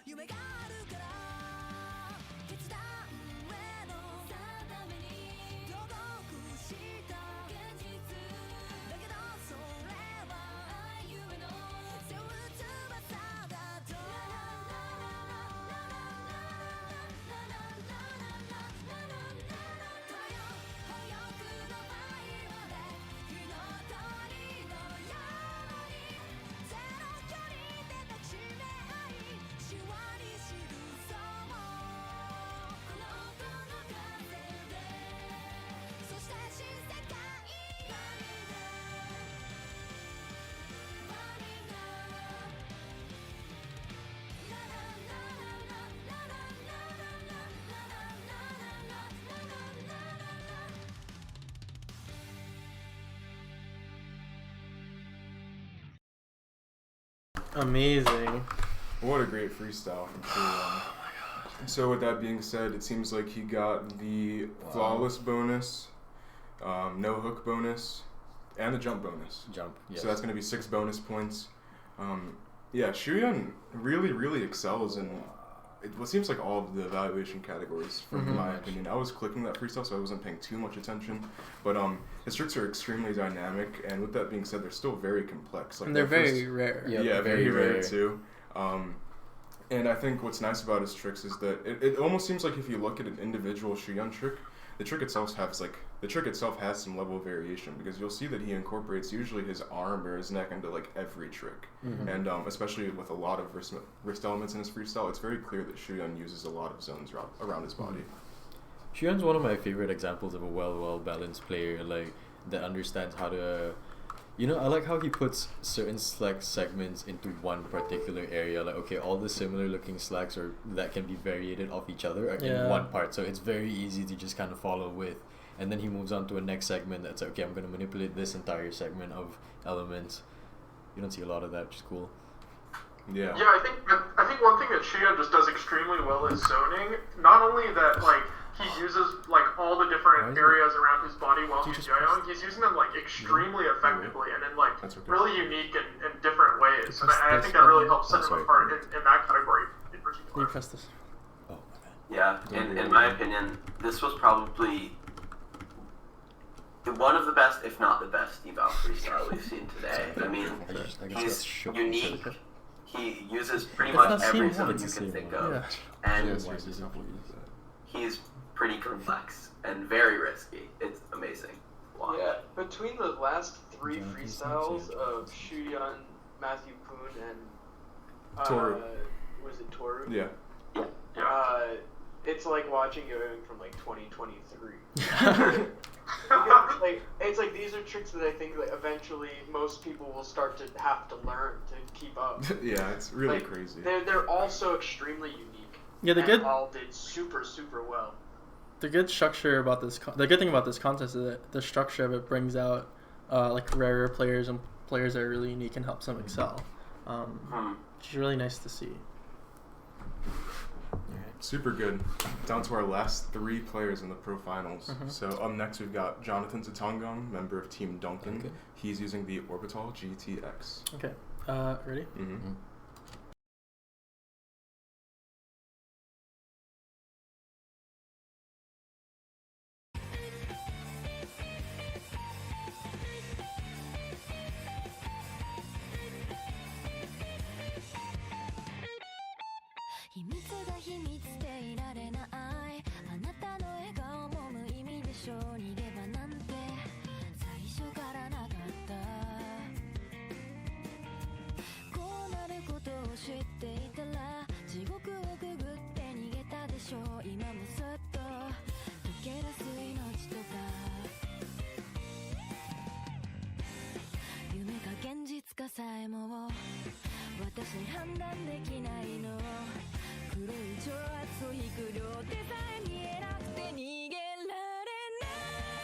夢があるから決断への定めに努力した現実だけどそれは愛ゆえの背負う翼だと漂くのファイアで火の鳥のようにゼロ距離で抱きしめ合いシワに記そうこの音の風でそして新世界バニラララララララララAmazing. What a great freestyle from Shuyan. So with that being said, it seems like he got the flawless bonus, no hook bonus, and the jump bonus. Jump, yes. So that's going to be 6 bonus points. Yeah, Shuyan really, really excels in what seems like all of the evaluation categories, from my opinion. I was clicking that freestyle, so I wasn't paying too much attention. But his tricks are extremely dynamic, and with that being said, they're still very complex. Like And they're very rare. Yep, yeah, very rare too. And I think what's nice about his tricks is that it almost seems like if you look at an individual Shuyan trick, the trick itself has some level of variation, because you'll see that he incorporates usually his arm or his neck into like every trick, and especially with a lot of wrist elements in his freestyle, it's very clear that Shuyan uses a lot of zones around his body. Shuyan's one of my favorite examples of a well balanced player, like that understands how to. You know, I like how he puts certain slack segments into one particular area. Like, okay, all the similar looking slacks or that can be variated off each other in one part. So it's very easy to just kind of follow with. And then he moves on to a next segment that's like, okay, I'm going to manipulate this entire segment of elements. You don't see a lot of that, which is cool. Yeah. Yeah, I think one thing that Shuyan just does extremely well is zoning. Not only that, like, he uses like all the different areas around his body while he's yo-yoing, he's using them like extremely effectively and in like really unique and different ways. And I think that really helps set him apart in that category in particular. You press this. Oh, yeah, in my opinion, this was probably one of the best, if not the best, eval freestyle we've seen today. I mean, he's unique. He uses pretty much every zone you can think of, and he's pretty complex and very risky. It's amazing. Wow. Yeah, between the last 3 freestyles of Shuyan, Matthew Poon, and Toru. Was it Toru? Yeah. It's like watching yo-yoing from like 2023. It's like these are tricks that I think like eventually most people will start to have to learn to keep up. Yeah, it's really like, crazy. They're all so extremely unique. Yeah, and all did super well. The good structure about this, the good thing about this contest is that the structure of it brings out like rarer players and players that are really unique and helps them excel, which is really nice to see. Alright. Super good. Down to our last 3 players in the pro finals. So up next we've got Jonathan Tatongang, member of Team Duncan. Okay. He's using the Orbital GTX. Okay. Ready? Mm-hmm. 秘密が秘密でいられないあなたの笑顔も無意味でしょう逃げ場なんて最初からなかったこうなることを知っていたら地獄をくぐって逃げたでしょう今もそっと溶け出す命とか夢か現実かさえも私に判断できないの黒い挑発を引く両手さえ見えなくて逃げられない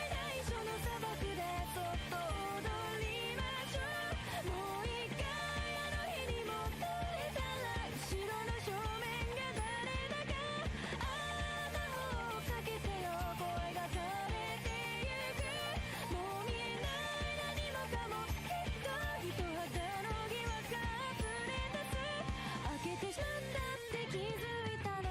内緒の砂漠でそっと踊りましょうもう一回あの日に戻れたら後ろの正面が誰だか魔法をかけてよ声が枯れてゆくもう見えない何もかもきっと人肌の疑惑が溢れ出す開けてしまったって気づいたの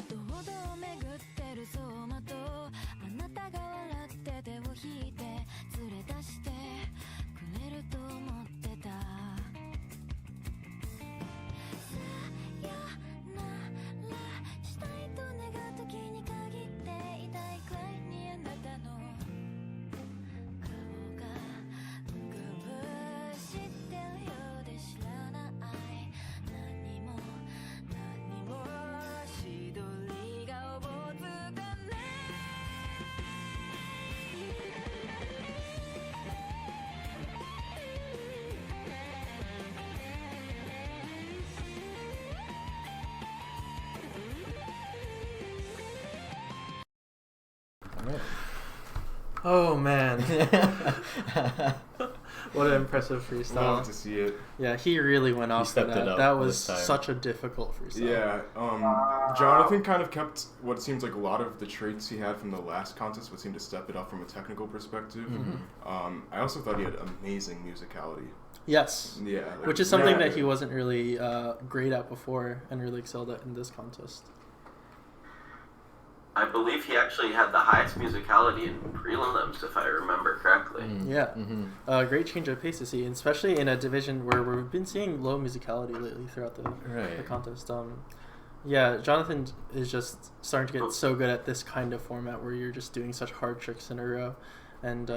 堂々巡ってる走馬灯あなたが笑って手を引いて連れ出してくれると思ってたさよならしたいと願う時に限って痛いくらいにあなたの顔が浮かぶ知ってるようで知らない何もしどりがおぼつかないOh man. What an impressive freestyle. Love to see it. Yeah, he really went off for stepped it that. up That was this time. such a difficult freestyle. Yeah, Jonathan kind of kept what seems like a lot of the traits he had from the last contest, but seemed to step it up from a technical perspective. I also thought he had amazing musicality. Yes. Yeah. Which is something that he wasn't really great at before and really excelled at in this contest. I believe he actually had the highest musicality in prelims, if I remember correctly. Yeah. Great change of pace to see, especially in a division where we've been seeing low musicality lately throughout the contest. Yeah, Jonathan is just starting to get so good at this kind of format where you're just doing such hard tricks in a row. And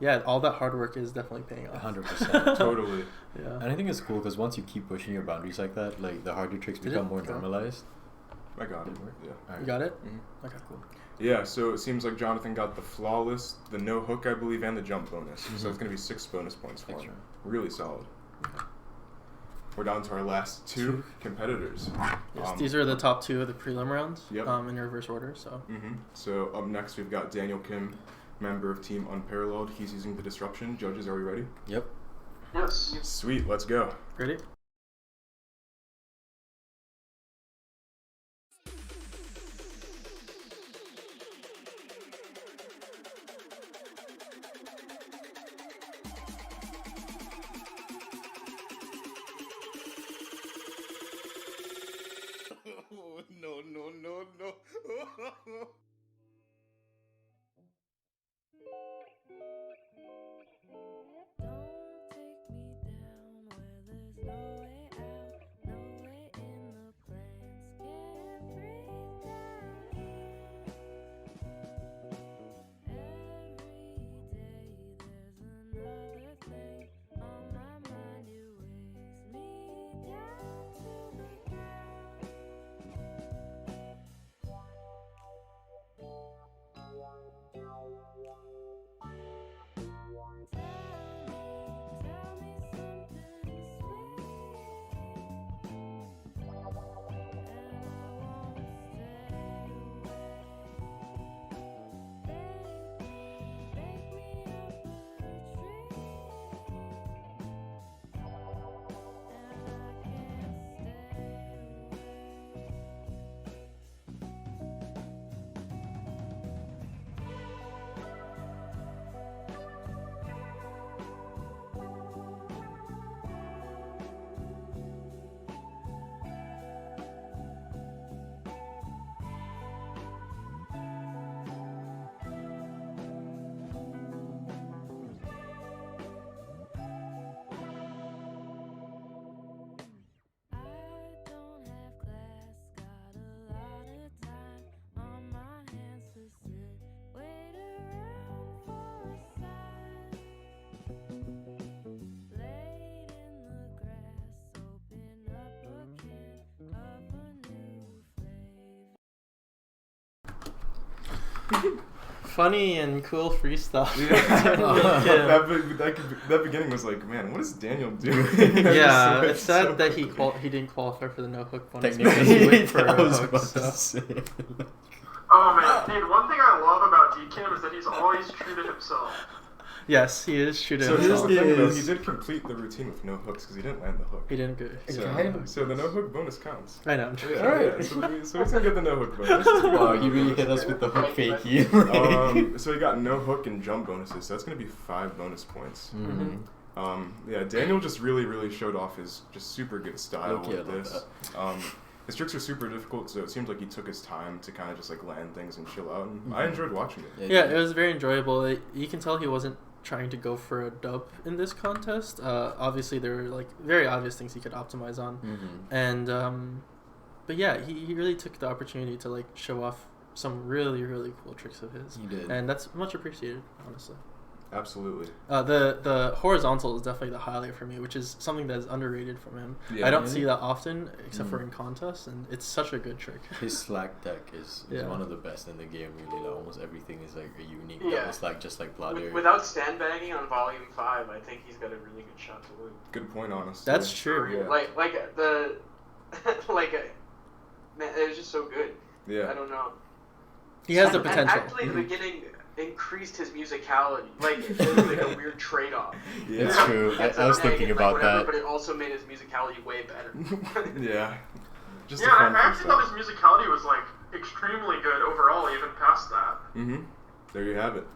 yeah, all that hard work is definitely paying off. 100%. Totally. Yeah. And I think it's cool because once you keep pushing your boundaries like that, like the harder tricks become more normalized. I got it. Yeah. You got it? Okay, cool. Yeah, so it seems like Jonathan got the flawless, the no hook, I believe, and the jump bonus. So it's going to be 6 bonus points for him. Really solid. We're down to our last 2 competitors. Yes, these are the top 2 of the prelim rounds. Yep. In reverse order. So. So up next we've got Daniel Kim, member of Team Unparalleled. He's using the Disruption. Judges, are we ready? Yep. Yes. Sweet, let's go. Ready? No. Funny and cool freestyle. That beginning was like, man, what is Daniel doing? Yeah, it's sad that he didn't qualify for the no hook bonus because he went for a hook. Oh man, dude, one thing I love about DKIM is that he's always true to himself. Yes, he is true to so himself. Here's the thing, though. He did complete the routine with no hooks because he didn't land the hook. He didn't go. So the no hook bonus counts. I know. Yeah, alright. So he's gonna get the no hook bonus. Wow, he really hit us with the hook fakey. So he got no hook and jump bonuses. So that's gonna be 5 bonus points. Yeah, Daniel just really showed off his just super good style with this. His tricks are super difficult, so it seemed like he took his time to kind of just like land things and chill out. And I enjoyed watching it. Yeah, it was very enjoyable. You can tell he wasn't trying to go for a dub in this contest. Obviously, there were like very obvious things he could optimize on, and but yeah, he really took the opportunity to like show off some really cool tricks of his. He did, and that's much appreciated, honestly. Absolutely. The horizontal is definitely the highlight for me, which is something that is underrated from him. Yeah, I don't see that often, except for in contests, and it's such a good trick. His slack deck is one of the best in the game, really. Like, almost everything is like a unique double slack, just like Bladder. Without sandbagging on Volume 5, I think he's got a really good shot to win. Good point, honestly. That's true. Yeah. Like the man, it was just so good. Yeah. I don't know. He has the potential. And actually, the beginning increased his musicality. Like, it was like a weird trade-off. Yeah, it's true. I was thinking about that. But it also made his musicality way better. Yeah. I actually thought his musicality was like extremely good overall, even past that. There you have it.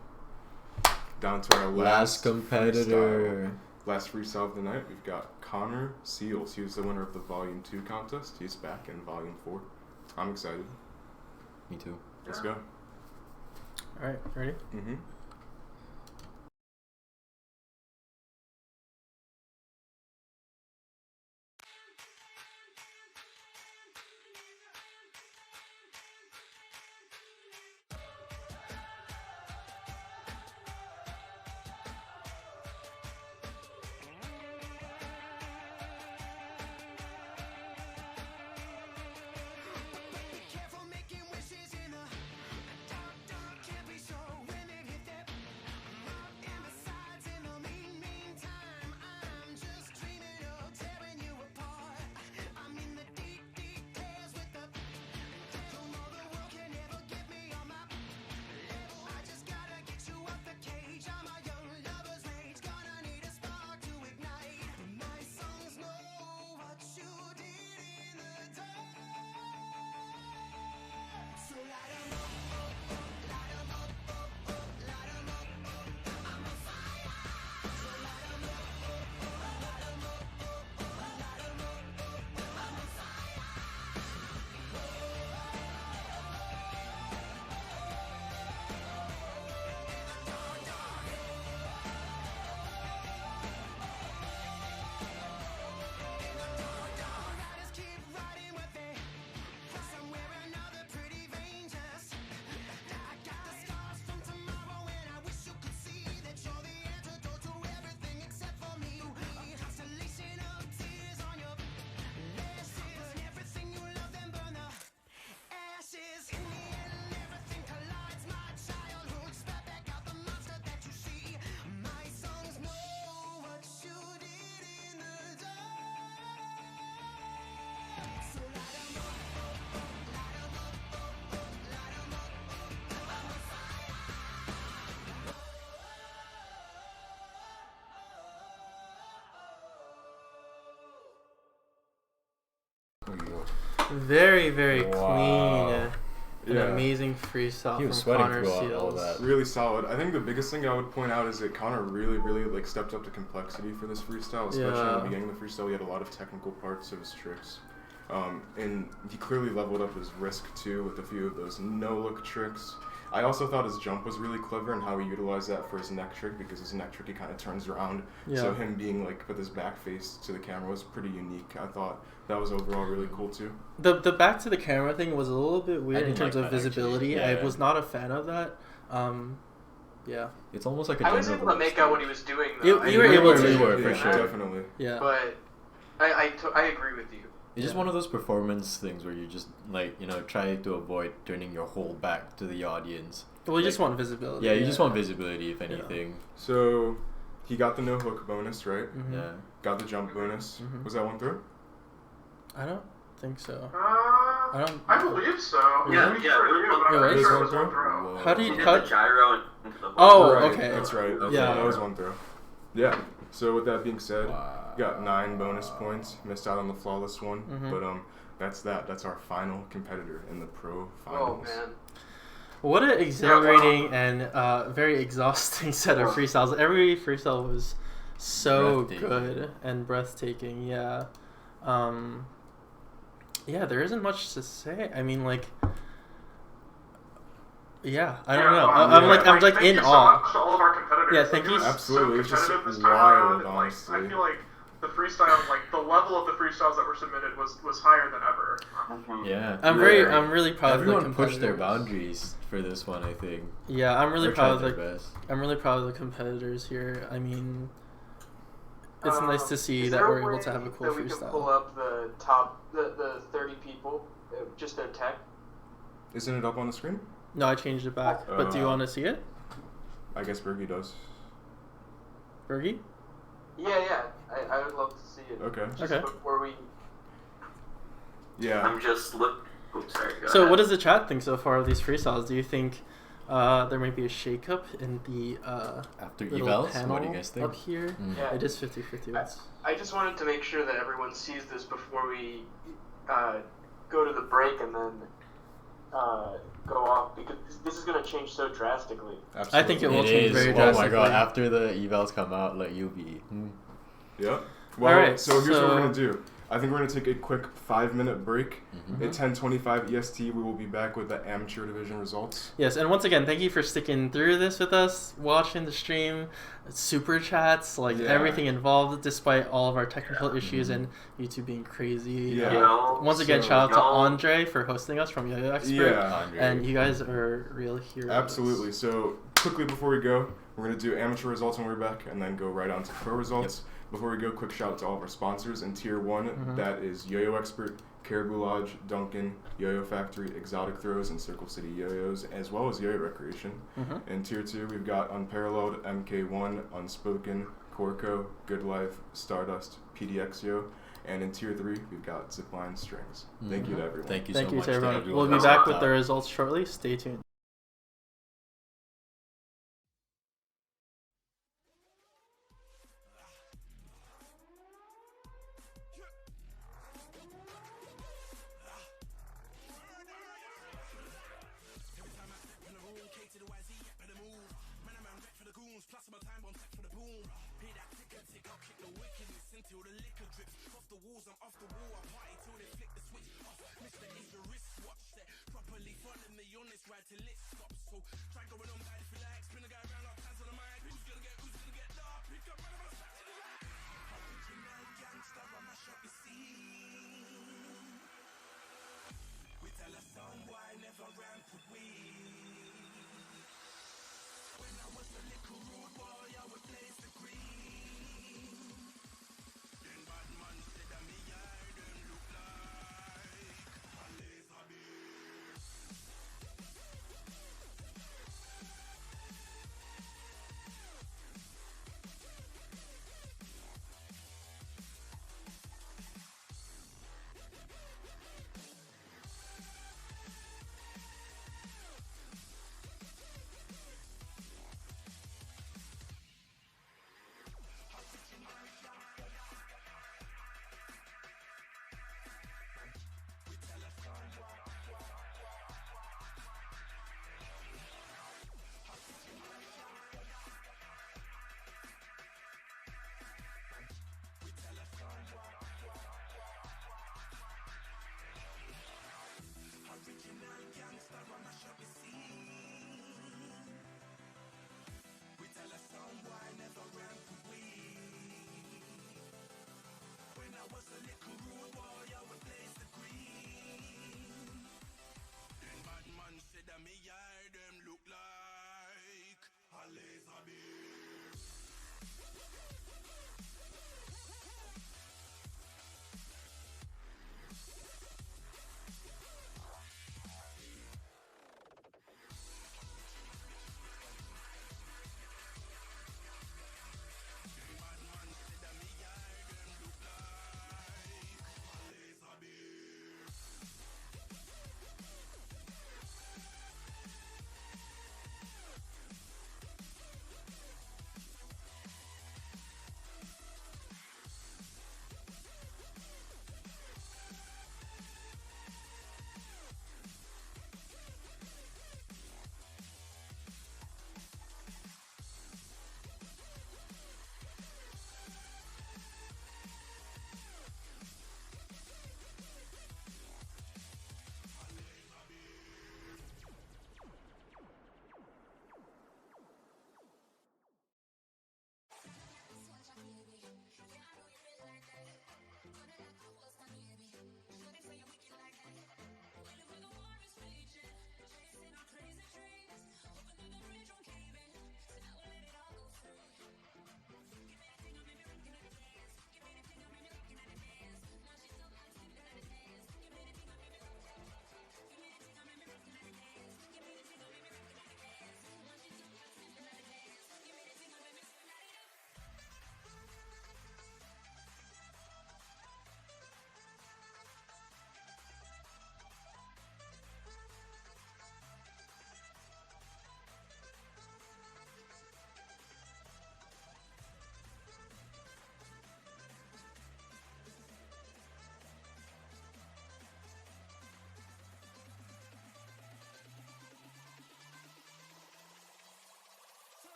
Down to our last competitor. Last freestyle of the night, we've got Connor Seals. He was the winner of the Volume 2 contest. He's back in Volume 4. I'm excited. Me too. Let's go. Alright, ready? Very clean. An amazing freestyle from Connor Seals. Really solid. I think the biggest thing I would point out is that Connor really like stepped up to complexity for this freestyle, especially in the beginning of the freestyle. He had a lot of technical parts of his tricks. And he clearly leveled up his risk too with a few of those no-look tricks. I also thought his jump was really clever and how he utilized that for his neck trick, because his neck trick he kind of turns around. Yeah. So him being like with his back face to the camera was pretty unique. I thought that was overall really cool too. The back to the camera thing was a little bit weird in terms of visibility. Yeah. I was not a fan of that. Yeah. It's almost like a I was able to make out what he was doing though. You were able to. You were, for sure. Definitely. Yeah. But I agree with you. It's just one of those performance things where you just like try to avoid turning your whole back to the audience. Well, you just want visibility. Yeah, you just want visibility if anything. Yeah. So he got the no hook bonus, right? Mm-hmm. Yeah. Got the jump bonus. Mm-hmm. Was that one throw? I don't think so. I believe so. Yeah, I'm sure it is, but I'm It pretty was? sure it was one throw. How do He you did cut? the gyro into the Oh, Right, okay. That's right. Yeah. That was one throw. Yeah. So with that being said, got 9 bonus points. Missed out on the flawless one, but that's that. That's our final competitor in the pro finals. Oh man. What an exhilarating and very exhausting set of freestyles. Every freestyle was so good and breathtaking. Yeah. Yeah, there isn't much to say. I mean, like, yeah, I don't know. I'm like thank in you so awe. much to all of our competitors. Yeah, thank you. Absolutely, it's just competitive this time wild, around, and, honestly. I feel like the freestyle, like the level of the freestyles that were submitted was higher than ever. Yeah. I'm really proud Everyone of the pushed their competitors. boundaries for this one, I think. Yeah, I'm really They proud of tried the their best. I'm really proud of the competitors here. I mean, it's nice to see Is that there we're a able to way have a cool that we can pull freestyle. up the top, the 30 people, just their tech? Isn't it up on the screen? No, I changed it back. But do you want to see it, I guess Bergie does. Bergie? Yeah. I would love to see it. Okay. Just Okay. before we. Yeah. I'm just Oops, sorry. Go So, ahead. what does the chat think so far of these freestyles? Do you think there might be a shakeup in the After little evals? panel What do you guys think? up here? Yeah. It is 50-50. I just wanted to make sure that everyone sees this before we go to the break and then go off, because this is going to change so drastically. Absolutely. I think it will change very Oh drastically. my god! After the evals come out, like you'll be. Yeah. Well, Alright, so here's what we're so- gonna do. I think we're gonna take a quick 5-minute break. Mhm. At 10:25 EST, we will be back with the amateur division results. Yes, and once again, thank you for sticking through this with us, watching the stream, super chats, like Yeah. everything involved, despite all of our technical issues and YouTube being crazy. Yeah. You know, Once again, so- shout out to y'all- Andre for hosting us from Yo-Yo Expert. Yeah. Andre. And you guys are real heroes. Absolutely. So quickly before we go, we're gonna do amateur results when we're back, and then go right on to pro results. Before we go, quick shout out to all of our sponsors. In Tier 1, that is Yo-Yo Expert, Caribou Lodge, Duncan, Yo-Yo Factory, Exotic Throws, and Circle City Yo-Yos, as well as Yo-Yo Recreation. In Tier 2, we've got Unparalleled, MK1, Unspoken, Corco, Good Life, Stardust, PDXyo. And in Tier 3, we've got Zipline Strings. Thank you to everyone. Thank you Thank so you much to everyone. We'll be that's back on with top. the results shortly. Stay tuned.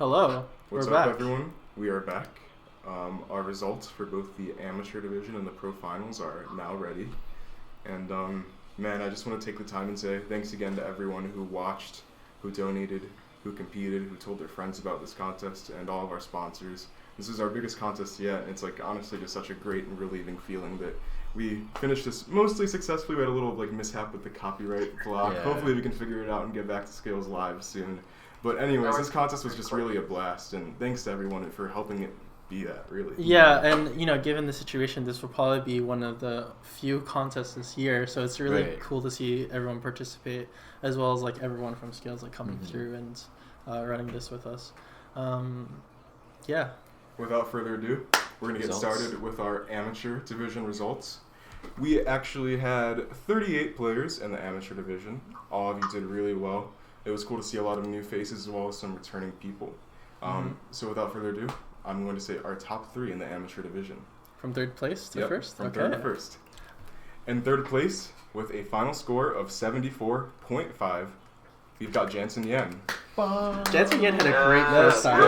Hello. What's We're up, back. everyone? We are back. Our results for both the amateur division and the pro finals are now ready. And man, I just want to take the time and say thanks again to everyone who watched, who donated, who competed, who told their friends about this contest, and all of our sponsors. This is our biggest contest yet, and it's like honestly just such a great and relieving feeling that we finished this mostly successfully. We had a little like mishap with the copyright block. Yeah. Hopefully we can figure it out and get back to Scales Live soon. But anyways, this contest was just really a blast, and thanks to everyone for helping it be that, really. Yeah, and given the situation, this will probably be one of the few contests this year, so it's really cool to see everyone participate, as well as like everyone from Scales like coming through and running this with us. Yeah. Without further ado, we're going to get started with our amateur division results. We actually had 38 players in the amateur division. All of you did really well. It was cool to see a lot of new faces as well as some returning people. So without further ado, I'm going to say our top 3 in the amateur division. From third place to first? From third to first. In third place, with a final score of 74.5, we've got Jansen Yen. Jansen Yen had a great first time.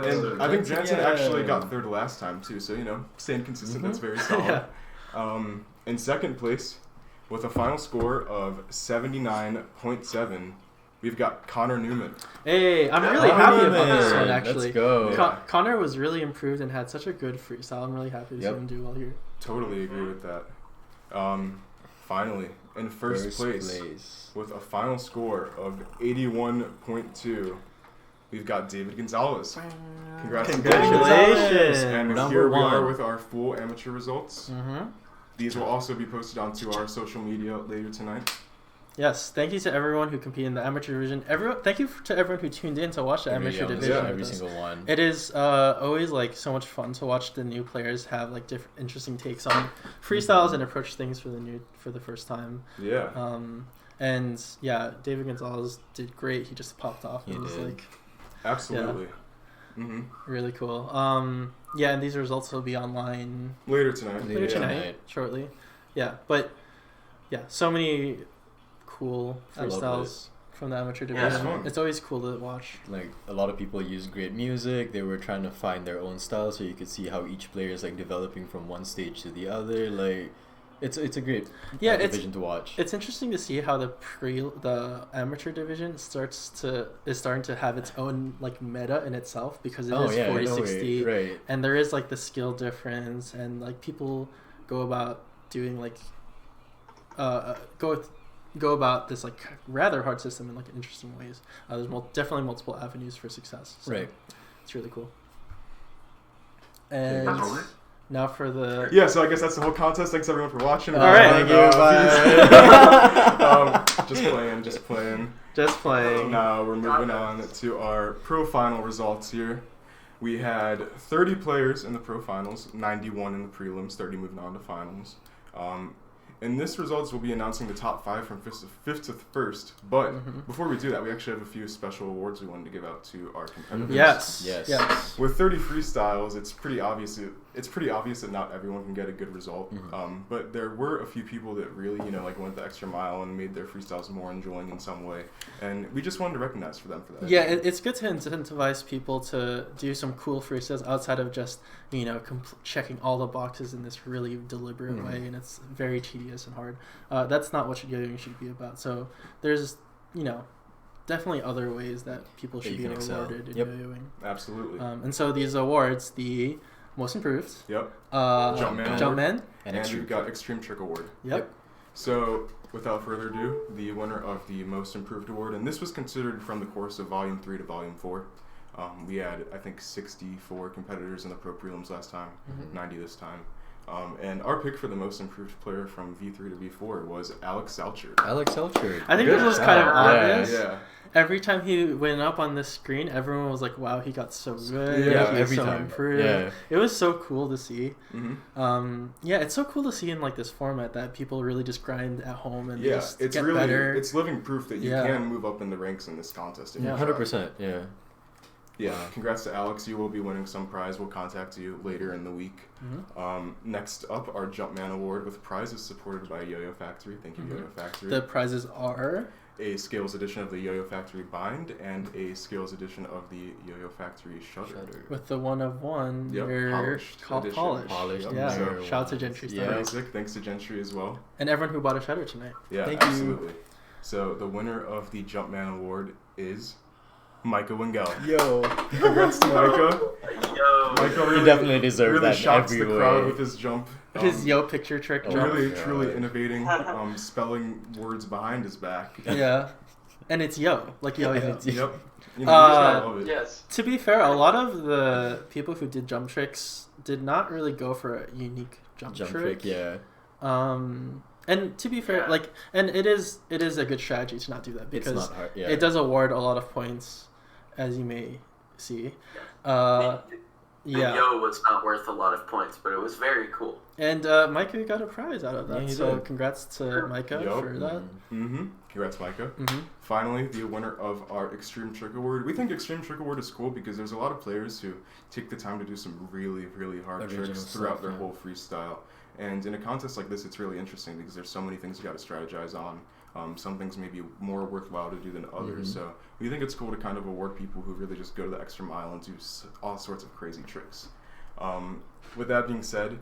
And I think Jansen actually got third last time too, so staying consistent, that's very solid. In second place, with a final score of 79.7, we've got Connor Newman. Hey, I'm really happy about this one, actually. Let's go. Connor was really improved and had such a good freestyle. I'm really happy to see him do well here. Totally agree with that. Finally, in first place, with a final score of 81.2, we've got David Gonzalez. Congratulations! And here we are with our full amateur results. These will also be posted onto our social media later tonight. Yes, thank you to everyone who competed in the amateur division. Thank you to everyone who tuned in to watch the amateur division. Every single one. It is always like so much fun to watch the new players have like different interesting takes on freestyles and approach things for the first time. Yeah. And yeah, David Gonzalez did great. He just popped off. He did. Like, absolutely. Really cool. Yeah, and these results will be online later tonight. Later tonight, shortly. Yeah, but yeah, so many cool freestyles from the amateur division. It's always cool to watch. Like a lot of people use great music. They were trying to find their own style, so you could see how each player is like developing from one stage to the other. Like it's a great division to watch. It's interesting to see how the amateur division is starting to have its own like meta in itself, because it is 40-60, right? And there is like the skill difference, and like people go about doing like go about this like rather hard system in like interesting ways. There's definitely multiple avenues for success. So right. It's really cool. And now for the... Yeah, so I guess that's the whole contest. Thanks everyone for watching. All right. Thank you. Bye. Just playing. Now we're moving on to our pro final results here. We had 30 players in the pro finals, 91 in the prelims, 30 moving on to finals. In this results, we'll be announcing the top 5 from 5th to 1st. But before we do that, we actually have a few special awards we wanted to give out to our competitors. Yes. With 30 freestyles, it's pretty obvious that not everyone can get a good result. But there were a few people that really, went the extra mile and made their freestyles more enjoying in some way. And we just wanted to recognize them for that. Yeah, it's good to incentivize people to do some cool freestyles outside of just, checking all the boxes in this really deliberate way, and it's very tedious and hard. That's not what yoyoing should be about. So there's, definitely other ways that people should be rewarded in yoyoing. Absolutely. And so these awards, the most improved. Yep. Jumpman. And we've got Extreme Trick Award. Yep. So without further ado, the winner of the most improved award, and this was considered from the course of Volume 3 to Volume 4. We had, I think, 64 competitors in the pro prelims last time, 90 this time. And our pick for the most improved player from V3 to V4 was Alex Salchard. I think this was kind of obvious. Yeah. Every time he went up on the screen, everyone was like, wow, he got so good. Yeah, he every so time. improved. Yeah. It was so cool to see. It's so cool to see in like this format that people really just grind at home and just it's get really better. It's living proof that you can move up in the ranks in this contest. 100%. Yeah. Yeah, congrats to Alex. You will be winning some prize. We'll contact you later in the week. Next up, our Jumpman Award with prizes supported by Yo-Yo Factory. Thank you, Yo-Yo Factory. The prizes are... a Scales edition of the Yo-Yo Factory bind, and a Scales edition of the Yo-Yo Factory shutter. With the one of one, you're called edition. Polished. Yep. Yeah. So, Shout out to Gentry. Very sick. Thanks to Gentry as well. And everyone who bought a shutter tonight. Yeah, Thank absolutely. you. So the winner of the Jumpman Award is Micah Wingell. Yo. Congrats to Micah. Yo. Micah really, He definitely deserves really that shocks every the crowd way. with his jump. His yo picture trick jump. Truly innovating, spelling words behind his back. Yeah. And it's yo, like yo yo. Yep. You know, you just gotta love it. Yes. To be fair, a lot of the people who did jump tricks did not really go for a unique jump trick. Yeah. And to be fair, and it is a good strategy to not do that because It's not hard, yeah. it does award a lot of points, as you may see. The yo was not worth a lot of points, but it was very cool. And Micah got a prize out of that, Yeah, so did. congrats to Micah for that. Mm-hmm. Congrats, Micah. Mm-hmm. Finally, the winner of our Extreme Trick Award. We think Extreme Trick Award is cool because there's a lot of players who take the time to do some really, really hard Original tricks stuff, throughout their yeah. whole freestyle. And in a contest like this, it's really interesting because there's so many things you got to strategize on. Some things may be more worthwhile to do than others. Mhm. So we think it's cool to kind of award people who really just go to the extra mile and do all sorts of crazy tricks. With that being said,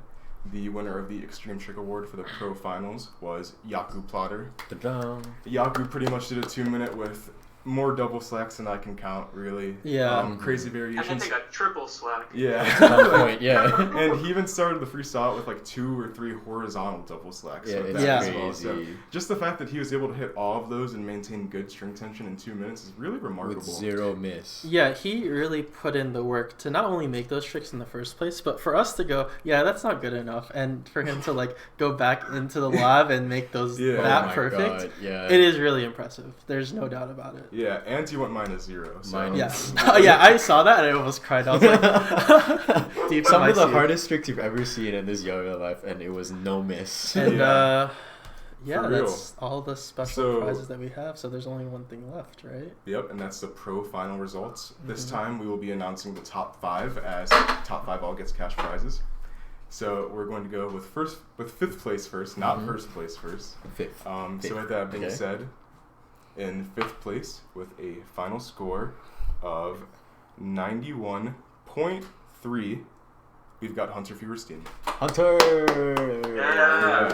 the winner of the Extreme Trick Award for the Pro Finals was Yaku Plotter. Ta-da. Yaku pretty much did a 2-minute with more double slacks than I can count, really. Yeah. Crazy I variations. think a triple slack. Yeah. At some point, yeah. And he even started the freestyle with like 2 or 3 horizontal double slacks. Yeah, so it's that as well. crazy. So just the fact that he was able to hit all of those and maintain good string tension in 2 minutes is really remarkable. With 0 miss. Yeah, he really put in the work to not only make those tricks in the first place, but for us to go, yeah, that's not good enough, and for him to like go back into the lab and make those Yeah. that Oh my perfect. God, yeah. It is really impressive. There's no doubt about it. Yeah, and he went -0. So. Yeah, yeah, I saw that and I almost cried. I was like, deep in Some my of the seat. hardest tricks you've ever seen in this yo-yo life, and it was no miss. And Yeah. yeah, For real. that's all the special So- prizes that we have. So there's only one thing left, right? Yep, and that's the pro final results. This Mhm. time we will be announcing the top 5 as top 5 all gets cash prizes. So we're going to go with 5th place first, not first place first. Fifth. So with that being Okay. said, in 5th place with a final score of 91.3, we've got Hunter Feuerstein. Hunter! Yeah.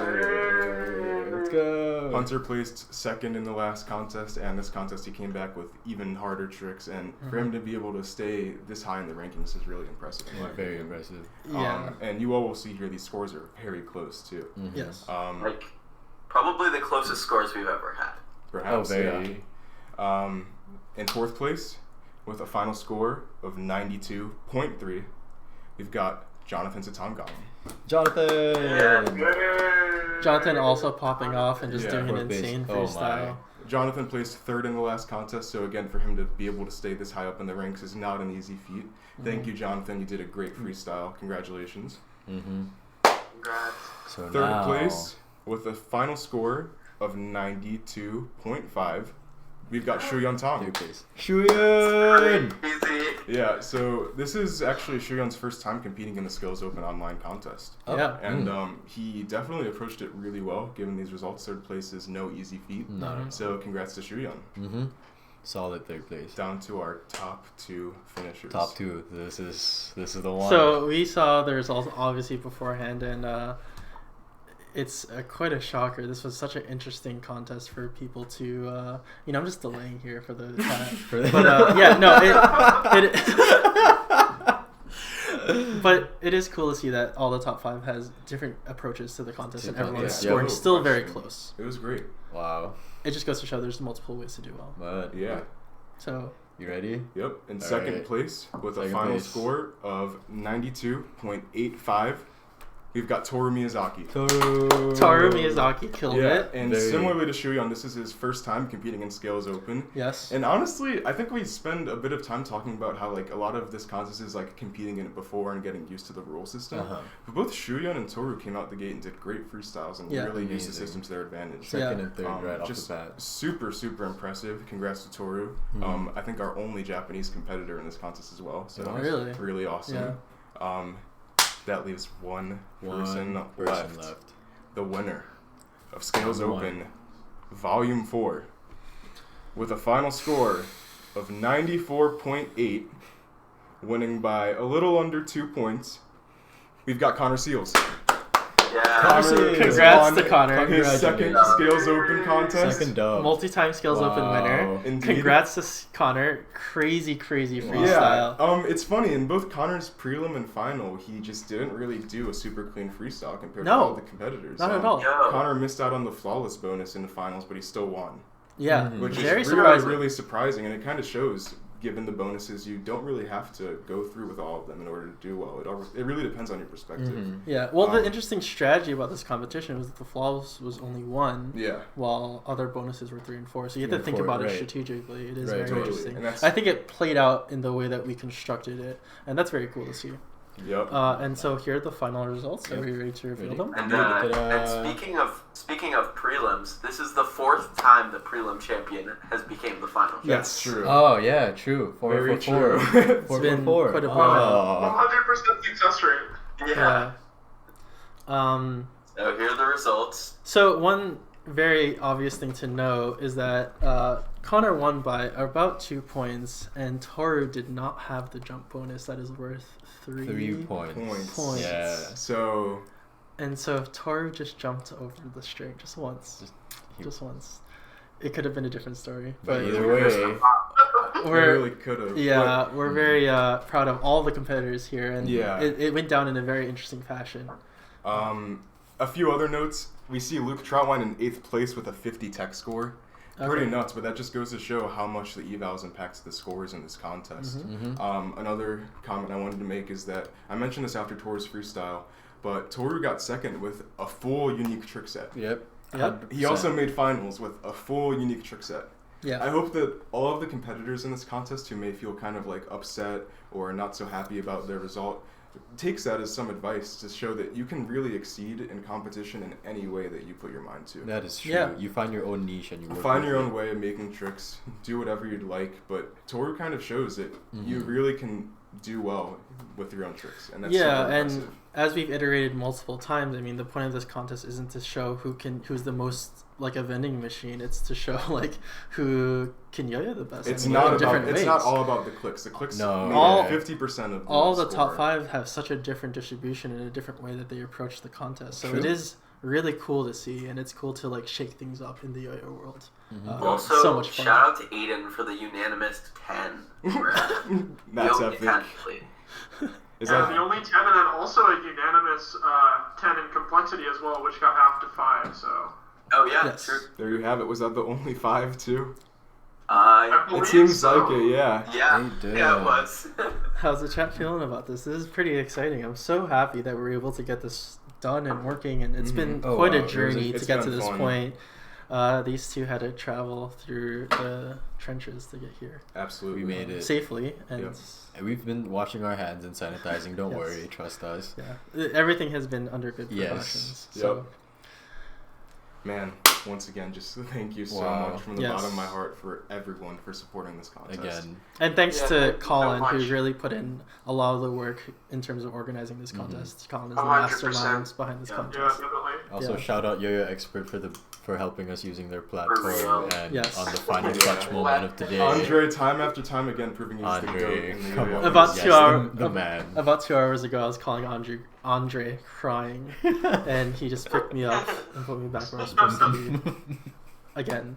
Let's go! Hunter placed 2nd in the last contest, and this contest he came back with even harder tricks, and for him to be able to stay this high in the rankings is really impressive. in my Very opinion. impressive. Yeah. And you all will see here these scores are very close too. Mhm. Yes. Like, probably the closest scores we've ever had. Perhaps, Oh, very. yeah. In 4th place, with a final score of 92.3, we've got Jonathan Satangam. Jonathan! Jonathan also popping off and just Yeah, doing an fourth base. insane Oh my. freestyle. Jonathan placed 3rd in the last contest, so again, for him to be able to stay this high up in the ranks is not an easy feat. Thank you, Jonathan. You did a great freestyle. Congratulations. Mm-hmm. Congrats. So 3rd now, place, with a final score of 92.5, we've got Shu Yun Tong. 3rd place. Shuyan! Easy. Yeah, so this is actually Shuyun's first time competing in the Skills Open online contest. Oh. Yeah. And he definitely approached it really well, given these results. 3rd place is no easy feat. No, no, no. So congrats to Shuyun. Mm-hmm. Solid 3rd place. Down to our top 2 finishers. Top 2. This is the one. So we saw the results obviously beforehand, and it's quite a shocker. This was such an interesting contest for people to, I'm just delaying here for the time. But yeah, no, but it is cool to see that all the top 5 has different approaches to the contest, and everyone's Yeah. scoring No still very question. close. It was great. Wow. It just goes to show there's multiple ways to do well. But Yeah. So you ready? Yep. In All 2nd right. place, with a Second final place. score of 92.85, we've got Toru Miyazaki. Taru Miyazaki killed Yeah, it. and Very- similarly to Shuyun, this is his first time competing in Scales Open. Yes. And honestly, I think we spend a bit of time talking about how like a lot of this contest is like competing in it before and getting used to the rule system. Uh-huh. But both Shuyun and Toru came out the gate and did great freestyles and Yeah. really used the Amazing. system to their advantage. Second and 3rd right off just the bat. super impressive. Congrats to Toru. I think our only Japanese competitor in this contest as well. So Really? awesome. That leaves one person left. The winner of Scales One. Open, Volume 4 with a final score of 94.8, winning by a little under 2 points. We've got Connor Seals. Yeah. Congrats to Connor. His second Scales Open contest. Second dub. Multi-time Scales Open winner. Indeed. Congrats to Connor. Crazy freestyle. Yeah. It's funny, in both Connor's prelim and final, he just didn't really do a super clean freestyle compared to all the competitors. Not at all. Connor missed out on the flawless bonus in the finals, but he still won. Yeah, which very is surprising. really surprising, and it kind of shows, given the bonuses, you don't really have to go through with all of them in order to do well. It really depends on your perspective. Yeah, well, the interesting strategy about this competition was that the flawless was only 1, while other bonuses were 3 and 4. So you have to think about it strategically. It is very interesting. I think it played out in the way that we constructed it, and that's very cool to see. Yep. And so here are the final results. Are we ready to reveal them? And speaking of prelims, this is the 4th time the prelim champion has became the final champion. That's true. Oh yeah, true. 4 for 4. It's been quite a while. 100% success rate. Yeah. So here are the results. So one very obvious thing to know is that Connor won by about 2 points, and Toru did not have the jump bonus that is worth 3 points. Yeah. So if Toru just jumped over the string just once, it could have been a different story. But either way, we really could have. Yeah, we're very proud of all the competitors here, and it went down in a very interesting fashion. A few other notes. We see Luke Troutwine in 8th place with a 50 tech score. Pretty nuts, but that just goes to show how much the evals impacts the scores in this contest. Another comment I wanted to make is that I mentioned this after Toru's freestyle, but Toru got second with a full unique trick set. He also made finals with a full unique trick set. I hope that all of the competitors in this contest who may feel kind of like upset or not so happy about their result takes that as some advice to show that you can really exceed in competition in any way that you put your mind to. That is true. You find your own niche and you work find your own way of making tricks, do whatever you'd like, but Toru kind of shows that you really can do well with your own tricks, and that's super impressive. And as we've iterated multiple times, I mean, the point of this contest isn't to show who's the most like a vending machine. It's to show like who can yo-yo the best. It's not all about the clicks. The clicks make 50% of all the top 5 have such a different distribution and a different way that they approach the contest. So it is really cool to see, and it's cool to like shake things up in the yo-yo world. Also, so much fun. Shout out to Aiden for the unanimous 10. That's epic. Is that the only 10, and then also a unanimous 10 in complexity as well, which got half to 5. So. Oh yeah, true. There you have it. Was that the only 5 too? It seems like it. Yeah. Yeah, it was. How's the chat feeling about this? This is pretty exciting. I'm so happy that we're able to get this done and working, and it's been quite a journey to get to this point. These two had to travel through the trenches to get here. Absolutely. We made it safely, and we've been washing our hands and sanitizing. Don't worry, trust us. Yeah, everything has been under good precautions. So. Man, once again, just thank you so much from the bottom of my heart for everyone for supporting this contest. And thanks to Colin, who really put in a lot of the work in terms of organizing this contest. Colin is the mastermind behind this contest. Also, shout out Yo-Yo Expert for helping us using their platform and on the final clutch moment of today. Andre, time after time again, proving he's the GOAT. About 2 hours ago, I was calling Andre crying, and he just picked me up and put me back where I was supposed to be again.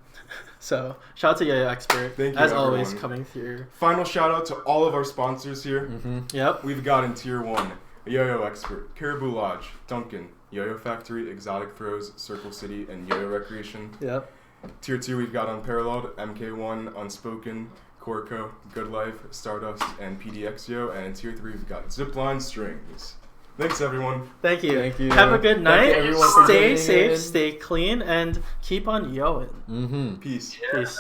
So shout out to Yo-Yo Expert, thank you, as everyone. always, coming through. Final shout out to all of our sponsors here. Yep, we've got in Tier 1 Yo-Yo Expert, Caribou Lodge, Duncan, Yo-Yo Factory, Exotic Throws, Circle City, and Yo-Yo Recreation. Yep. Tier 2 we've got Unparalleled, MK1, Unspoken, Corco, Good Life, Stardust, and PDXyo. And in Tier 3 we've got Zipline Strings. Thanks, everyone. Thank you. Thank you. Have a good night. Everyone stay safe, stay clean, and keep on yoing. Peace. Peace.